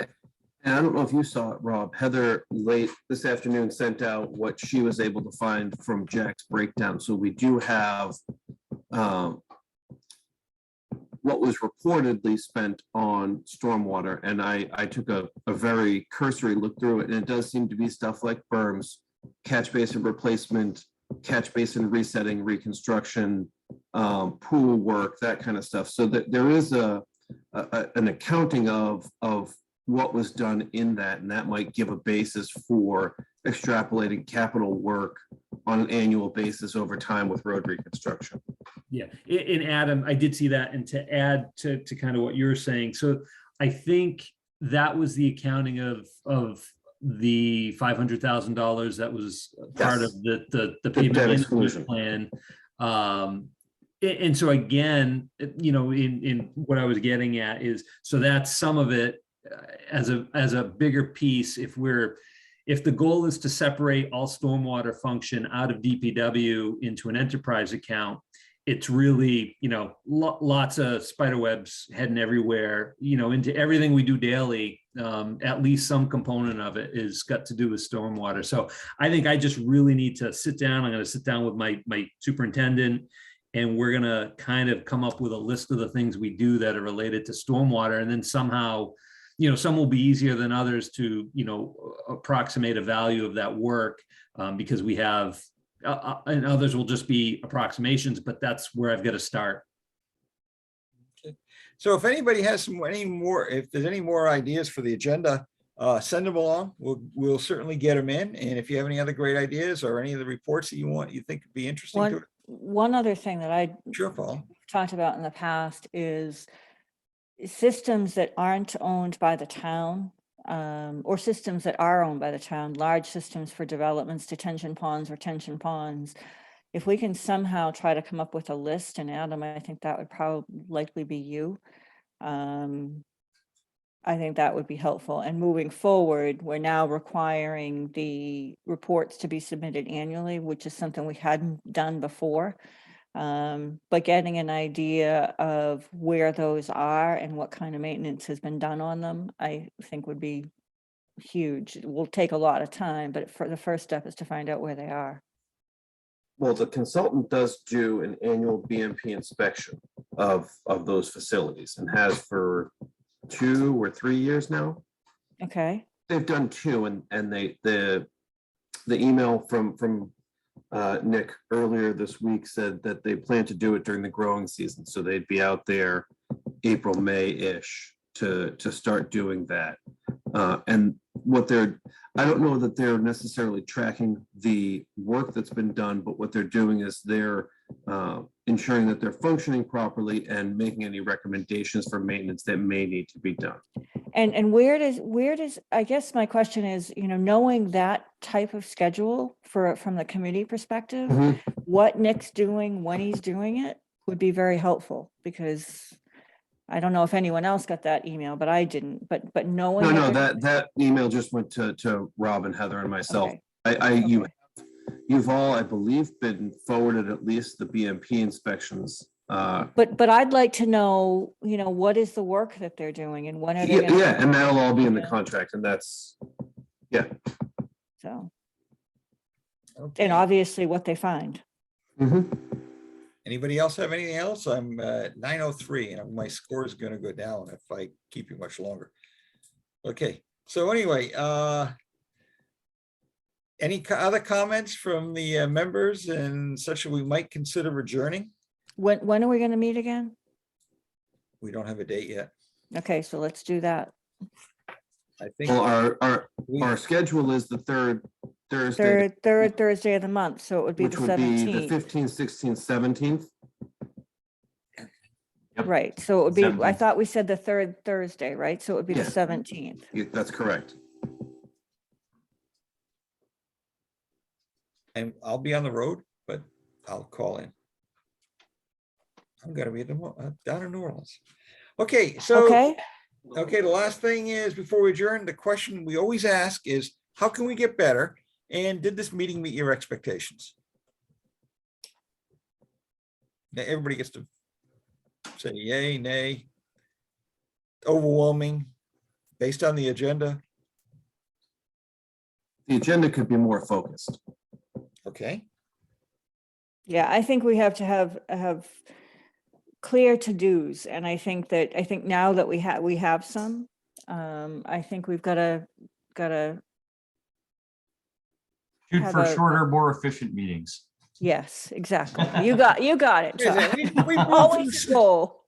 And I don't know if you saw it, Rob. Heather late this afternoon sent out what she was able to find from Jack's breakdown. So we do have what was reportedly spent on stormwater. And I took a very cursory look through it, and it does seem to be stuff like berms, catch basin replacement, catch basin resetting, reconstruction, pool work, that kind of stuff. So that there is an accounting of what was done in that, and that might give a basis for extrapolating capital work on an annual basis over time with road reconstruction. Yeah, and Adam, I did see that, and to add to kind of what you're saying, so I think that was the accounting of the $500,000 that was part of the payment management plan. And so again, in what I was getting at is, so that's some of it as a bigger piece. If the goal is to separate all stormwater function out of DPW into an enterprise account, it's really, lots of spider webs heading everywhere, into everything we do daily. At least some component of it is got to do with stormwater. So I think I just really need to sit down. I'm going to sit down with my superintendent, and we're going to kind of come up with a list of the things we do that are related to stormwater. And then somehow, some will be easier than others to, approximate a value of that work, because we have, and others will just be approximations, but that's where I've got to start. okay. So if anybody has if there's any more ideas for the agenda, send them along. We'll certainly get them in. And if you have any other great ideas or any of the reports that you think could be interesting to it. One other thing that I Sure, Paul. talked about in the past is systems that aren't owned by the town, or systems that are owned by the town, large systems for developments, detention ponds, retention ponds. If we can somehow try to come up with a list, and Adam, I think that would probably likely be you, I think that would be helpful. And moving forward, we're now requiring the reports to be submitted annually, which is something we hadn't done before. But getting an idea of where those are and what kind of maintenance has been done on them, I think would be huge. It will take a lot of time, but for the first step is to find out where they are. Well, the consultant does do an annual BMP inspection of those facilities and has for 2 or 3 years now. Okay, They've done 2, and the email from Nick earlier this week said that they plan to do it during the growing season, so they'd be out there April, May-ish to start doing that. And what I don't know that they're necessarily tracking the work that's been done, but what they're doing is they're ensuring that they're functioning properly and making any recommendations for maintenance that may need to be done. and where does, I guess my question is, knowing that type of schedule from the committee perspective, Mhm. what Nick's doing, when he's doing it would be very helpful, because I don't know if anyone else got that email, but I didn't, but knowing. No, they're- that email just went to Rob and Heather and myself. Okay, You've all, I believe, been forwarded at least the BMP inspections. But I'd like to know, what is the work that they're doing and when are they? gonna- Yeah, and that'll all be in the Yeah. contract, and that's, So, Okay. and obviously what they find. Anybody else have anything else? I'm at 9:03 and my score is gonna go down if I keep you much longer. Okay, so anyway, any other comments from the members and such that we might consider adjourning? When are we gonna meet again? We don't have a date yet. Okay, so let's do that. I think well, we- our schedule is the third Thursday, Third Thursday of the month, so it would be which the would be the 17th. 15th, 16th, 17th. Yep. Right, so it would be, I 17th. thought we said the third Thursday, right? So it would be the Yeah. 17th. That's correct. And I'll be on the road, but I'll call in. I'm gonna be down in New Orleans. Okay, so. Okay, Okay, the last thing is, before we adjourn, the question we always ask is, how can we get better? And did this meeting meet your expectations? Now, everybody gets to say yay, nay, overwhelming, based on the agenda. The agenda could be more focused. Okay, yeah, I think we have to have clear to-dos, and I think now that we have some, I think we've gotta Shoot Have for a- shorter, more efficient meetings. yes, exactly. You got it. Chuck. We Always a goal.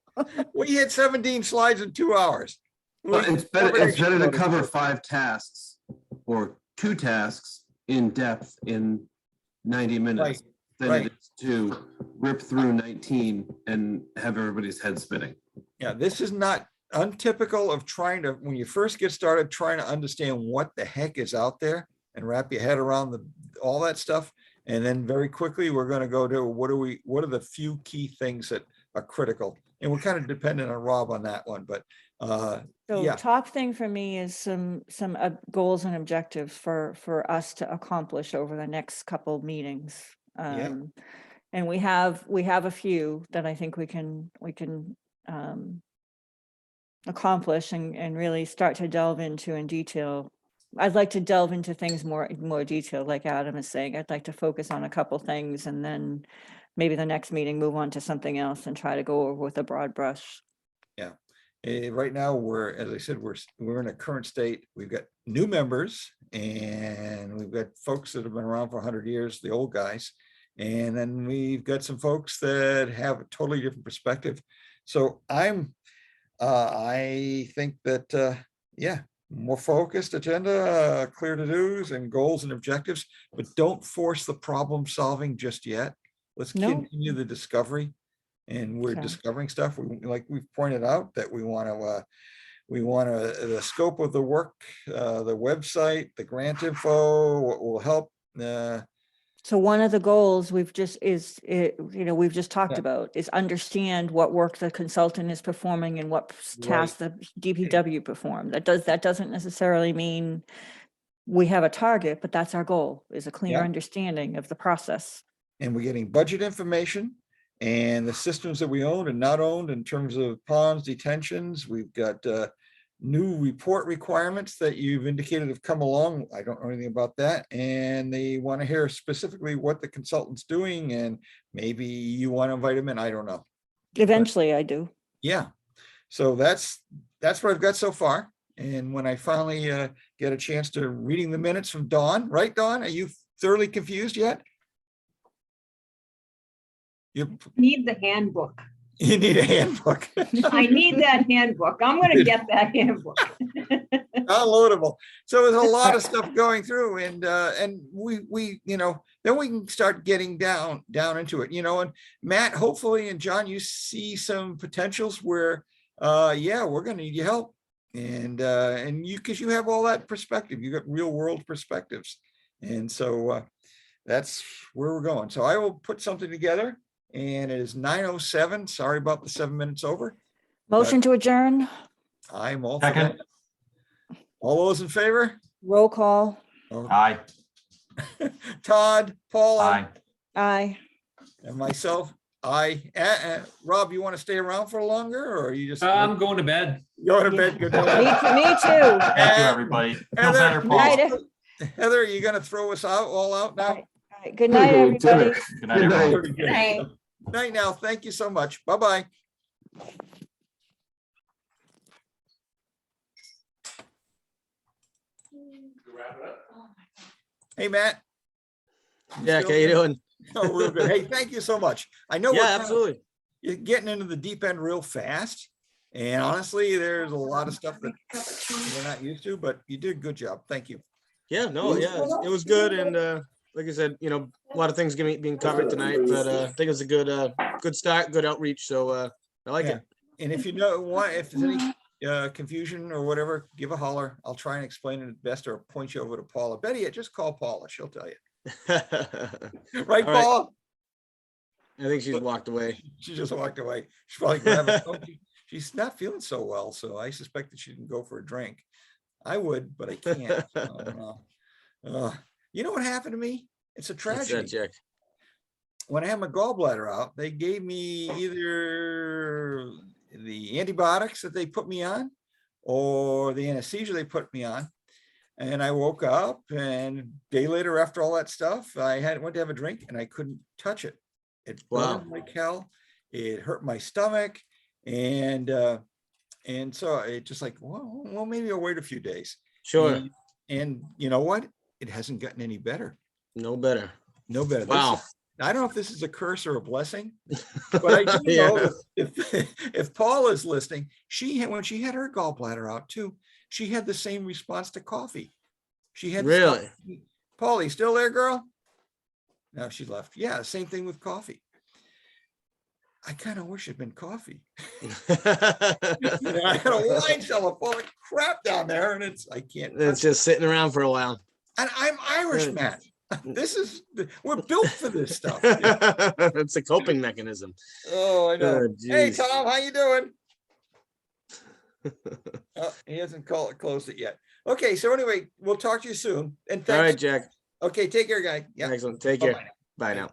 hit 17 slides in 2 hours. It's better to cover 5 tasks or 2 tasks in depth in 90 minutes than right. it is to rip through 19 and have everybody's head spinning. Yeah, this is not untypical of trying to, when you first get started, trying to understand what the heck is out there and wrap your head around all that stuff. And then very quickly, we're going to go to what are the few key things that are critical? And we're kind of dependent on Rob on that one, but So yeah. top thing for me is some goals and objectives for us to accomplish over the next couple of meetings. Yeah. And we have a few that I think we can accomplish and really start to delve into in detail. I'd like to delve into things more detail, like Adam is saying. I'd like to focus on a couple things and then maybe the next meeting move on to something else and try to go over with a broad brush. Right now, as I said, we're in a current state. We've got new members and we've got folks that have been around for 100 years, the old guys. And then we've got some folks that have a totally different perspective. So I think that, more focused agenda, clear to-dos and goals and objectives, but don't force the problem solving just yet. Let's No. continue the discovery. And we're Okay. discovering stuff. Like we've pointed out that we want to, the scope of the work, the website, the grant info, what will help. So one of the goals we've just we've just talked Yeah. about is understand what work the consultant is performing and what tasks the DPW perform. That doesn't necessarily mean we have a target, but that's our goal, is a clear Yeah. understanding of the process. And we're getting budget information and the systems that we own and not owned in terms of ponds, detentions. We've got new report requirements that you've indicated have come along. I don't know anything about that. And they want to hear specifically what the consultant's doing, and maybe you want to invite them in. I don't know. Eventually I do. Yeah. So that's what I've got so far. And when I finally get a chance to reading the minutes from Dawn, right, Dawn? Are you thoroughly confused yet? You Need the handbook. need a handbook. I need that handbook. I'm gonna get that handbook. Downloadable. So there's a lot of stuff going through, and we then we can start getting down into it, and Matt, hopefully, and John, you see some potentials where we're gonna need your help. And you, because you have all that perspective, you got real world perspectives. And so that's where we're going. So I will put something together, and it is 9:07. Sorry about the 7 minutes over. Motion to adjourn, I'm all for Second. that. All those in favor? roll call. Oh, Aye, Todd, Paula, aye. Aye. and myself, I. Rob, you want to stay around for longer, or are you just I'm going to bed. go to bed? Good Me night. too, me too. Thank you, everybody. Feel Heather, better, Good Paul. night, Heather, are you gonna throw us all out now? all right, good night, everybody. Good night, everyone. Very good. Night. Night now. Thank you so much. Bye-bye. Hey, Matt. Jack, still how you there? doing? Oh, real good. Hey, thank you so much. I know Yeah, absolutely. you're getting into the deep end real fast. And honestly, there's a lot of stuff that we're not used to, but you did a good job. Thank you. Yeah, no, yeah, it was good. And like I said, a lot of things being covered tonight, but I think it was a good start, good outreach. So I like Yeah. it. And if you know what, if there's any confusion or whatever, give a holler. I'll try and explain it best or point you over to Paula. Betty, just call Paula. She'll tell you. Right, All right. Paula? I think she's walked away. She just walked away. She's probably grabbing. She's not feeling so well, so I suspect that she didn't go for a drink. I would, but I can't. You know what happened to me? It's a What's that, tragedy. Jack? When I had my gallbladder out, they gave me either the antibiotics that they put me on or the anesthesia they put me on. And I woke up, and a day later, after all that stuff, I went to have a drink and I couldn't touch it. It Wow. burned like hell. It hurt my stomach. And so it just like, well, maybe I'll wait a few days. Sure. And you know what? It hasn't gotten any better. No better. No better. Wow. I don't know if this is a curse or a blessing, but I do know that if Paul is listening, when she had her gallbladder out too, she had the same response to coffee. She had Really? Paul, you still there, girl? No, she left. Yeah, same thing with coffee. I kind of wish it'd been coffee. I had a wine cellar full of crap down there, and I can't. It's just sitting around for a while. And I'm Irish, Good. Matt. We're built for this stuff. It's a coping mechanism. Oh, I know. Oh, Hey, geez. Tom, how you doing? He hasn't closed it yet. Okay, so anyway, we'll talk to you soon. And All right, thanks. Jack. Okay, take care, guy. Yeah. Excellent. Take care. Bye-bye now. Bye now.